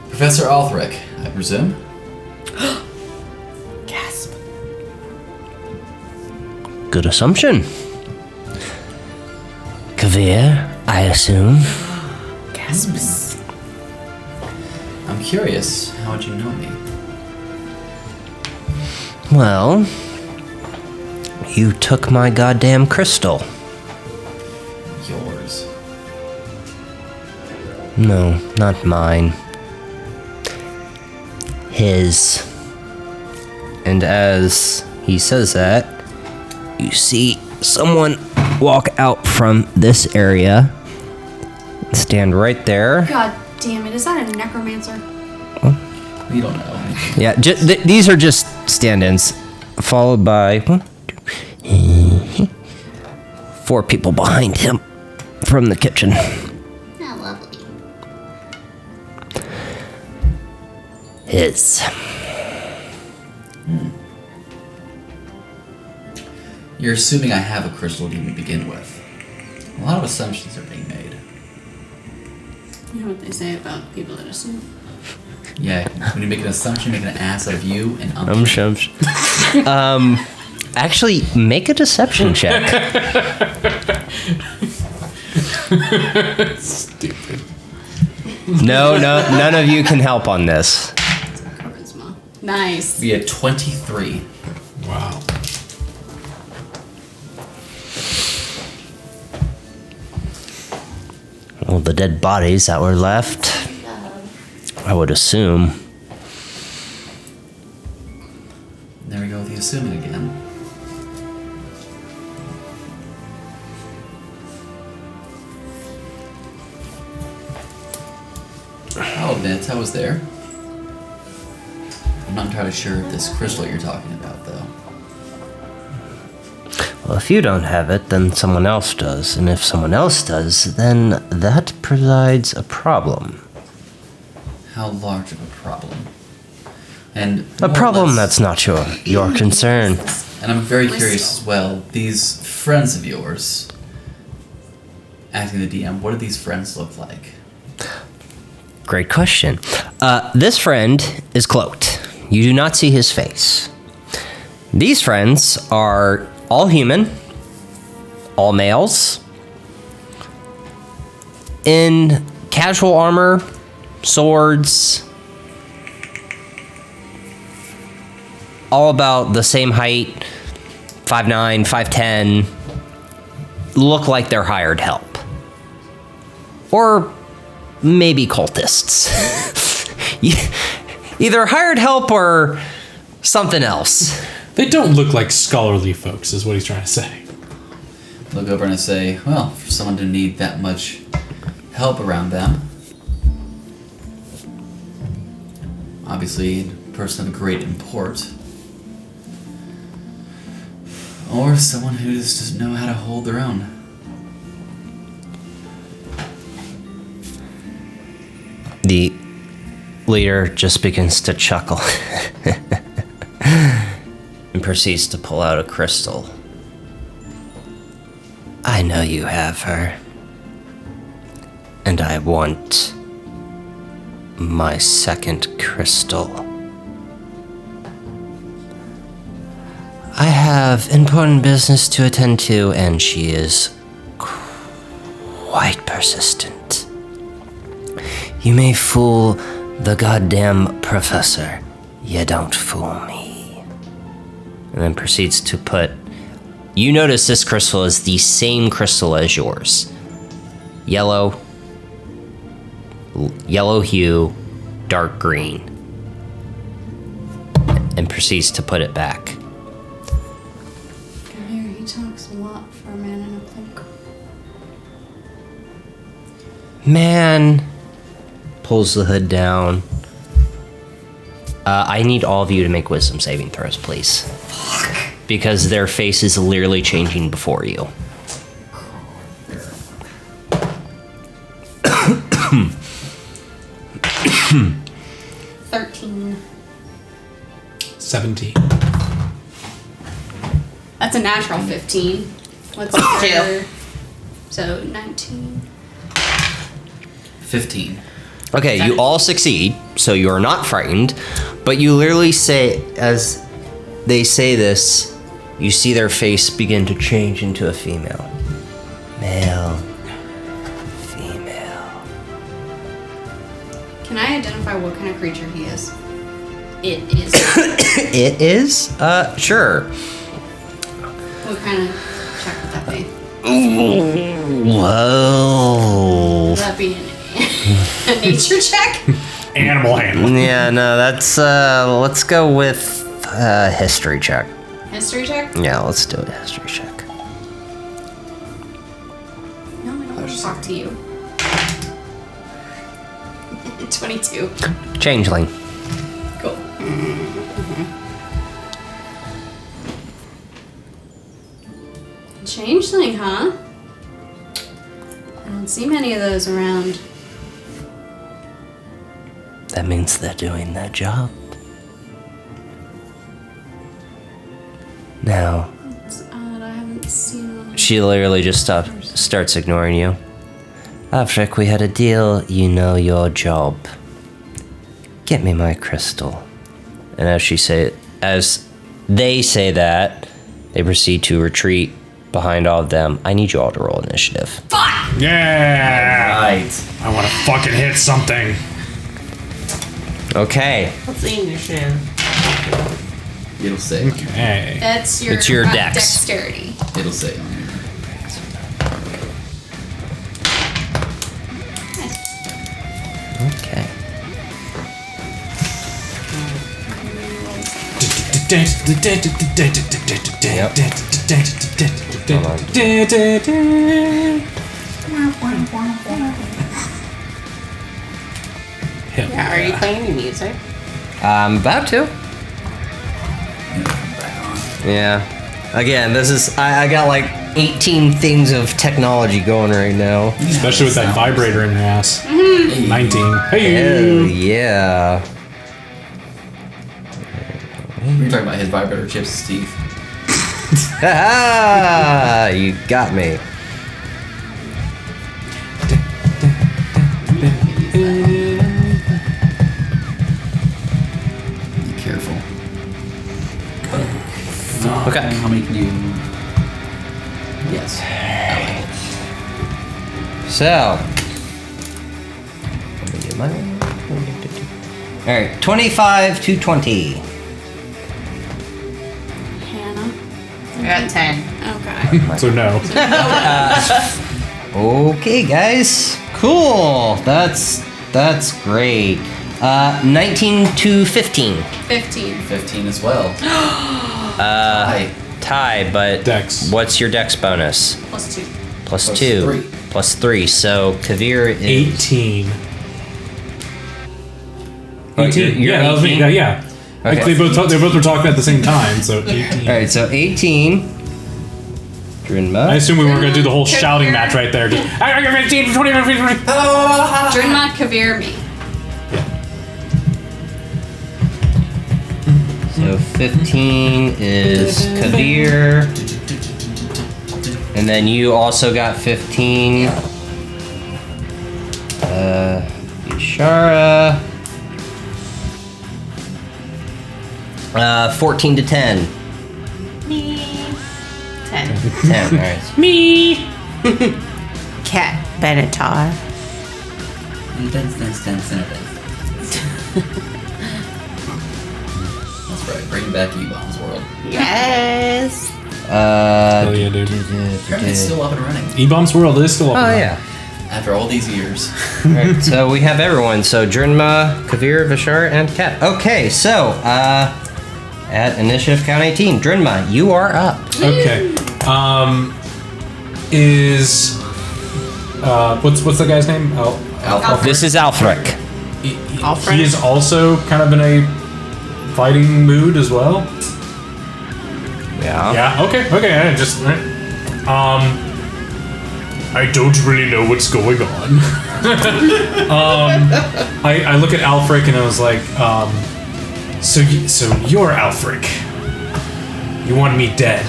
Professor Althric, I presume? Gasp. Good assumption. Kavir, I assume. Gasps. I'm curious, how would you know me? Well, you took my goddamn crystal. Yours. No, not mine. His. And as he says that, you see someone walk out from this area, stand right there. God damn it, is that a necromancer? We don't know. Yeah, these are just stand-ins, followed by 4 people behind him from the kitchen. How lovely. His. You're assuming I have a crystal to even begin with. A lot of assumptions are being made. You know what they say about people that assume? Yeah, when you make an assumption, you make an ass out of you and Actually, make a deception check. Stupid. No, none of you can help on this. Charisma. Nice. We had 23. Wow. Well, the dead bodies that were left, I would assume. There we go with the assuming again. I'll admit, I was there. I'm not entirely sure if this crystal you're talking about, though. Well, if you don't have it, then someone else does. And if someone else does, then that provides a problem. How large of a problem? And A more or problem less- that's not your concern. And I'm very curious as well. These friends of yours, acting the DM, what do these friends look like? Great question. This friend is cloaked. You do not see his face. These friends are all human, all males, in casual armor, swords, all about the same height, 5'9", 5'10", look like they're hired help. Or maybe cultists. Either hired help or something else. They don't look like scholarly folks, is what he's trying to say. Look over and I say, well, for someone to need that much help around them, obviously a person of great import, or someone who just doesn't know how to hold their own. The leader just begins to chuckle and proceeds to pull out a crystal. I know you have her, and I want my second crystal. I have important business to attend to, and she is quite persistent. You may fool the goddamn professor. You don't fool me. And then proceeds to put... You notice this crystal is the same crystal as yours. Yellow hue, dark green. And proceeds to put it back. Come here, he talks a lot for a man in a cloak. Man. Pulls the hood down. I need all of you to make wisdom saving throws, please. Fuck. Because their face is literally changing before you. $13. 17. That's a natural 15. What's Two. So 19. 15. Okay, you all succeed, so you are not frightened, but you literally say, as they say this, you see their face begin to change into a female. Male. Female. Can I identify what kind of creature he is? It is. It is? Sure. What kind of check would that be? Whoa. Would that be a nature check? Animal handling. Yeah, no, that's, let's go with, history check. History check? Yeah, let's do a history check. No, I don't want to talk to you. 22. Changeling. Cool. Changeling, huh? I don't see many of those around. That means they're doing their job. Now, It's odd, I haven't seen them. she literally just starts ignoring you. Avrik, we had a deal. You know your job. Get me my crystal. And as they say that, they proceed to retreat behind all of them. I need you all to roll initiative. Yeah! Right. I want to fucking hit something. Okay. What's the initiative? It'll say. Okay. That's your, It's your dex. dexterity. It'll say on here. Okay. Yeah, are you playing any music? I'm about to. Yeah. Again, this is I got like 18 things of technology going right now. Especially with that vibrator in your ass. 19. Hell Hey! yeah. You're talking about his vibrator chips, Steve. Ha! You got me. Be careful. Okay. How many can you? Yes. So. Let me get my. Alright, 25 to 20. Hannah. I got 10. Okay. So no. Okay, guys. Cool. That's great. 19 to 15. 15. 15 as well. Tie, but Dex. what's your dex bonus? Plus 2. Plus Plus 2. 3. Plus 3. So Kavir is 18. Oh, 18. you're Yeah, that was me. 18? Yeah. Okay. Like they both were talking at the same time, so 18. Alright, so 18. Drinma. I assume we weren't going to do the whole shouting match right there. Just, I got 15, 20, 20. Drinma, Kavir, me. So 15 is Kavir. And then you also got 15. Ishara. 14 to 10. Me. 10. 10, alright. Me. Cat Benatar. That's right. Bring back E-Bomb's world. Yes. Hell yeah, dude. Apparently it's still up and running E-Bomb's World is still up. Oh, and running. yeah. after all these years. Alright, so we have everyone. So Drinma, Kavir, Vishar, and Kat. Okay, so at initiative count 18, Drinma, you are up. Okay. Is what's the guy's name? Alpha. This is Alfric. He is also kind of in a fighting mood as well. Yeah. Yeah. Okay. I just. I don't really know what's going on. I look at Alfric and I was like, so you're Alfric. You want me dead.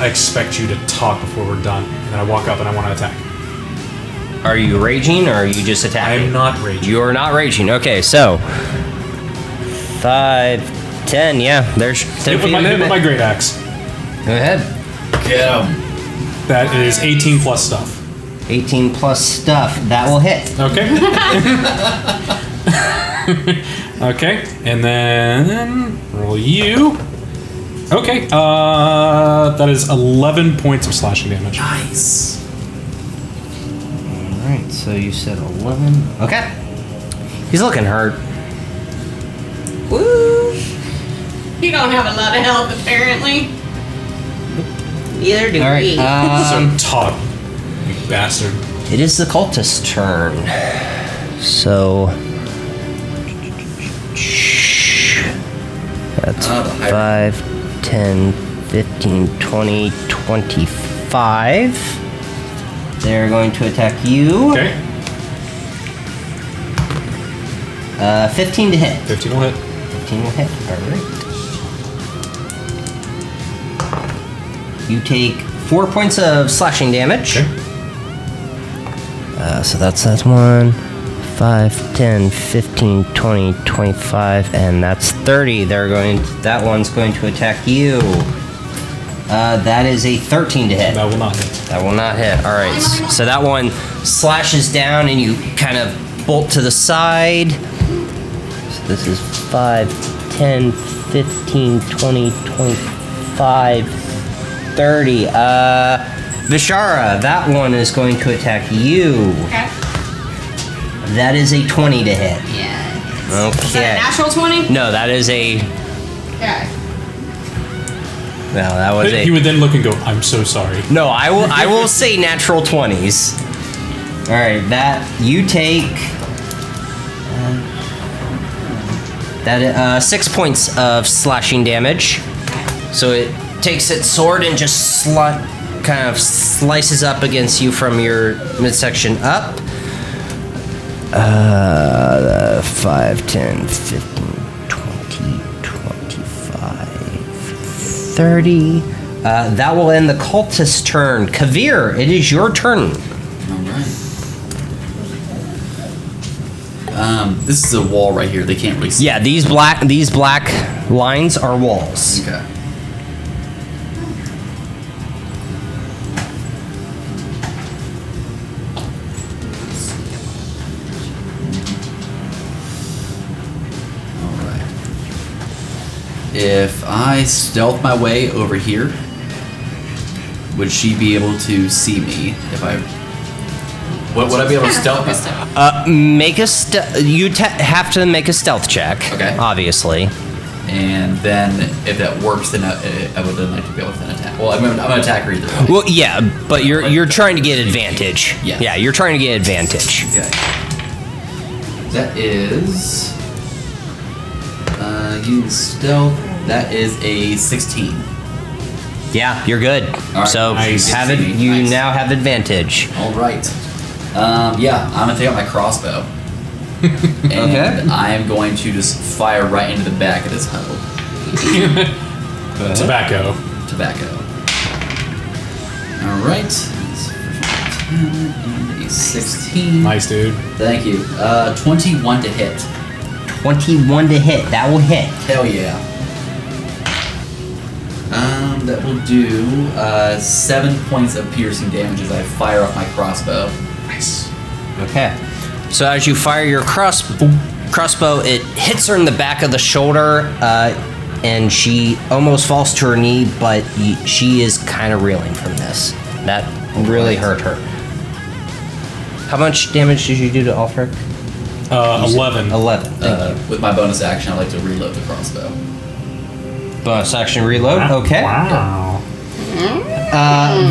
I expect you to talk before we're done. And then I walk up and I want to attack. Are you raging or are you just attacking? I'm not raging. You're not raging. Okay, so 5, 10. Yeah, there's 10 Hit feet of with movement. my great axe. Go ahead. Get him. That is 18 plus stuff. 18 plus stuff. That will hit. Okay. Okay, and then roll you. Okay, that is 11 points of slashing damage. Nice. All right, so you said 11. Okay. He's looking hurt. Woo! You don't have a lot of health, apparently. Neither do All right. we. So taut, you bastard. It is the cultist's turn. So that's Oh, the higher. 5, 10, 15, 20, 25. They're going to attack you. Okay, 15 to hit. 15 will hit. 15 will hit. All right. You take 4 points of slashing damage. Okay. So that's 1, 5, 10, 15, 20, 25, and that's 30. That one's going to attack you. That is a 13 to hit. That will not hit. That will not hit. All right. So that one slashes down, and you kind of bolt to the side. So this is 5, 10, 15, 20, 25, 30. Vishara, that one is going to attack you. Okay. That is a 20 to hit. Yeah. Okay. Is that a natural 20? No, that is a. Okay. No, that was He a. would then look and go, I'm so sorry. No, I will say natural 20s. All right, that you take. That 6 points of slashing damage. So it takes its sword and just kind of slices up against you from your midsection up. 5, 10, 15, 20, 25, 30. That will end the cultist's turn. Kavir, it is your turn. Alright. This is a wall right here. They can't really see. Yeah, these black lines are walls. Okay. Alright. If I stealth my way over here, would she be able to see me if I... Would I be able to stealth? Make a have to make a stealth check. Okay. Obviously. And then if that works, then I would then like to be able to then attack. Well, I'm gonna attack her either way. Well, yeah, but you're trying to get advantage. Yeah. Yeah, you're trying to get advantage. Okay. That is... using stealth, that is a 16. Yeah, you're good. right, So nice. you Nice. now have advantage. All right. Yeah, I'm gonna take out my crossbow. And Okay. I am going to just fire right into the back of this hoe. Tobacco. Tobacco. All right. That's 10 and a 16. Nice, dude. Thank you. 21 to hit. 21 to hit. That will hit. Hell yeah. That will do 7 points of piercing damage as I fire off my crossbow. Nice. Okay. So as you fire your crossbow, it hits her in the back of the shoulder, and she almost falls to her knee, but she is kind of reeling from this. That really hurt her. How much damage did you do to Alfric? 11. 11. Thank you. With my bonus action, I like to reload the crossbow. Bonus action reload. Okay. Wow.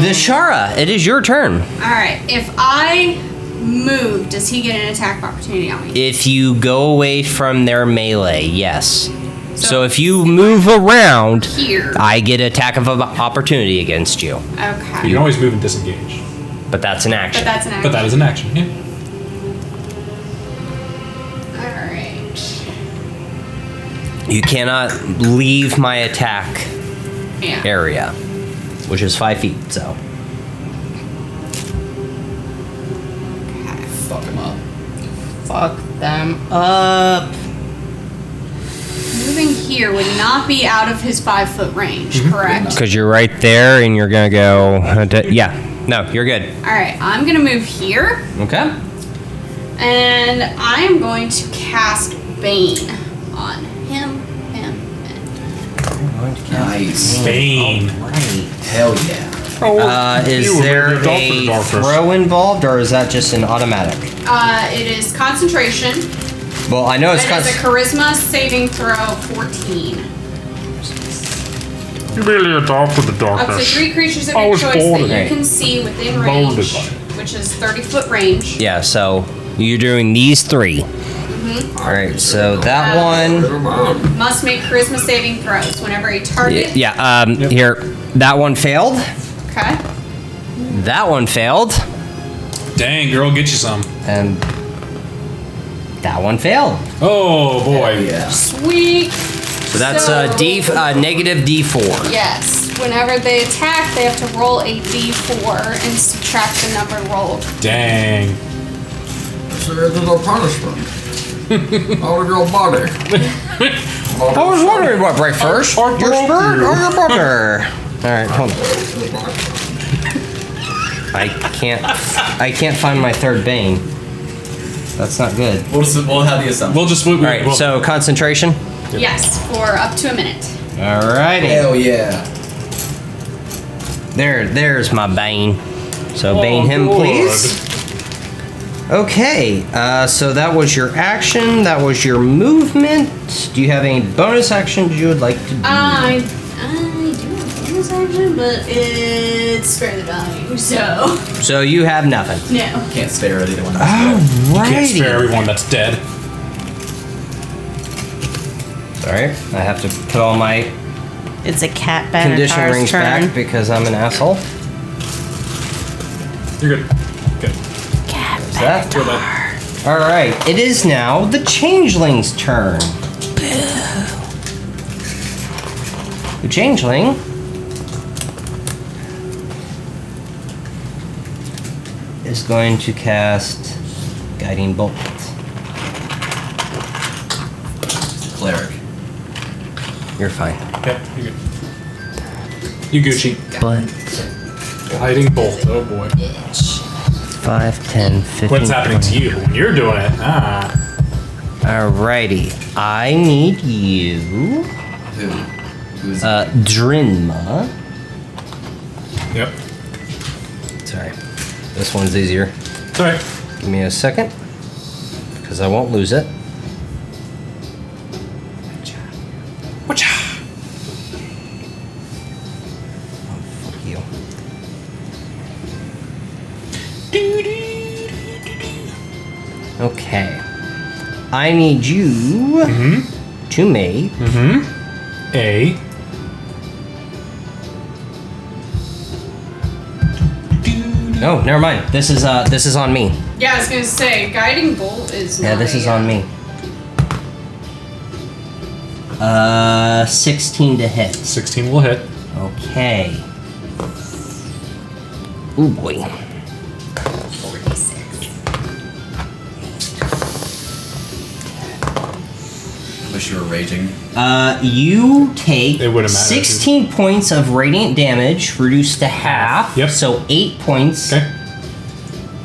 Vishara, it is your turn. Alright, if I move, does he get an attack of opportunity on me? If you go away from their melee, yes. So if you if move around, here. I get attack of opportunity against you. Okay. You can always move and disengage. But that's an But action. that's an action. But that is an action, yeah. Alright. You cannot leave my attack Yeah. area, which is 5 feet, so. Okay. Fuck him up. Fuck them up. Moving here would not be out of his 5-foot range, correct? Because you're right there and you're going to go. Yeah. No, you're good. Alright, I'm gonna move here. Okay. And I am going to cast Bane on him, and Nice. Bane. Hell yeah. Is there a throw involved, or is that just an automatic? it is concentration. Well, I know it's It is a charisma saving throw 14. You really adopted the Up to darkness. 3 creatures of I your was choice born that in you it. can see within Molded range, by it. which is 30-foot range. Yeah, so you're doing these 3. All right, so that one. Must make charisma saving throws whenever a target. Yeah, here. That one failed. Okay. That one failed. Dang, girl, get you some. And that one failed. Oh, boy. Yeah. Sweet. So that's negative D4. Yes. Whenever they attack, they have to roll a D4 and subtract the number rolled. Dang. So there's no punishment. Out of your body. I was wondering what break first. Your spirit or your butter? All right, hold on. I can't find my third bane. That's not good. We'll have the assumption. We'll just... All right, so concentration. Yes, for up to a minute. All righty. Hell yeah. There's my bane. So bane him, good. please. Okay, so that was your action. That was your movement. Do you have any bonus actions you would like to do? I do have bonus action, but it's spare the dying, so So you have nothing. no. Can't spare either one. Can't Alrighty. spare everyone that's dead. Sorry, I have to put all my It's a cat condition Benatar's rings turn. back because I'm an asshole. You're good. Good. There's that. Go back. All right, it is now the changeling's turn. The changeling is going to cast Guiding Bolt. Cleric. You're fine. Yep, you're good. You Gucci. But Hiding bolt. Oh boy. 5, 10, 15. What's happening to you when you're doing it? Ah. Alrighty, I need you, Who's Drinma. Yep. Sorry, this one's easier. It's alright. Give me a second, because I won't lose it. Whatcha? Fuck you. Okay. I need you to make A. No, never mind. This is on me. Yeah, I was gonna say guiding bolt is. Yeah, not this is a, on me. 16 to hit. 16 will hit. Okay. Ooh boy. 46. wish you were raging. You take It wouldn't matter. 16 points of radiant damage, reduced to half. Yep. So 8 points. Okay.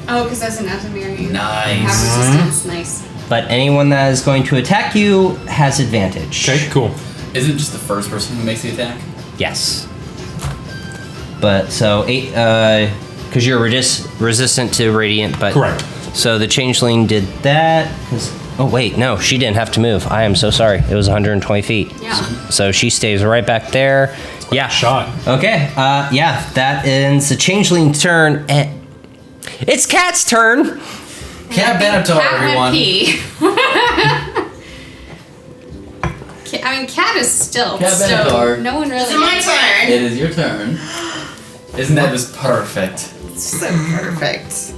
Oh, because that's an ephemery. Nice. Have resistance. Nice. But anyone that is going to attack you has advantage. Okay, cool. Is it just the first person who makes the attack? Yes. But so 8, because you're resistant to radiant, but. Correct. So the changeling did that. Oh, wait, no, she didn't have to move. I am so sorry. It was 120 feet. Yeah. So she stays right back there. Yeah. Shot. Okay. Yeah. That ends the changeling turn. It's Cat's turn. Cat Benatar, Cat everyone. went pee. I mean, Cat is still. Cat so Benatar. no one really. It's my turn. It is your turn. Isn't that just perfect? So perfect.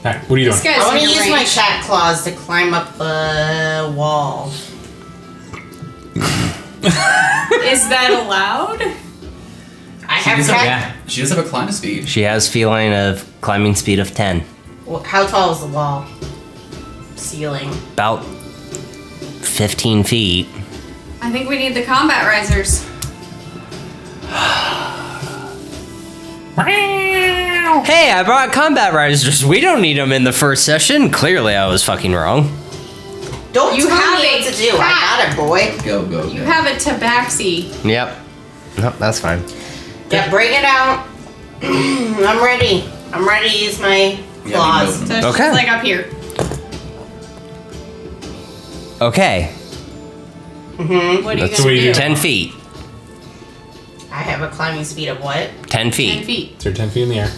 Alright, what are you This doing? guy's I want to in use range. my cat claws to climb up the wall. Is that allowed? I have cat. Yeah. She does have a climb speed. She has feline of climbing speed of 10. Well, how tall is the wall? Ceiling. About 15 feet. I think we need the combat risers. Hey, I brought combat risers. We don't need them in the first session. Clearly, I was fucking wrong. Don't You tell have me a what to do. cat. I got it, boy. Go. You have a tabaxi. Yep. Nope, that's fine. Yeah, bring it out. I'm ready. I'm ready to use my Yeah, claws. we So know. Okay. she's like up here. Okay. What are you That's gonna what you do? do. 10 feet. I have a climbing speed of what? 10 feet. 10 feet. So you're 10 feet in the air.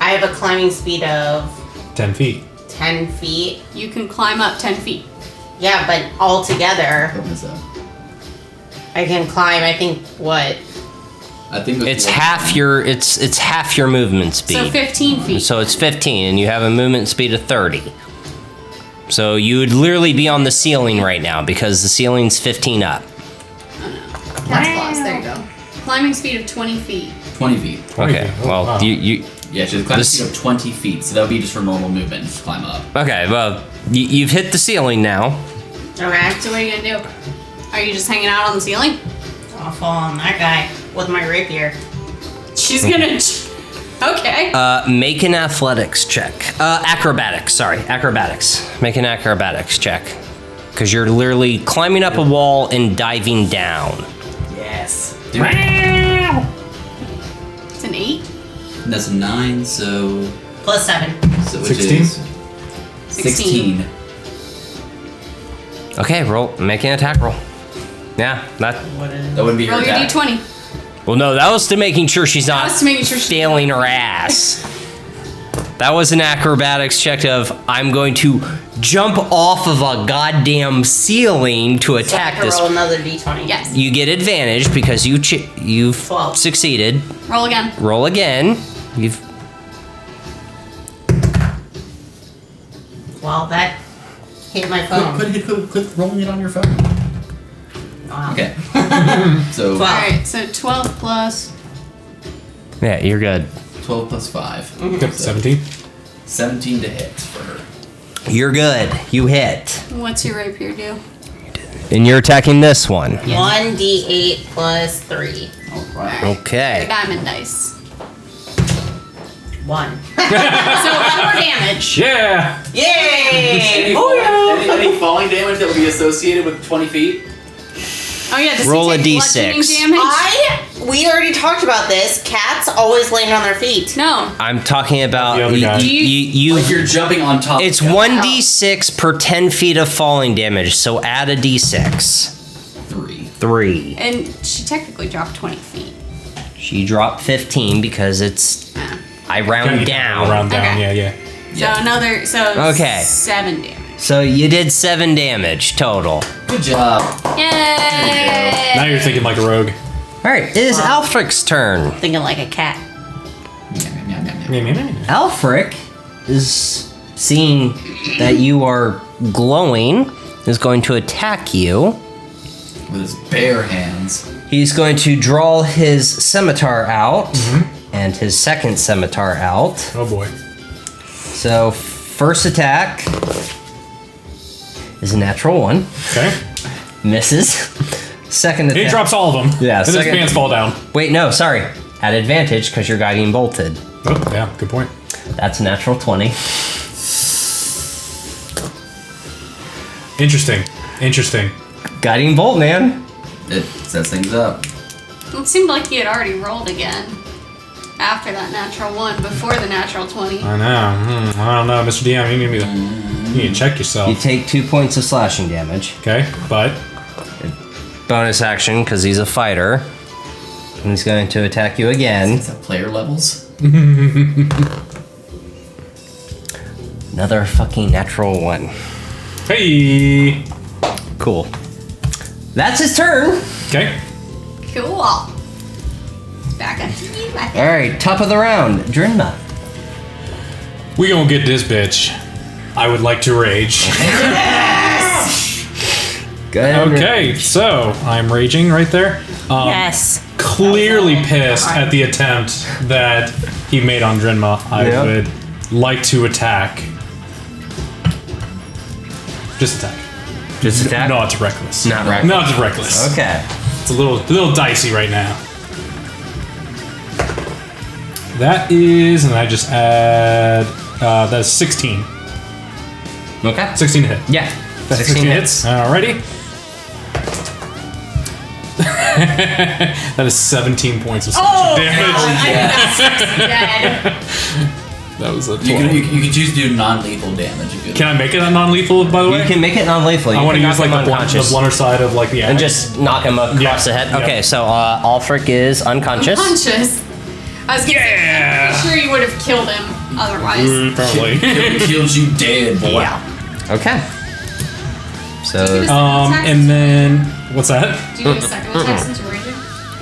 I have a climbing speed of 10 feet. 10 feet. You can climb up 10 feet. Yeah, but all together, Open this up. I can climb. I think what? I think It's half your movement speed. So 15 feet. So it's 15, and you have a movement speed of 30. So you would literally be on the ceiling right now because the ceiling's 15 up. Cat's claws. There you go. Climbing speed of 20 feet. 20 feet. 20 Okay. feet. Oh, Well, wow. you Yeah, she has a climb This- speed of 20 feet, so that would be just her normal movement, just climb up. okay. Well, you've hit the ceiling now. Okay. So what are you gonna do? Are you just hanging out on the ceiling? I'll fall on that guy with my rapier. She's gonna. Okay. Make an athletics check. Acrobatics. Sorry, acrobatics. Make an acrobatics check, because you're literally climbing up a wall and diving down. Yes. Do it. It's an 8. And that's a 9, so Plus 7. which 16? is 16. Okay, roll. Make an attack roll. Yeah, that. What is That wouldn't be her Roll your attack. d20. Well, no, that was to making sure she's not was to making sure she- failing her ass. That was an acrobatics check of I'm going to jump off of a goddamn ceiling to So I attack can this. roll another d20. Yes. You get advantage because you've 12. succeeded. Roll again. Roll again. You've Well, that hit my phone. Quit rolling it on your phone. Wow. Okay. So 12. Alright, so 12 plus. yeah, you're good. 12 plus 5. Yep, So 17. 17 to hit for her. You're good. You hit, What's your rapier do? and you're attacking this one. 1d8 plus 3. Alright. Okay. Diamond dice. 1. So 4 damage. Yeah! Yay! Any falling damage that would be associated with 20 feet? Oh yeah, does Roll he a take D6. bludgeoning damage? We already talked about this. Cats always land on their feet. No. I'm talking about The other guy. you. Like you're jumping on top. It's of the guy. 1d6 per 10 feet of falling damage, so add a d6. 3. 3. And she technically dropped 20 feet. She dropped 15 because it's. I round down. Round down, Okay. yeah. So another, Okay. 7 damage. So you did 7 damage total. Good job. Yay! Now you're thinking like a rogue. Alright, it is Alfric's turn. Thinking like a cat. Alfric is seeing that you are glowing, is going to attack you. With his bare hands. He's going to draw his scimitar out and his second scimitar out. Oh boy. So, first attack is a natural 1. Okay. Misses. Second He attack. drops all of them. Yeah, And his second- pants fall down. Wait, no, sorry. At advantage because you're guiding bolted. Oh, yeah, good point. That's a natural 20. Interesting. Guiding bolt, man. It sets things up. It seemed like he had already rolled again. After that natural 1, before the natural 20. I know. I don't know, Mr. DM. You need to check You yourself. take 2 points of slashing damage. Okay, but bonus action because he's a fighter. And he's going to attack you again. Is that player levels? Another fucking natural 1. Hey. Cool. That's his turn. Okay. Cool. Back up to you. All right, top of the round, Drinma. We gonna get this bitch. I would like to rage. Go ahead. Okay, so I'm raging right there. Yes. Clearly pissed at the attempt that he made on Drinma. I Yep. would like to attack. Just attack. Just attack. Not reckless. Not reckless. Not reckless. Okay. It's a little dicey right now. That is, and I just add. That's 16. Okay. 16 to hit. Yeah. 16 hits. Alrighty. That is 17 points of slashing damage. Dead. That was a 12. You can choose to do non-lethal damage if you Can I make it a non-lethal, by the way? You can make it non-lethal. I want to use like the unconscious blunter side of like the axe. and just knock him across Yeah. the head. Yeah. Okay, so Alfric is unconscious. Unconscious. I was gonna say, Yeah. I'm sure you would have killed him otherwise. Probably. kills you dead, boy. Yeah. Okay. So And then what's that? Do you need a second attack since you're raging?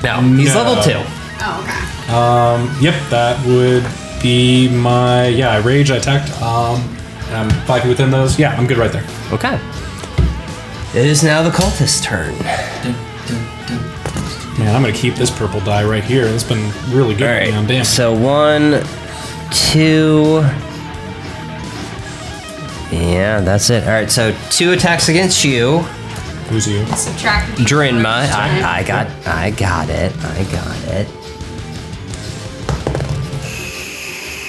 no, he's No. level 2. Oh, okay. Yep, that would be my I rage, I attacked. I'm 5 feet within those. Yeah, I'm good right there. Okay. It is now the cultist's turn. Man, I'm gonna keep this purple die right here. It's been really good All right. on damage. So 1, 2. Yeah, that's it. All right. So 2 attacks against you, Who's you? Subtract. Drinma. I got it.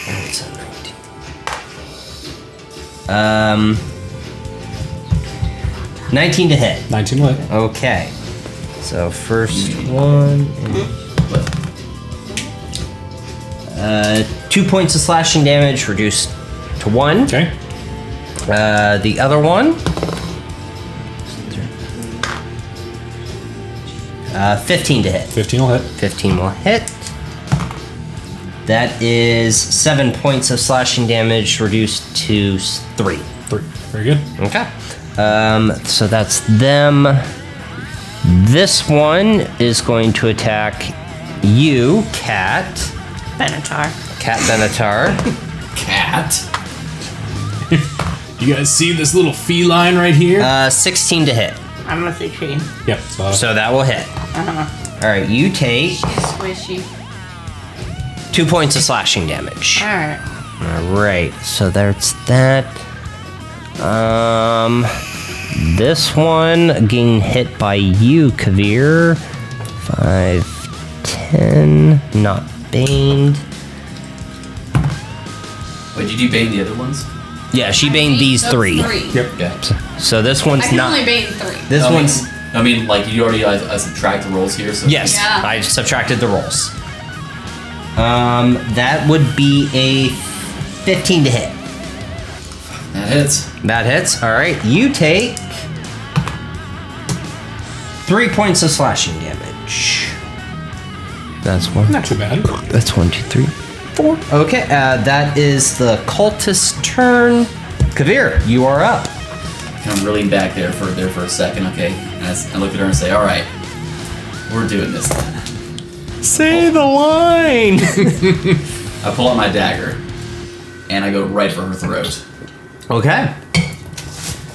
That's a 19. 19 to hit. 19 lit. Okay. So first one. And 2 points of slashing damage reduced to 1. Okay. The other one. 15 to hit. 15 will hit. 15 will hit. That is 7 points of slashing damage reduced to 3. 3. Very good. Okay. So that's them. This one is going to attack you, Cat. Benatar. Cat Benatar. Cat. You guys see this little feline right here? 16 to hit. I'm a 16. Yep. So that will hit. All right, you take Squishy. 2 points of slashing damage. Alright. All right, so that's that. This one getting hit by you, Kavir. 5, 10, not baned. Wait, did you bane the other ones? Yeah, she baned these Those 3. Yep. Okay. So this I one's can not. only bane 3. This I mean- one's. I mean, like you already subtract the rolls here, so Yes, Yeah. I subtracted the rolls. That would be a 15 to hit. that hits. That hits. All right, you take 3 points of slashing damage. That's one. Not too bad. That's 1, 2, 3, 4. Okay, that is the cultist's turn. Kavir, you are up. I'm reeling back there for a second. Okay, and I look at her and say, "All right, we're doing this then." Say the line. I pull out my dagger, and I go right for her throat. Okay,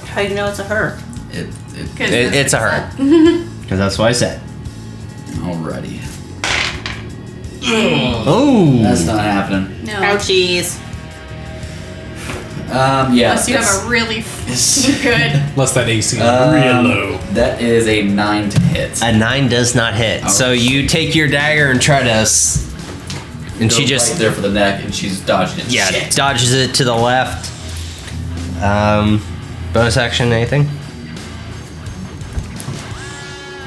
How do you know it's a her? it's a her. Because that's what I said. Alrighty. Oh, That's not happening. No. Ouchies. Yeah. Unless you have a really good. Unless that AC is real low. That is a 9 to hit. a 9 does not hit. So you take your dagger and try to, and Go she just right there for the neck, and she's dodging it. yeah Shit. dodges it to the left. Bonus action, anything?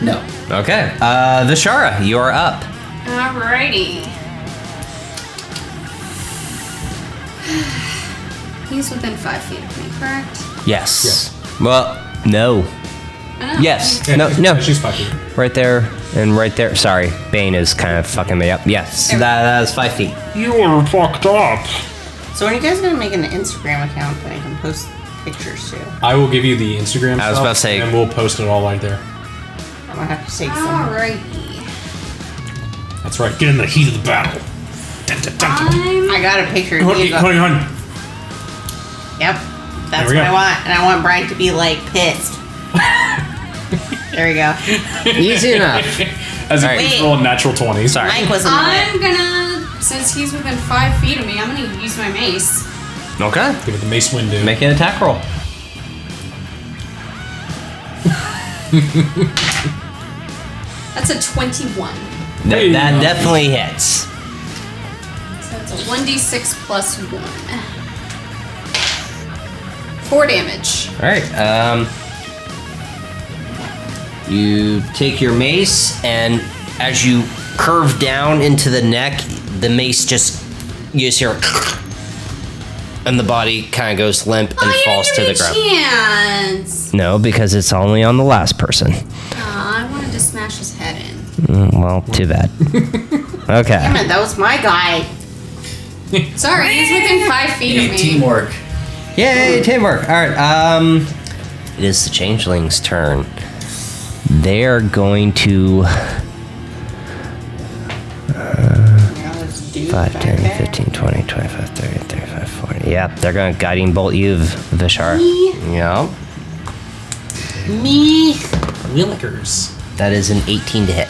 No. Okay. Vishara, you are up. Alrighty. He's within 5 feet of me, correct? Yes. Well, no. I know. Yes. Yeah, No. She's 5 feet. Right there and right there. Sorry, Bane is kind of fucking me up. Yes, that is 5 feet. You are fucked up. So when are you guys gonna make an Instagram account that I can post pictures to? I will give you the Instagram I was stuff, about to say- and we'll post it all right there. I'm gonna have to take some. Alrighty. That's right. Get in the heat of the battle. Dun, dun, dun, dun. I got a picture. Hold He's on. Yep, that's we what go. I want, and I want Bryant to be like pissed. There we go. Easy enough. As All a right. Wait. roll natural 20s. Sorry. Mike was in the way. I'm gonna, since he's within 5 feet of me, I'm gonna use my mace. Okay. Give it the mace window. Make an attack roll. That's a 21. Hey. That definitely hits. So it's a 1d6 plus 1. 4 damage. All right. You take your mace, and as you curve down into the neck, the mace just you just hear, and the body kind of goes limp and falls to the ground. Chance. No, because it's only on the last person. Aw, I wanted to smash his head in. Well, too bad. Okay. Damn it, that was my guy. Sorry, he's within 5 feet of Need me. teamwork. Yay, teamwork. All right. It is the changeling's turn. They are going to 5, 10, 15, 20, 25, 30, 35, 40. Yep, they're going to guiding bolt you, Vishar. Yep. Me. Willikers. That is an 18 to hit.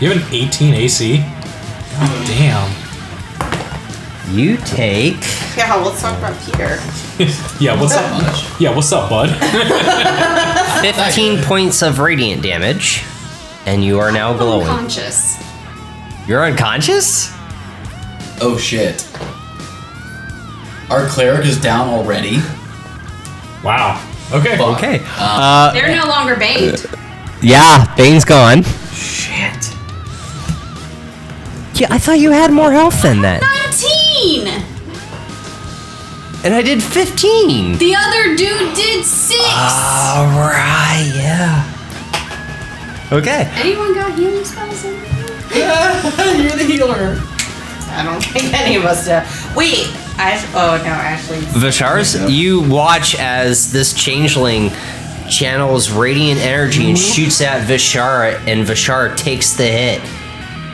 You have an 18 AC? God damn. You take Yeah, let's talk about Pieter. Yeah, what's up? Much. Yeah, what's up, bud? 15 points of radiant damage, and you are now glowing. Unconscious. You're unconscious? Oh shit. Our cleric is down already. Wow. Okay. Fuck. Okay. They're no longer bathed. Yeah, Bane's gone. Shit. Yeah, I thought you had more health than that. 19! And I did 15. The other dude did 6! All right, yeah. Okay. Anyone got healing spells in there? You're the healer. I don't think any of us do. Wait, Ashley. Vishars, you watch as this changeling channels radiant energy and shoots at Vishar, and Vishar takes the hit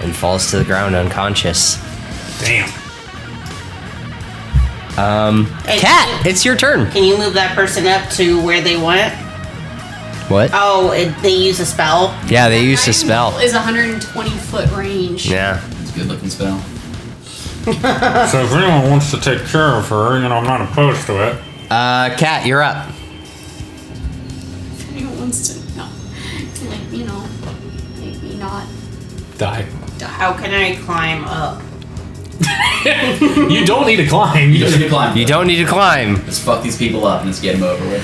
and falls to the ground unconscious. Damn. Hey, Cat, it's your turn. Can you move that person up to where they went? What? Oh, they use a spell? Yeah, they used a spell. Is 120-foot range. Yeah. It's a good looking spell. So if anyone wants to take care of her, I'm not opposed to it. Cat, you're up. If anyone wants to, maybe not Die. How can I climb up? You don't need to climb. You don't need to climb. You don't need to climb. Let's fuck these people up and let's get them over with.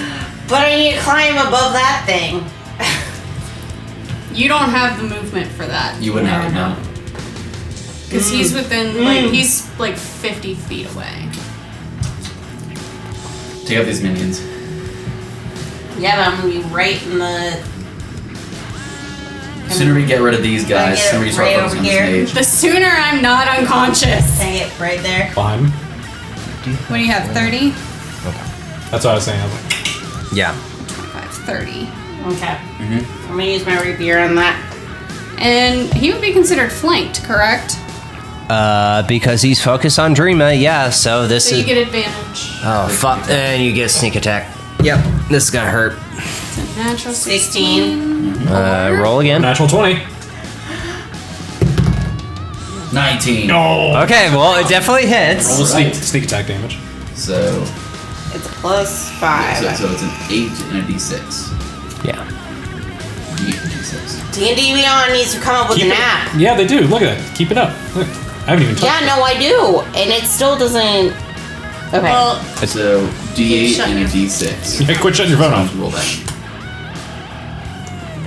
But I need to climb above that thing. You don't have the movement for that. You wouldn't have it now. Because he's within, he's like 50 feet away. Take out these minions. Yeah, but I'm gonna be right in the. The sooner we get rid of these guys, the sooner we start Right focusing on over this here. mage. The sooner I'm not unconscious. Dang it, right there. Climb. What do you have, 30? That's what I was saying. I was like, Yeah. 25, 30. Okay. I'm gonna use my rapier on that. And he would be considered flanked, correct? Because he's focused on Dreama, yeah, so this So is... you get advantage. Oh, fuck. And you get sneak attack. Yep, this is gonna hurt. It's a natural 16. 16. Roll again. natural 20. 19. No. Okay, well, it definitely hits. Roll Right. sneak attack damage. So, It's a plus 5. so it's an 8 and a d6. Yeah. 8 and d6. D&D Beyond needs to come up with Keep an it- app. Yeah, they do. Look at that. Keep it up. Look, I haven't even touched Yeah, no, I do. And it still doesn't. Okay. Well, So, d8 Shut and a your- d6. it. Hey, quit shutting your phone off. Roll that.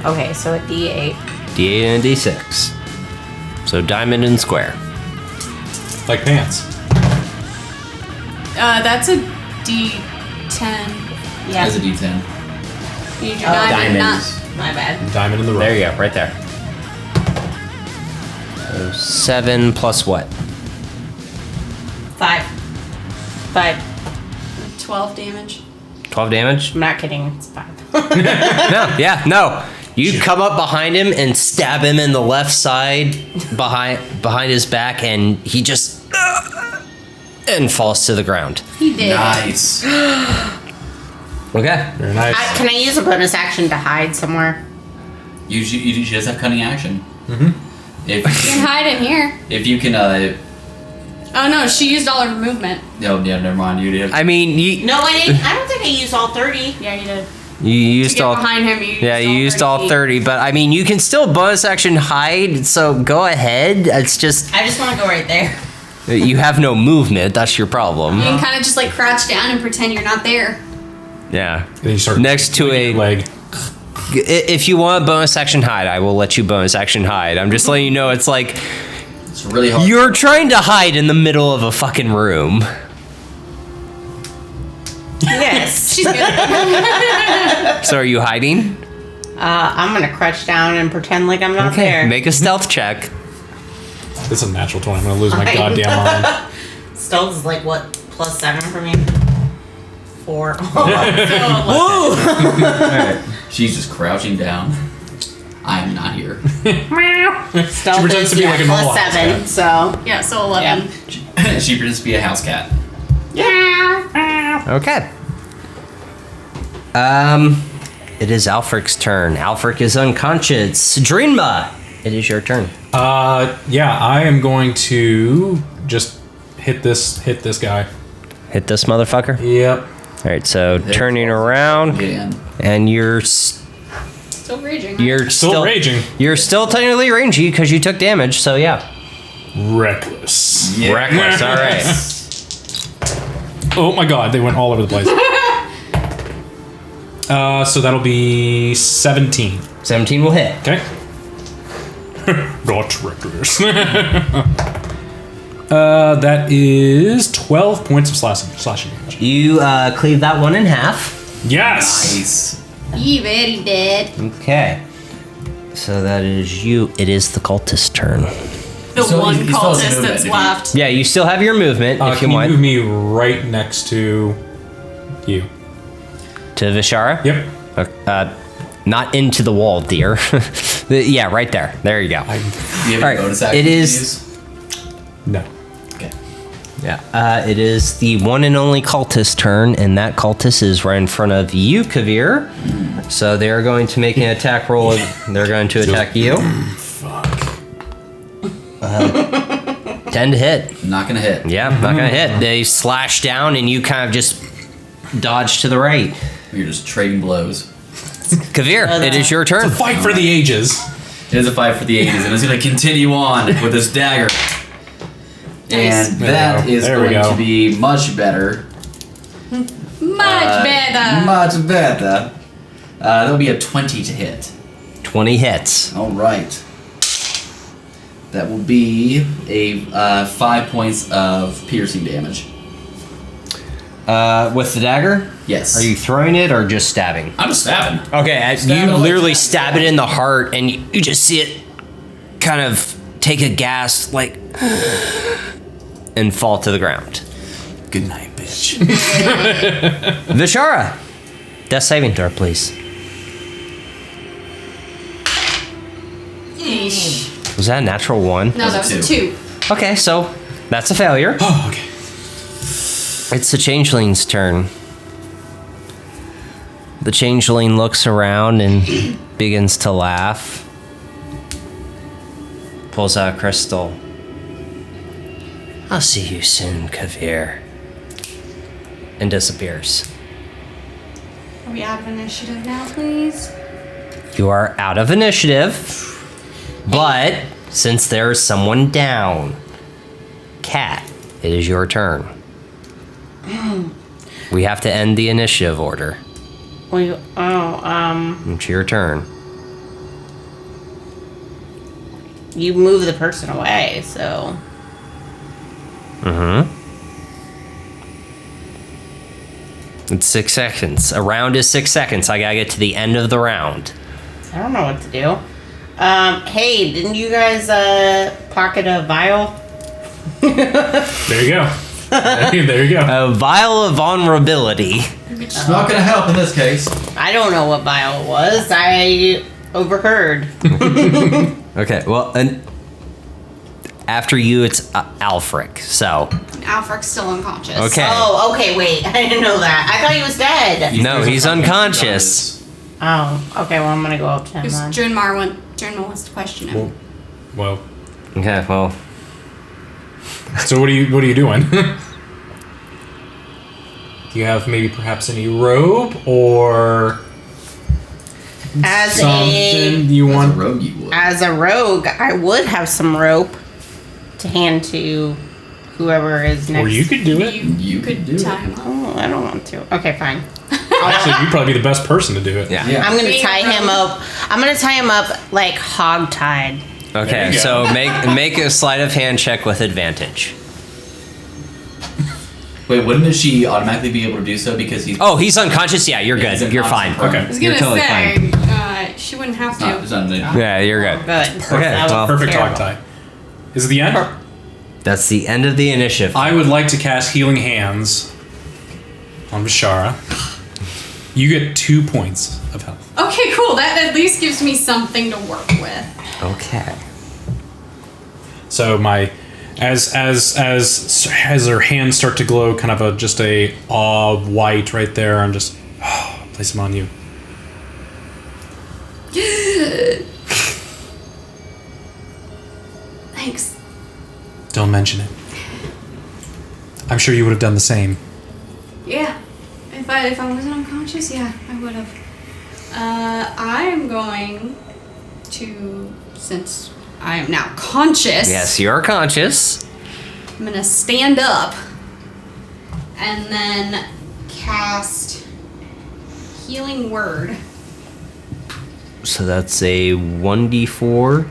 Okay, so a D8. D8 and a D6. So diamond and square. Like pants. that's a D10. Yeah. As a D10. You need your diamond, diamonds. My bad. Diamond in the rough. There you go, right there. So 7 plus what? 5. 5. 12 damage. 12 damage? I'm not kidding. It's 5. No. You come up behind him and stab him in the left side behind his back, and he just and falls to the ground. He did. Nice. Okay. Very nice. Can I use a bonus action to hide somewhere? She does have cunning action. Mm-hmm. You can hide in here. If you can, Oh no, she used all of her movement. no, yeah, never mind. You did. I mean, No, I didn't. I don't think I used all 30. Yeah, you did. you used To get all. behind him, You used all 30, but I mean, you can still bonus action hide, so go ahead. It's just, I just want to go right there. you have no movement, that's your problem. You can kind of just like crouch down and pretend you're not there. Yeah. Then you start Next to a leg. If you want bonus action hide, I will let you bonus action hide. I'm just letting you know it's like, It's really hard. you're trying to hide in the middle of a fucking room. Yes. She's good. So are you hiding? I'm going to crouch down and pretend like I'm not there. Make a stealth check. This is a natural 20. I'm going to lose my Fine. goddamn mind. Stealth is like, what, plus 7 for me? 4. Oh, She's just crouching down. I am not here. Stealth pretends is, to be like a plus normal house 7, cat. so. Yeah, so 11. She pretends to be a house cat. Okay. It is Alfric's turn. Alfric is unconscious. Drinma, it is your turn. Yeah, I am going to just hit this guy. Hit this motherfucker. Yep. All right, so turning around, Get in. and you're Still raging. you're Still raging. You're still technically rangy because you took damage. So yeah, Reckless. Yeah. reckless. All right. Oh my god, they went all over the place. So that'll be 17. 17 will hit. Okay. Got reckless. That is 12 points of slashing damage. You cleave that one in half. Yes! Nice. You very dead. Okay. So that is you. It is the cultist turn. The So one he still has cultist movement, that's if you- left. Yeah, you still have your movement if Can you you want move me right next to you? to Vishara. Yep. Not into the wall, dear. Yeah, right there. There you go. Do you have any Alright, bonus action it to is- use? No. Okay. Yeah. It is the one and only cultist turn, and that cultist is right in front of you, Kavir. So they are going to make an attack roll. They're going to attack you. Fuck. 10 to hit. Not gonna hit. Yeah, not gonna hit. They slash down, and you kind of just dodge to the right. You're just trading blows. Kavir, it is your turn. Fight for the ages. It is a fight for the ages, and it's gonna continue on with this dagger. And There that we go. is There we going go. to be much better. Much better. Much better. That'll be a 20 to hit. 20 hits. All right. That will be a 5 points of piercing damage. With the dagger? Yes. Are you throwing it or just stabbing? I'm just stabbing. Okay, Stab you it like literally that. stab it in the heart, and you just see it kind of take a gasp, like, and fall to the ground. Good night, bitch. Vishara, death saving throw, please. Eesh. Was that a natural 1? No, that was a 2. Okay, so that's a failure. Oh, okay. It's the changeling's turn. The changeling looks around and begins to laugh. Pulls out a crystal. I'll see you soon, Kavir. And disappears. Are we out of initiative now, please? You are out of initiative, but since there is someone down, Cat, it is your turn. We have to end the initiative order. It's your turn. You move the person away, so. It's 6 seconds. A round is 6 seconds. I gotta get to the end of the round. I don't know what to do. Hey, didn't you guys pocket a vial? There you go. There you go. A vial of vulnerability. It's not gonna help in this case. I don't know what vial it was. I overheard. Okay, well, and after you, it's Alfric. So Alfred's still unconscious. Okay. Oh, okay, wait. I didn't know that. I thought he was dead. no, he's unconscious. Oh, okay, well, I'm gonna go up to him Because then. Junmar wants to question him. Well, Okay, well, so what are you doing? Do you have maybe perhaps any rope or As something you As a want? rogue, you would. As a rogue, I would have some rope to hand to whoever is next. Or you could do it. You could do tie it. him up. Oh, I don't want to. Okay, fine. Actually, you'd probably be the best person to do it. yeah. Yeah. I'm gonna Be tie him rogue. up. I'm gonna tie him up like hog-tied. There Okay, you go. so make a sleight of hand check with advantage. Wait, wouldn't she automatically be able to do so because he's? Oh, he's unconscious? Yeah, you're He's good. You're fine. unconscious. I Okay. was You're gonna totally say, she wouldn't have It's not, to. it's not Yeah, you're good. Good. Okay, That was well, Perfect terrible. hog tie. Is it the end? That's the end of the initiative. I would like to cast Healing Hands on Vishara. You get 2 points of health. Okay, cool. That at least gives me something to work with. Okay. So as her hands start to glow, kind of just a white right there, and just place them on you. Thanks. Don't mention it. I'm sure you would have done the same. Yeah. If I wasn't unconscious, yeah, I would have. I am going to, since I am now conscious. Yes, you're conscious. I'm gonna stand up and then cast Healing Word. So that's a 1d4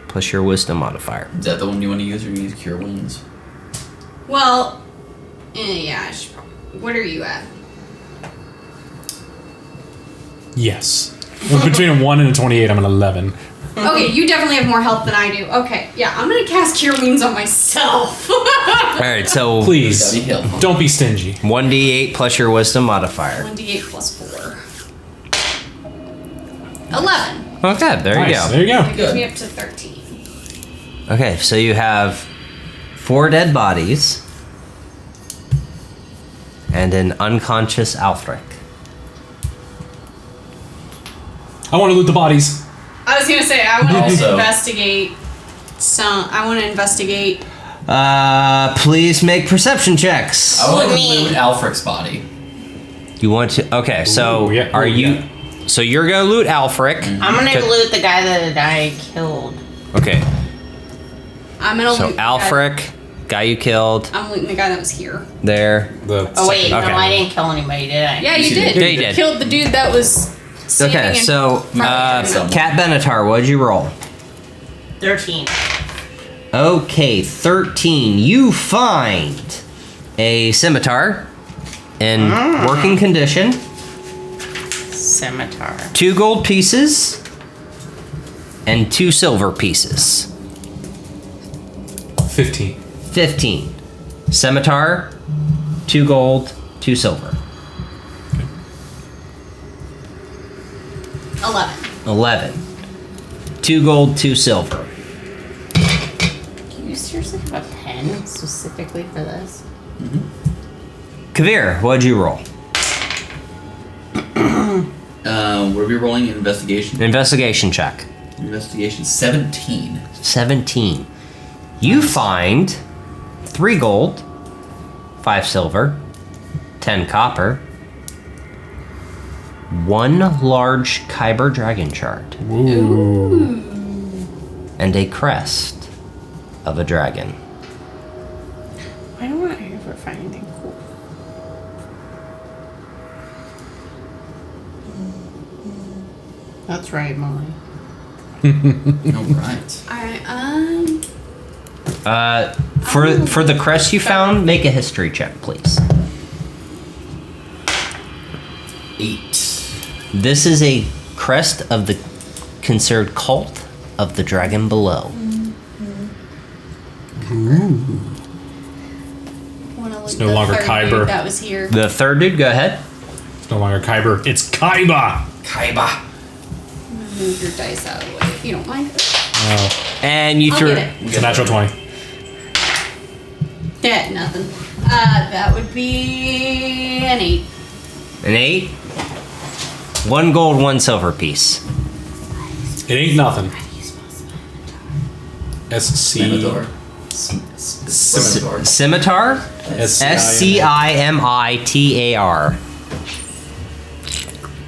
plus your wisdom modifier. Is that the one you want to use, or you use Cure Wounds? Well, yeah. I should probably, what are you at? Yes. Well, between a 1 and a 28, I'm an 11. Okay, you definitely have more health than I do. Okay, yeah, I'm gonna cast Cure Wounds on myself. All right, so Please, That'd be helpful. don't be stingy. 1d8 plus your wisdom modifier. 1d8 plus 4. 11. Okay, there you Nice. go. There you go. That gives Good. me up to 13. Okay, so you have 4 dead bodies and an unconscious Alfric. I want to loot the bodies. I was gonna say, I want to Also- investigate I want to investigate. Please make perception checks. I want to Me. loot Alfric's body. You want to? Okay, so Ooh, yeah, are ooh, you? yeah. So you're gonna loot Alfric. I'm gonna Okay. loot the guy that I killed. Okay, I'm gonna so loot Alfric, guy you killed, I'm looting the guy that was here. there. Oh wait, Okay. no, I didn't kill anybody, did I? Yeah, Yes, you you did. did. Yeah, you did. Killed the dude that was standing Okay, in so front of him. Cat Benatar, what'd you roll? 13. Okay, 13. You find a scimitar in working condition, Scimitar. 2 gold pieces, and 2 silver pieces. 15. 15. Scimitar, 2 gold, 2 silver. 11. 11. 2 gold, 2 silver. Do you seriously have a pen specifically for this? Kavir, what'd you roll? What are we rolling? Investigation? Investigation check. Investigation 17. 17. You find 3 gold, 5 silver, 10 copper, 1 large Kyber dragon shard, and a crest of a dragon. Why don't I ever find anything cool? That's right, Molly. Alright. Alright, For the crest you found, make a history check, please. 8. This is a crest of the considered cult of the dragon below. It's no longer Kyber. That was here. The third dude, go ahead. It's no longer Kyber. It's Kaiba. Kaiba. Move your dice out of the way if you don't mind. Oh, And you I'll threw get it. it's a natural 20. Yeah, nothing. That would be an 8. an 8. 1 gold, 1 silver piece. It ain't nothing. SC. Scimitar. Scimitar. Scimitar? SCIMITAR.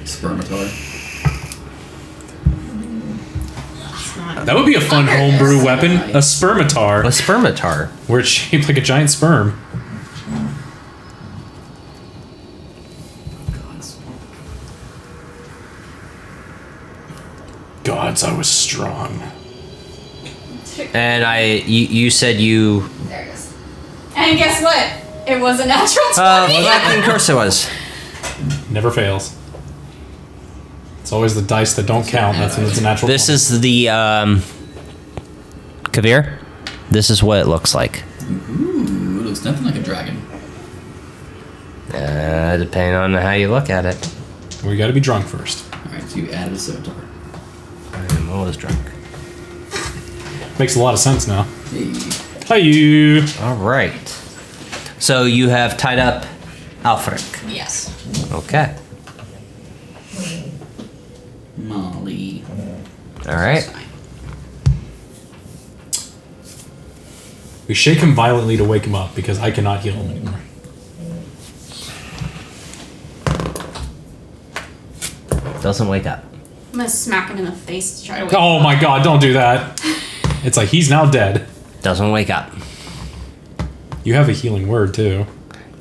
Spermitar. That would be a fun homebrew weapon. A spermitar. A spermitar. Where it's shaped like a giant sperm. Gods, I was strong. And you said you... There it is. And guess what? It was a natural 20. Of course it was. Never fails. It's always the dice that don't count. That's when it's a natural. This is the, Kavir? This is what it looks like. Ooh, it looks nothing like a dragon. Depending on how you look at it. We got to be drunk first. Alright, so you added a scimitar. I'm always drunk. Makes a lot of sense now. Hey. Hi, you. All right. So you have tied up Alfric. Yes. Okay. Molly. All right. Fine. We shake him violently to wake him up because I cannot heal him anymore. Doesn't wake up. I'm gonna smack him in the face to try to wake Oh him my up. god, don't do that. It's like he's now dead. Doesn't wake up. You have a healing word too.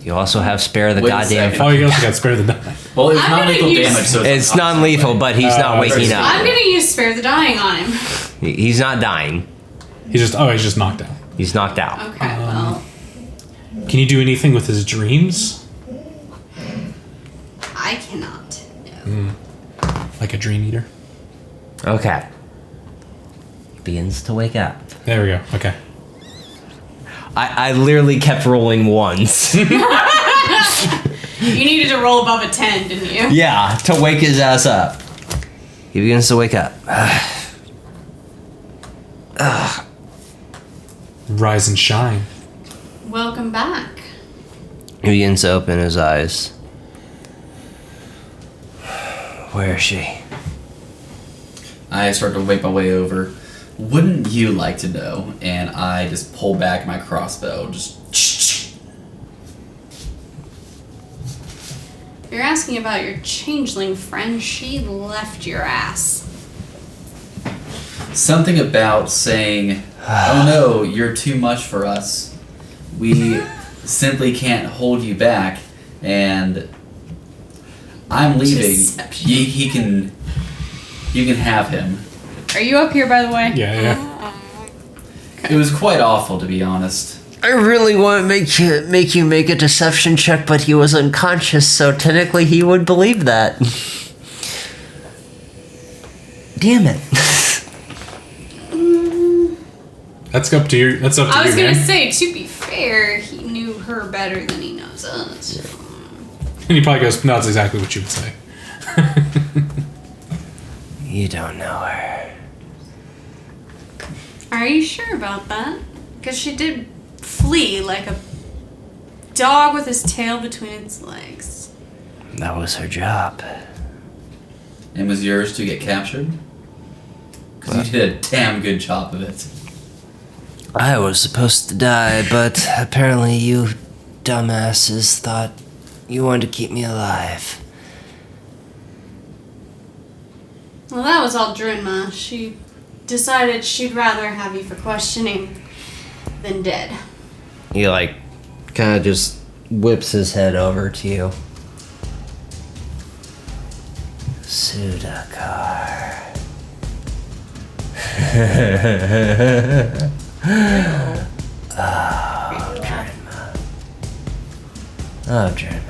You also have spare the Wait a goddamn... second. Oh, you also got spare the die. Well, it's I'm not gonna lethal use- damage, so It's non-lethal, but he's not waking up. I'm gonna use Spare the Dying on him. He's not dying. He's just knocked out. He's knocked out. Okay, well, Can you do anything with his dreams? I cannot. No. Like a dream eater? Okay. Begins to wake up. There we go. Okay. I literally kept rolling ones. You needed to roll above a 10, didn't you? Yeah, to wake his ass up. He begins to wake up. Rise and shine. Welcome back. He begins to open his eyes. Where is she? I start to make my way over. Wouldn't you like to know? And I just pull back my crossbow. Just. You're asking about your changeling friend. She left your ass. Something about saying, oh no, you're too much for us. We simply can't hold you back. And I'm leaving. Deception. You can have him. Are you up here, by the way? Yeah. It was quite awful, to be honest. I really want to make you make a deception check, but he was unconscious, so technically he would believe that. Damn it. That's up to you. I was man. gonna say, to be fair, he knew her better than he knows us. And he probably goes, no, that's exactly what you would say. You don't know her. Are you sure about that? Because she did flee like a dog with his tail between its legs. That was her job. And was yours to get captured? Because you did a damn good job of it. I was supposed to die, but apparently you dumbasses thought you wanted to keep me alive. Well, that was all Drinma. She decided she'd rather have you for questioning than dead. He, kind of just whips his head over to you. Sudakar. Oh, Drinma.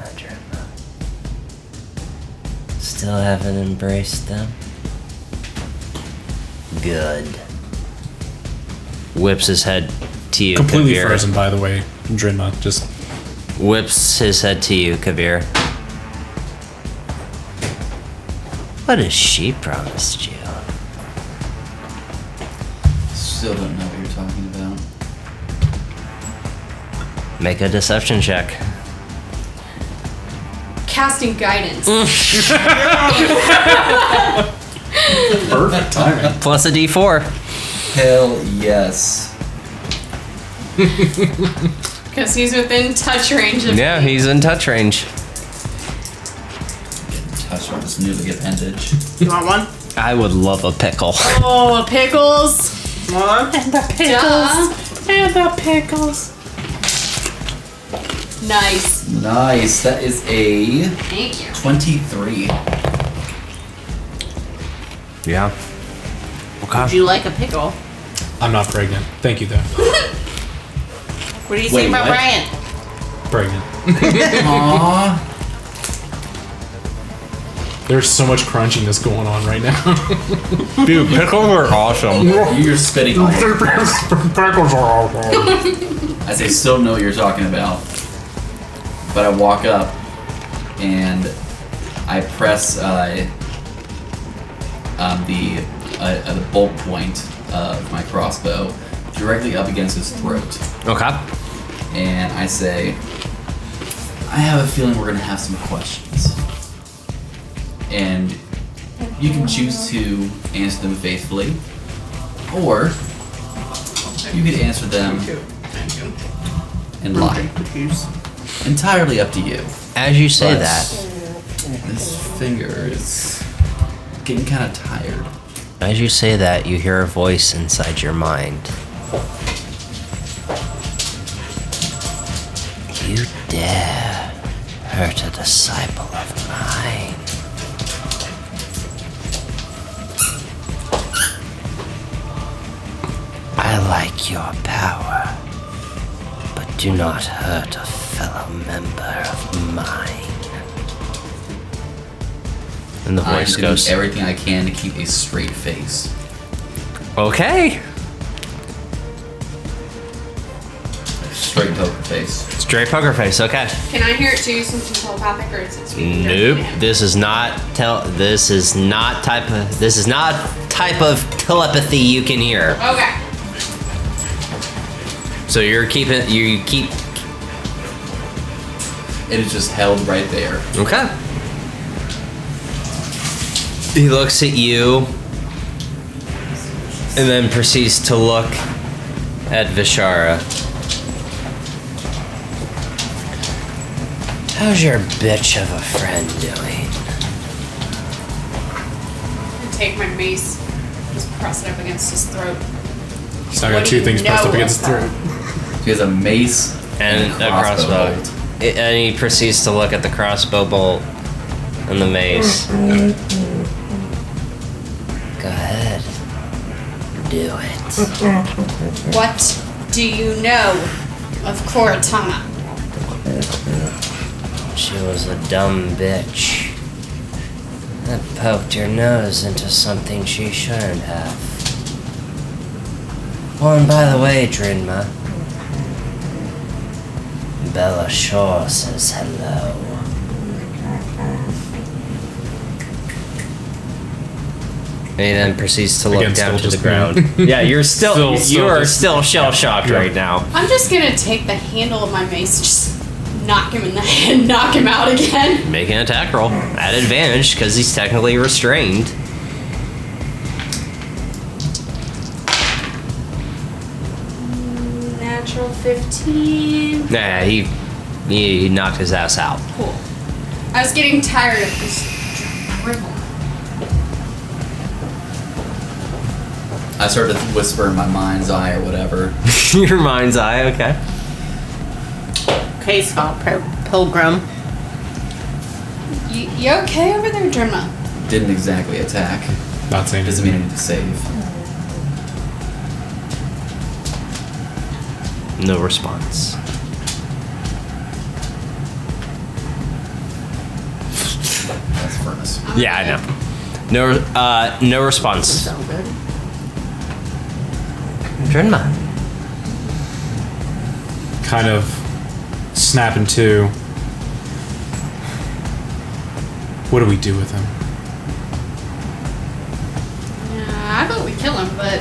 still haven't embraced them? Good. Whips his head to you, Completely Kavir. frozen, by the way. Drinma just Whips his head to you, Kavir. What has she promised you? Still don't know what you're talking about. Make a deception check. Casting guidance. perfect timing. Plus a d4. Hell yes. Because he's within touch range of Yeah, me. he's in touch range. Touch on this newly appendage. You want one? I would love a pickle. Oh, pickles. More? And the Duh. And the pickles. Nice. Nice. That is a Thank you. 23. Yeah. Would Okay. you like a pickle? I'm not pregnant. Thank you, though. What do you Wait, say about what? Bryant? Pregnant. Aww. There's so much crunchiness going on right now. Dude, pickles are awesome. You're spitting all over. Pickles are awful. As I still know what you're talking about. But I walk up and I press the bolt point of my crossbow directly up against his throat. Okay. And I say, I have a feeling we're gonna have some questions. And you can choose to answer them faithfully, or you could answer them and lie. Entirely up to you. As you say But that, this finger is getting kind of tired. as you say that, you hear a voice inside your mind. You dare hurt a disciple of mine. I like your power, but do not hurt a fellow member of mine. And the I'm voice doing goes, everything I can to keep a straight face. okay. Straight poker face. Straight poker face, okay. Can I hear it too since it's telepathic, or is it speaking Nope. directly to him? This is not type of telepathy you can hear. Okay. So you keep It is just held right there. okay. He looks at you and then proceeds to look at Vishara. How's your bitch of a friend doing? I take my mace, just press it up against his throat. He's now What got do two you things pressed know up against his about throat. He has a mace And a crossbow. bolt. And he proceeds to look at the crossbow bolt and the mace. Go ahead. Do it. What do you know of Koratama? She was a dumb bitch that poked her nose into something she shouldn't have. Oh, and by the way, Drinma, Bella Shaw says hello. And he then proceeds to look Again, down still to the just ground. Yeah, you're still, you are just- still shell shocked Yeah. right now. I'm just gonna take the handle of my mace, just knock him in the head, knock him out again. Make an attack roll at advantage because he's technically restrained. Natural 15. Nah, he knocked his ass out. Cool. I was getting tired of this dribble. I started to whisper in my mind's eye or whatever. Your mind's eye, okay. Okay, Scott Pilgrim. You okay over there, Drinma? Didn't exactly attack. Not saying Doesn't mean I need to save. No response. That's furnace. Yeah, I know. No response. So good. Drenma. Kind of snapping to. What do we do with him? Yeah, I vote we kill him, but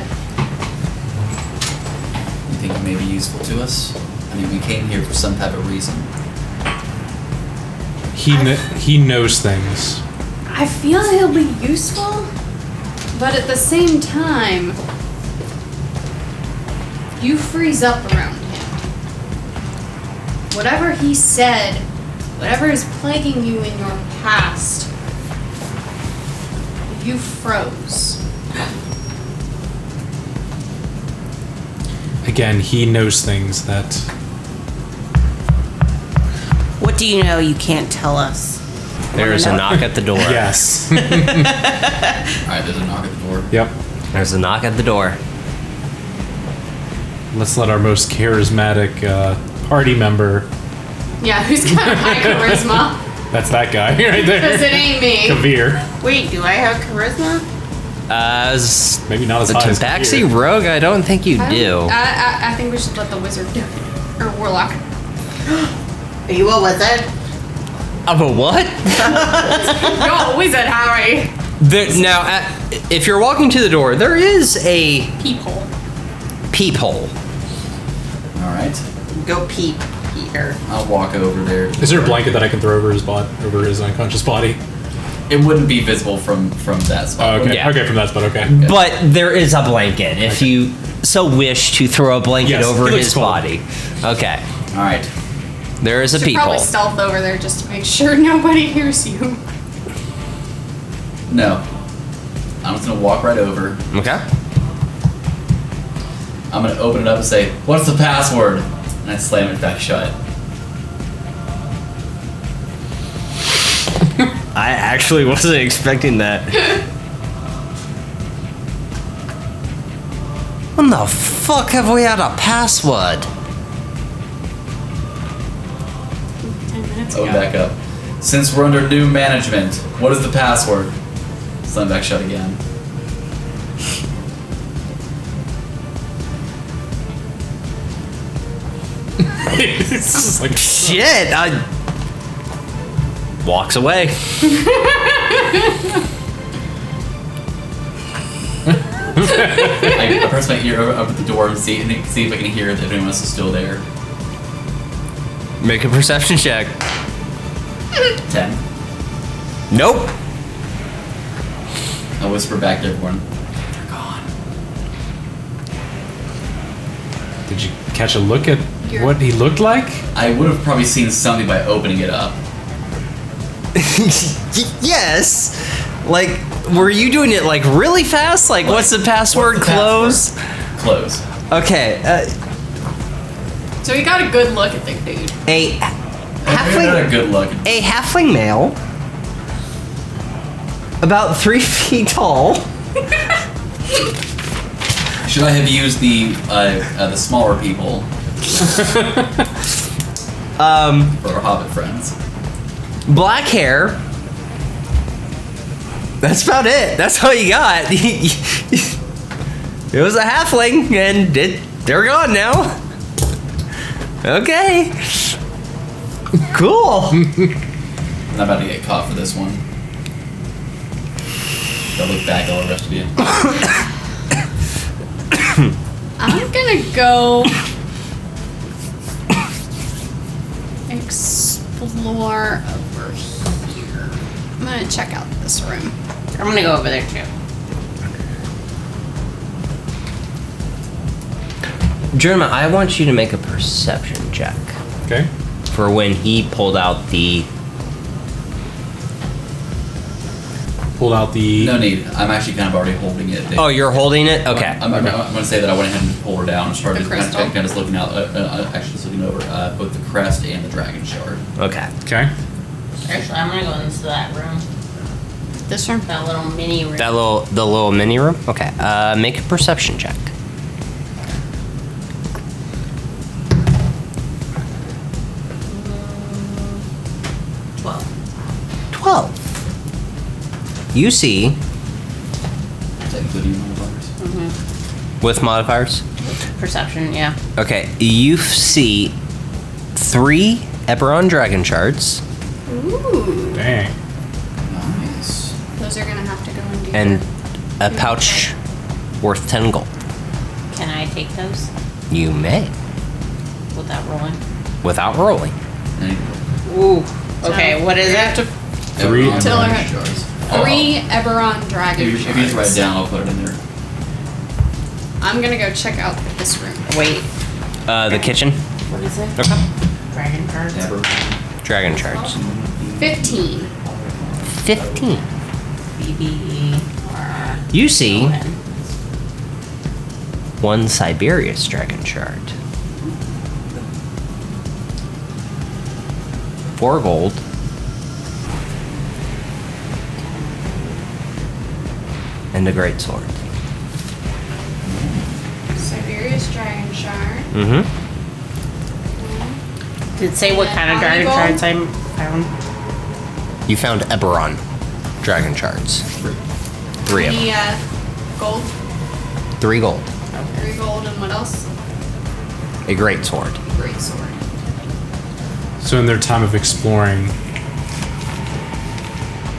You think he may be useful to us? I mean, we came here for some type of reason. He knows things. I feel he'll be useful. But at the same time, you freeze up around him. Whatever he said, whatever is plaguing you in your past, you froze. Again, he knows things that. What do you know you can't tell us? There's a knock at the door. Yes. Alright, there's a knock at the door. Yep. There's a knock at the door. Let's let our most charismatic party member. Yeah, who's got high charisma? That's that guy right Because there. it ain't me. Kavir. Wait, do I have charisma? As Maybe not as the high as tabaxi Kavir. rogue, I don't think you do. I think we should let the wizard do it. Or warlock. Are you a wizard? I'm a what? You're a wizard, Harry. Now, if you're walking to the door, there is a Peephole. peephole. Alright. Go peep, Peter. I'll walk over there. Is there a blanket that I can throw over his unconscious body? It wouldn't be visible from that spot. Oh, okay. Yeah. Okay, from that spot. Okay. But there is a blanket if you so wish to throw a blanket Yes, over he looks his cold. body. Okay. Alright. There is a Should probably peephole. stealth over there just to make sure nobody hears you. No. I'm just gonna walk right over. Okay. I'm gonna open it up and say, "What's the password?" And I slam it back shut. I actually wasn't expecting that. When the fuck have we had a password? 10 minutes Open ago. back up. Since we're under new management, what is the password? Slam back shut again. It's just like Shit! Walks away. I press my ear over the door and see if I can hear if anyone else is still there. Make a perception check. 10. Nope. I whisper back to everyone. They're gone. Did you catch a look at what he looked like? I would have probably seen something by opening it up. Yes. Like, were you doing it like really fast? Like, what's the password? What's the Close. password? Close. Okay. So you got a good look at the dude. A Not a halfling. good look. A halfling male. About 3 feet tall. Should I have used the smaller people for our hobbit friends? Black hair. That's about it. That's all you got. It was a halfling, and they're gone now. Okay. Cool. I'm not about to get caught for this one. Don't look back, all the rest of you. I'm gonna go explore over here. I'm gonna check out this room. I'm gonna go over there too. Jerma, I want you to make a perception check Okay. for when he pulled out the. Pulled out the. No need. I'm actually kind of already holding it. Oh, you're holding it? Okay. I'm going to say that I went ahead and pulled her down and started The kind of crystal? just looking out, actually just looking over both the crest and the dragon shard. Okay. Okay. Actually, I'm gonna go into that room. This room? That little mini room. The little mini room? Okay. Make a perception check. Well, 12. You see, Is that including modifiers? with modifiers, Perception, yeah. okay, you see 3 Eberron dragon shards Ooh. Dang. Nice. Those are gonna have to go into and your- a pouch worth 10 gold. Can I take those You may, without rolling? without rolling. Any- Ooh. Okay, what is You have it? to 3 Eberron Tell her- dragon shards. 3 Eberron dragon If you just write it down, I'll put it in there. I'm gonna go check out this room. Wait, The kitchen, what is it? okay. Dragon cards? Eberron. Dragon shards. 15. 15. BBR. You see 1 Siberius dragon shard. 4 gold. And a great sword. Siberius dragon shard. Mm-hmm. Did it say what kind of How many dragon gold? shards I found? You found Eberron dragon shards. 3 of them. The gold. 3 gold. 3 gold and what else? A great sword. Great sword. So in their time of exploring,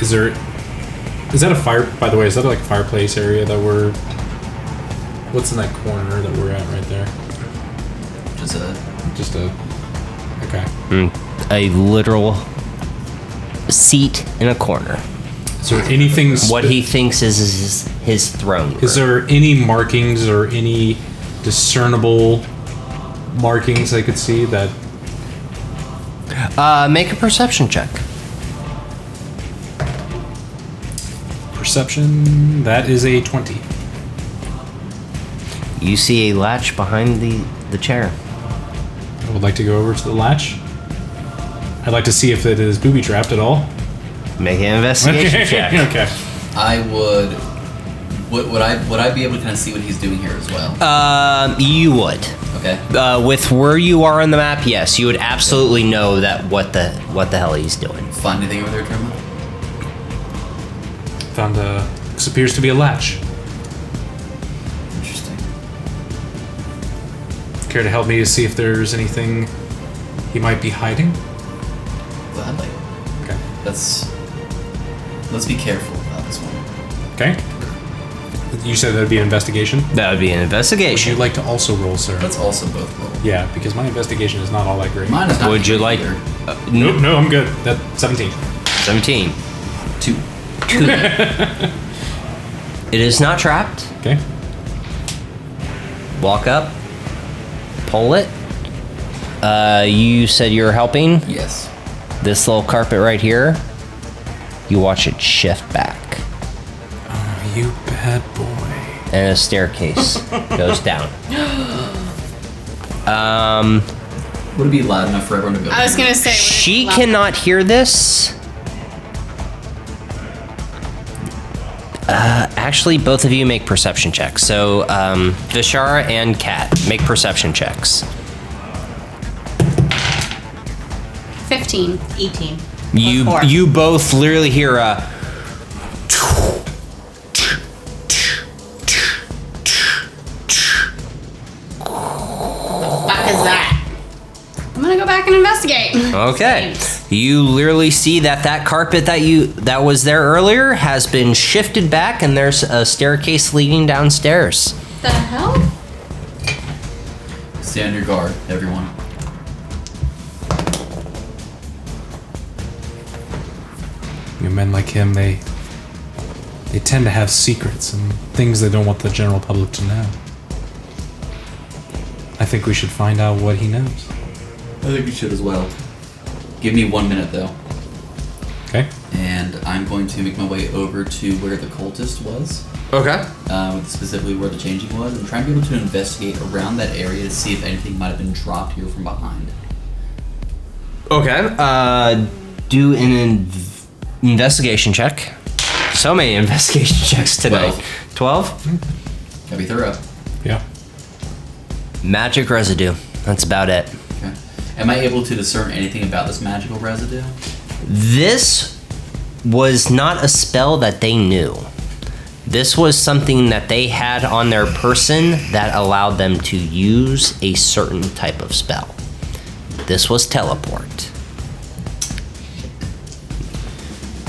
is that a fire? By the way, is that like a fireplace area that we're? What's in that corner that we're at right there? Just a Just a. Okay. A literal seat in a corner. Is there anything? What he thinks is his throne room. Is there any markings or any discernible markings I could see that? Make a perception check. Perception. That is a 20. You see a latch behind the chair. I would like to go over to the latch. I'd like to see if it is booby trapped at all. Make an investigation check. Okay. I would. Would I be able to kind of see what he's doing here as well? You would. Okay. With where you are on the map, yes, you would absolutely know that what the hell he's doing. Find anything over there, Terma? Found this appears to be a latch. Interesting. Care to help me to see if there's anything he might be hiding? Gladly. Okay. Let's be careful about this one. Okay. You said that'd be an investigation. That would be an Would investigation. you like to also roll, sir? Let's also both roll. Yeah, because my investigation is not all that great. Mine is not Would you good like either. Nope, no, I'm good. That's 17. 17? 2. 2. It is not trapped. Okay. Walk up. Pull it. You said you were helping. Yes. This little carpet right here. You watch it shift back. Oh, you bad boy. And a staircase goes down. Would it be loud enough for everyone to be able I was to hear? gonna say. would it She loud- cannot hear this. Actually, both of you make perception checks. So, Vishara and Kat, make perception checks. 15. 18. You Four. you both literally hear a. What is that? I'm gonna go back and investigate. Okay. Thanks. You literally see that carpet that was there earlier has been shifted back, and there's a staircase leading downstairs. The hell? Stay on your guard, everyone. You know, men like him, they tend to have secrets and things they don't want the general public to know. I think we should find out what he knows. I think we should as well. Give me 1 minute though, Okay? and I'm going to make my way over to where the cultist was, Okay. specifically where the changing was, and try and be able to investigate around that area to see if anything might have been dropped here from behind. Okay. Do an investigation check. So many investigation checks tonight. 12? Gotta be thorough. Yeah. Magic residue. That's about it. Okay. Am I able to discern anything about this magical residue? This was not a spell that they knew. This was something that they had on their person that allowed them to use a certain type of spell. This was teleport.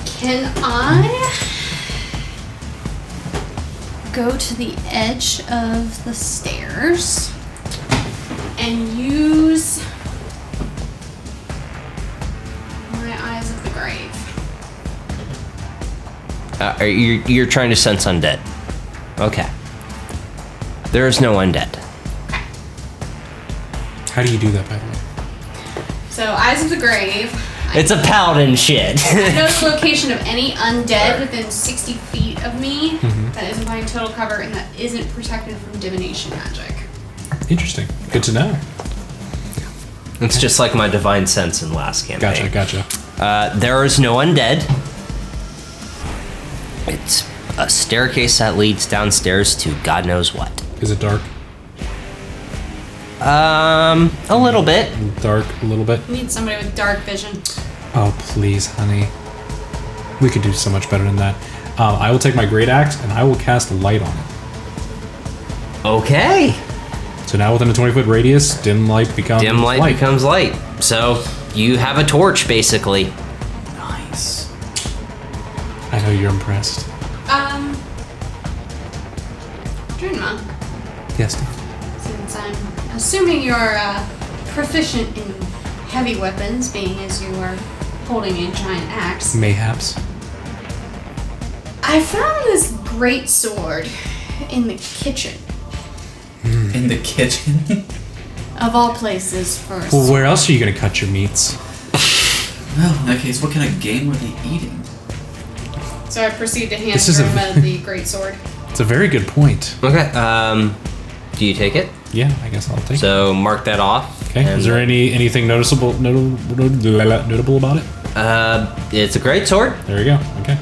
Can I go to the edge of the stairs and use my eyes of the grave? You're trying to sense undead. Okay. There is no undead. Okay. How do you do that, by the way? So, eyes of the grave. It's a paladin shit. I know the location of any undead within 60 feet of me that isn't buying total cover and that isn't protected from divination magic. Interesting. Good to know. It's just like my divine sense in last campaign. Gotcha. There is no undead. It's a staircase that leads downstairs to God knows what. Is it dark? A little bit. Dark, a little bit. We need somebody with dark vision. Oh, please, honey. We could do so much better than that. I will take my great axe and I will cast light on it. Okay. So now within a 20-foot radius, dim light becomes becomes light. So you have a torch, basically. Nice. I know you're impressed. Drinma, Yes, Steve. since I'm assuming you're proficient in heavy weapons, being as you are holding a giant axe, Mayhaps. I found this great sword in the kitchen. In the kitchen? Of all places for a Well, sword. where else are you going to cut your meats? Well, in that case, what kind of game were they eating? So I proceed to hand This is a- Drinma the great sword. It's a very good point. Okay. Do you take it? Yeah, I guess I'll take it. So mark that off. Okay. Is there anything notable about it? It's a great sword. There we go. Okay.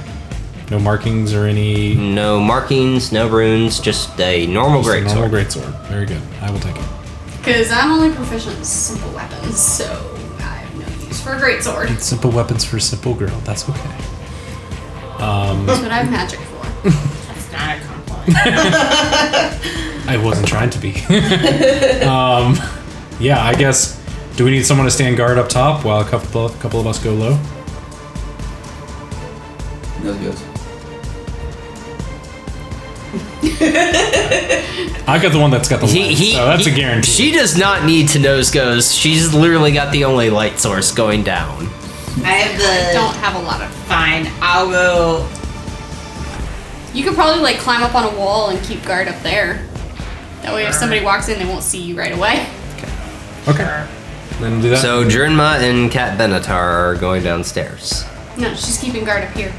No markings or any. No markings, no runes, just a normal Just a great normal sword. great sword. Very good. I will take it. Because I'm only proficient in simple weapons, so I have no use for a great sword. Simple weapons for simple girl. That's okay. That's what I have magic for. That's not a compliment. I wasn't trying to be. Yeah, I guess. Do we need someone to stand guard up top while a couple of us go low? No goes. I got the one that's got the light, so that's a guarantee. She does not need to nose goes. She's literally got the only light source going down. I have the. Don't have a lot of. Fine, I'll go. You could probably like climb up on a wall and keep guard up there. That way, if somebody walks in, they won't see you right away. Okay. Then do that. So Jernma and Kat Benatar are going downstairs. No, she's keeping guard up here.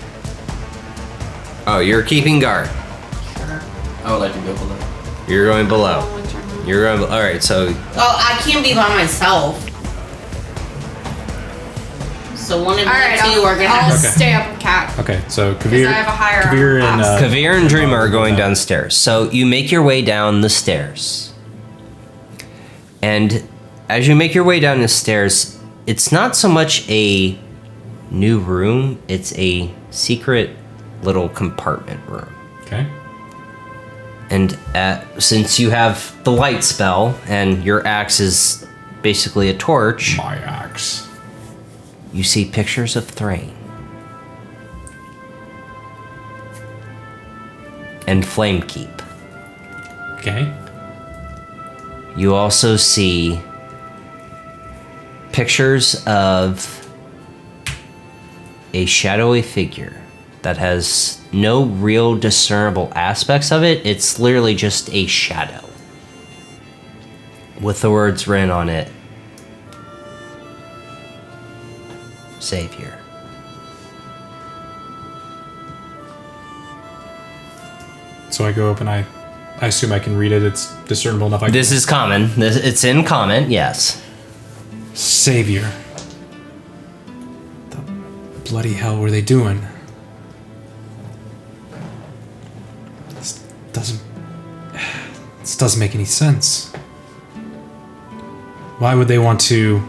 Oh, you're keeping guard. I would like to go below. You're going below. Oh, with Drinma. You're going. All right. So Well, I can't be by myself. So one of All right, the two are gonna I'll have Okay. stay up with Cat. Okay, so Because Kavir, I have a higher Kavir and class. Kavir and Dreamer are going downstairs. So you make your way down the stairs. And as you make your way down the stairs, it's not so much a new room, it's a secret little compartment room. Okay. And since you have the light spell and your axe is basically a torch, My axe. you see pictures of Thrain. And Flamekeep. Okay. You also see pictures of a shadowy figure that has no real discernible aspects of it. It's literally just a shadow with the words written on it, Savior. So I go up and I assume I can read it. It's discernible enough. This is common. It's in common, yes. Savior. The bloody hell were they doing? This doesn't make any sense. Why would they want to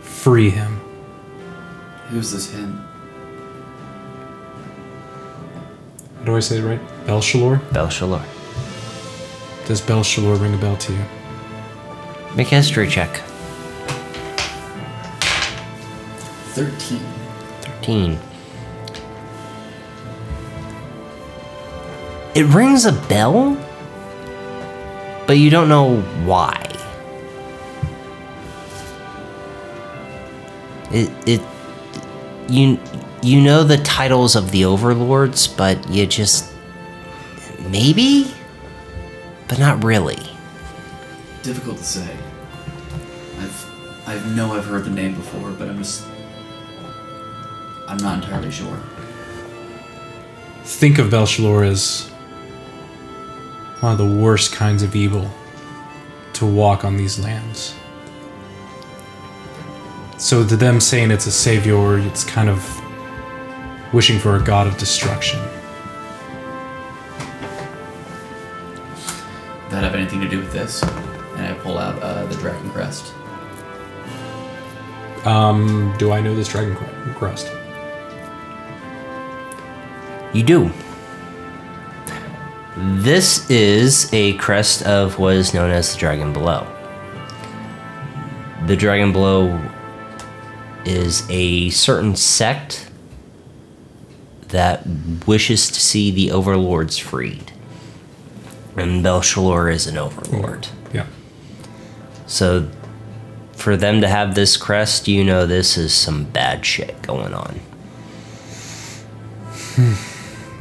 free him? Who's this him? How do I say it right? Belshalor? Belshalor. Does Belshalor ring a bell to you? Make a history check. 13. 13. It rings a bell, but you don't know why. You know the titles of the overlords, but you just maybe, but not really. Difficult to say. I've heard the name before, but I'm not entirely sure. Think of Belshalor as one of the worst kinds of evil to walk on these lands. So to them saying it's a savior, it's kind of wishing for a god of destruction. That have anything to do with this? And I pull out the Dragon Crest. Do I know this Dragon Crest? You do. This is a crest of what is known as the Dragon Below. The Dragon Below is a certain sect that wishes to see the overlords freed. And Belshalor is an overlord. Yeah. So for them to have this crest, you know this is some bad shit going on.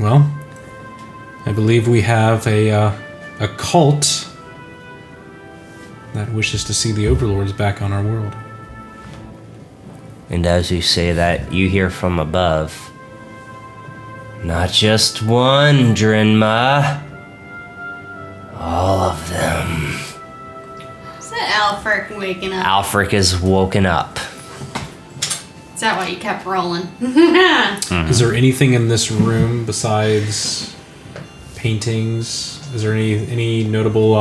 Well, I believe we have a cult that wishes to see the overlords back on our world. And as you say that, you hear from above, not just one, Drinma. All of them. Is that Alfric waking up? Alfric is woken up. Is that why you kept rolling? Is there anything in this room besides paintings? Is there any notable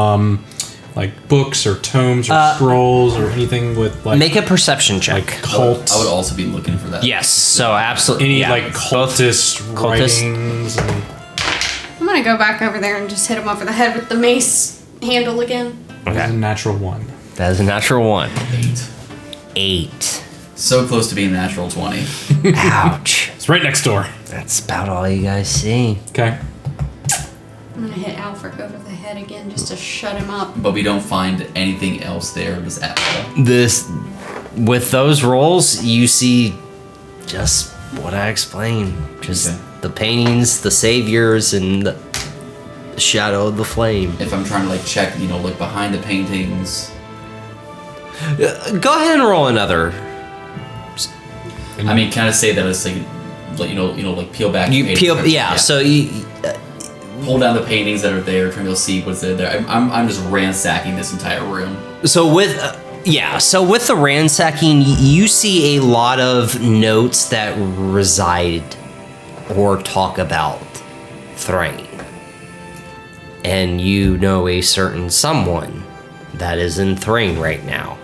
like books or tomes or scrolls or anything with like Make a perception check. like cults? I would also be looking for that. Yes, so absolutely. Any yeah. like cultist writings? And I'm gonna go back over there and just hit him over the head with the mace handle again. That's a natural one. That is a natural 1. 8. 8. So close to being natural 20. Ouch. It's right next door. That's about all you guys see. Okay. I'm gonna hit Alfric over the head again just to shut him up. But we don't find anything else there just at all. With those rolls, you see just what I explained. Just Okay. the paintings, the saviors, and the shadow of the flame. If I'm trying to like check, look behind the paintings. Go ahead and roll another. I mean, kind of say that it's like like peel back. the You paintings, peel, right? yeah. So you, Pull down the paintings that are there, trying to see what's there. I'm just ransacking this entire room. so with the ransacking, you see a lot of notes that reside or talk about Thrain, and you know a certain someone that is in Thrain right now.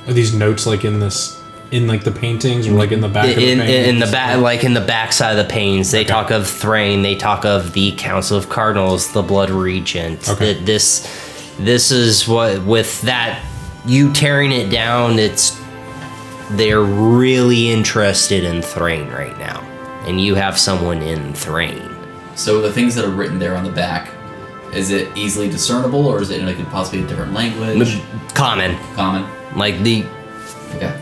Are these notes like in like the paintings or like in the back of the paintings? In the back, like in the backside of the paintings, they talk of Thrain. They talk of the Council of Cardinals, the Blood Regent. Okay. This is what, with that, you tearing it down. They're really interested in Thrain right now, and you have someone in Thrain. So the things that are written there on the back, is it easily discernible, or is it like possibly a different language? Common, Common. like the. Okay.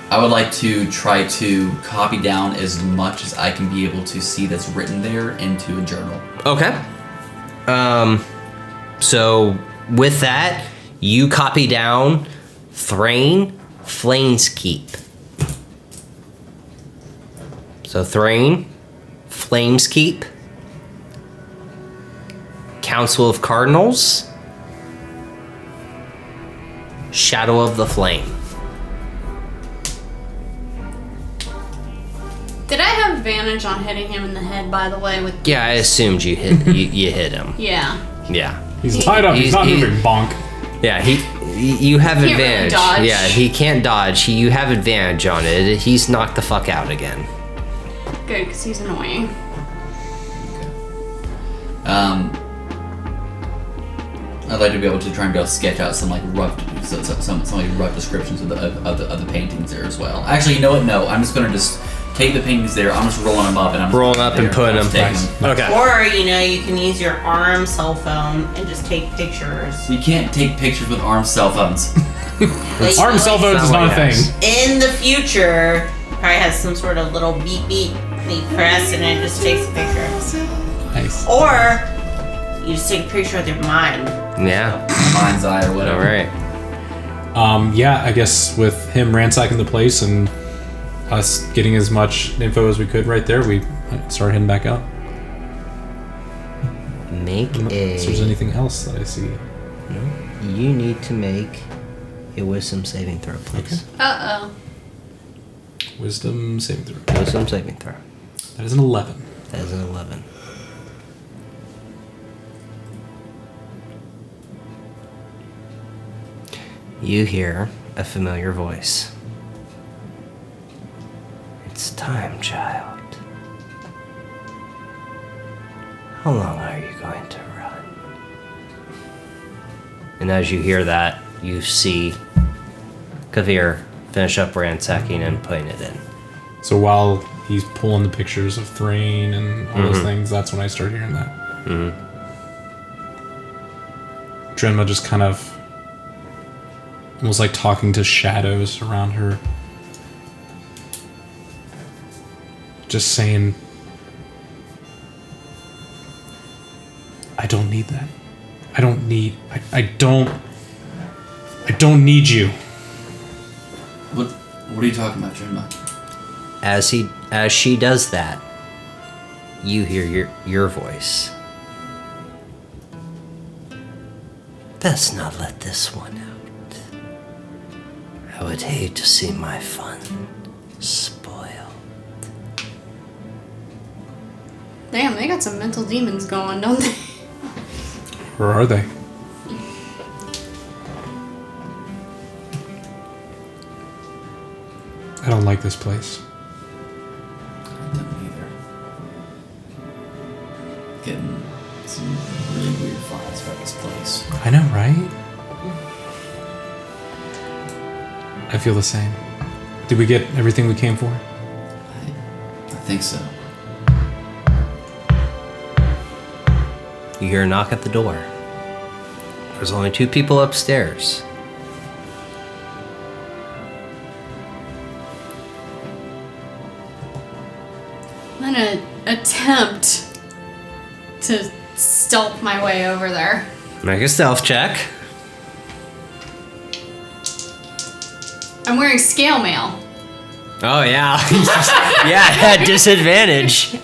I would like to try to copy down as much as I can be able to see that's written there into a journal. Okay. So with that, you copy down Thrain Flameskeep. So Thrain Flameskeep, Council of Cardinals, Shadow of the Flame. Did I have advantage on hitting him in the head, by the way? Yeah, I assumed you hit you hit him. Yeah. Yeah. He's tied up. He's not he- moving. Bonk. Yeah, you have Can't really advantage. dodge. Yeah, he can't dodge. You have advantage on it. He's knocked the fuck out again. Good, because he's annoying. I'd like to be able to try and sketch out some like rough descriptions of the paintings there as well. Actually, you know what? No, I'm just gonna take the paintings there. I'm just rolling them up and I'm just Rolling up and putting them. Nice. Okay. Or, you can use your arm cell phone and just take pictures. You can't take pictures with arm cell phones. Like, Arm cell phones is not a thing. In the future, probably has some sort of little beep beep. You press and it just takes a picture. Nice. Or you just take a picture with your mind. Yeah. Mind's eye or whatever. All right. Yeah, I guess with him ransacking the place and us getting as much info as we could right there, we start heading back out. Make If there's anything else that I see. No. You need to make a wisdom saving throw, please. Uh-oh. Wisdom saving throw. Wisdom saving throw. That is an 11. That is an 11. You hear a familiar voice. It's time, child. How long are you going to run? And as you hear that, you see Kavir finish up ransacking and putting it in. So while he's pulling the pictures of Thrain and all those things, that's when I start hearing that. Drenma just kind of almost like talking to shadows around her. Just saying, I don't need that. I don't need you. What are you talking about, Drenma? As she does that, you hear your voice. Let's not let this one out. I would hate to see my fun spoiled. Damn, they got some mental demons going, don't they? Or are they? I don't like this place. I don't either. Getting some really weird vibes about this place. I know, right? I feel the same. Did we get everything we came for? I think so. You hear a knock at the door. There's only 2 people upstairs. I'm gonna attempt to stealth my way over there. Make a stealth check. I'm wearing scale mail. Oh, yeah. Yeah, at disadvantage.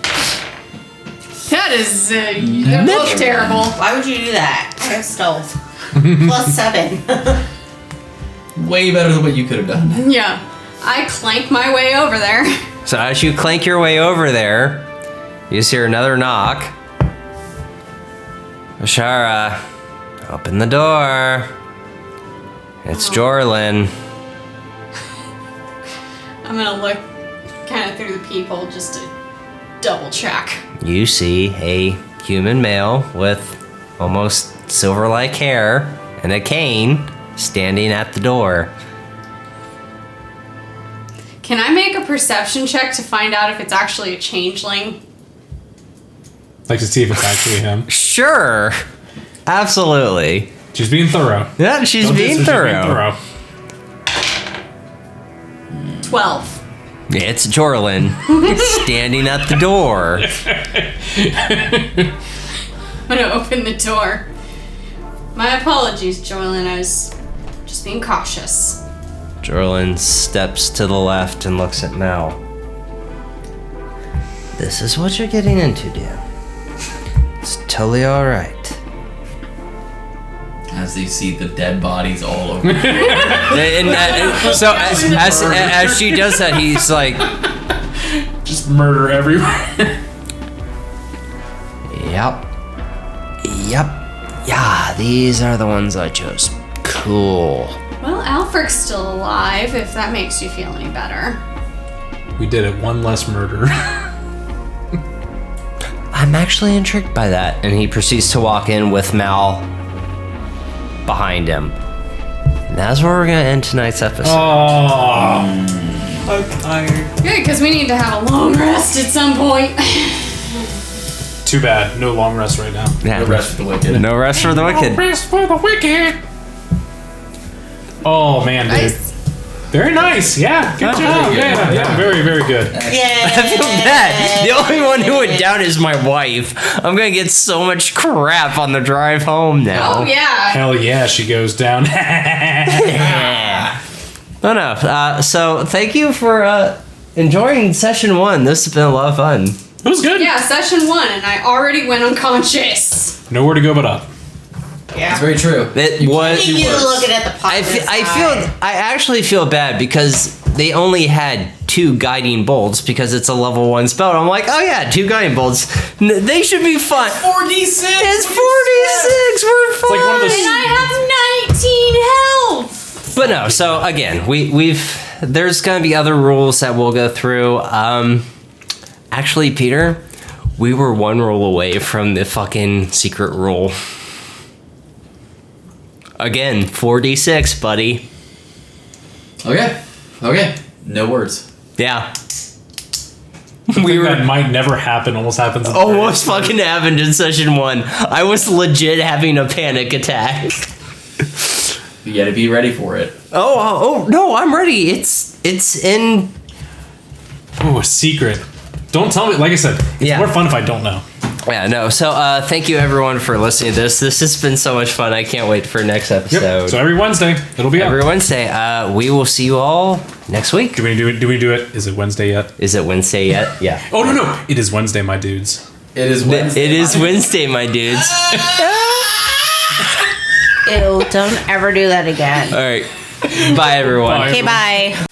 That is, they're both terrible. Why would you do that? I have stealth. +7. Way better than what you could have done. Yeah, I clank my way over there. So as you clank your way over there, you just hear another knock. Ashara, open the door. It's Jorlin. I'm gonna look kind of through the people just to double check. You see a human male with almost silver-like hair and a cane standing at the door. Can I make a perception check to find out if it's actually a changeling? Like to see if it's actually him. Sure. Absolutely. She's being thorough. Yeah, she's Don't being diss her, thorough. 12. It's Jorlin standing at the door. I'm gonna open the door. My apologies, Jorlin. I was just being cautious. Jorlin steps to the left and looks at Mel. This is what you're getting into, dear. It's totally alright. As they see the dead bodies all over. So as she does that, he's like, Just murder everywhere. Yep. Yeah, these are the ones I chose. Cool. Well, Alfred's still alive, if that makes you feel any better. We did it. One less murder. I'm actually intrigued by that. And he proceeds to walk in with Mal behind him. And that's where we're going to end tonight's episode. Oh. I'm tired. Good, because we need to have a long rest at some point. Too bad. No long rest right now. Yeah, No rest for the wicked. No rest for the wicked. Rest for the wicked. Oh man, dude. Nice. Very nice. Yeah. Good job. Yeah. Very, very good. Yeah. I feel bad. The only one who went down is my wife. I'm going to get so much crap on the drive home now. Oh, yeah. Hell yeah, she goes down. Oh, no. So thank you for enjoying session 1. This has been a lot of fun. It was good. Yeah, session 1, and I already went unconscious. Nowhere to go but up. It's very true. It was. You looking at the I positive I actually feel bad because they only had 2 guiding bolts because it's a level 1 spell. I'm like, oh yeah, 2 guiding bolts. They should be fun. 4d6. It's 46. We're fine. like one of those- And I have 19 health. But no. So again, we've there's gonna be other rules that we'll go through. Actually, Peter, we were 1 rule away from the fucking secret rule. Again, 4d6, buddy. Okay. No words. Yeah. We were. That might never happen. Almost happens. in Almost fucking happened in session 1. I was legit having a panic attack. You gotta be ready for it. Oh no, I'm ready. It's in. Oh, a secret. Don't tell me. Like I said, it's Yeah. more fun if I don't know. Yeah, no. So thank you everyone for listening to this. This has been so much fun. I can't wait for next episode. Yep. So every Wednesday, it'll be Every up. Wednesday. We will see you all next week. Do we do it? Is it Wednesday yet? Is it Wednesday yet? Yeah. Oh no. It is Wednesday, my dudes. It is Wednesday. It is Wednesday, my dudes. Ew, don't ever do that again. All right. Bye, everyone. Bye. Okay, bye.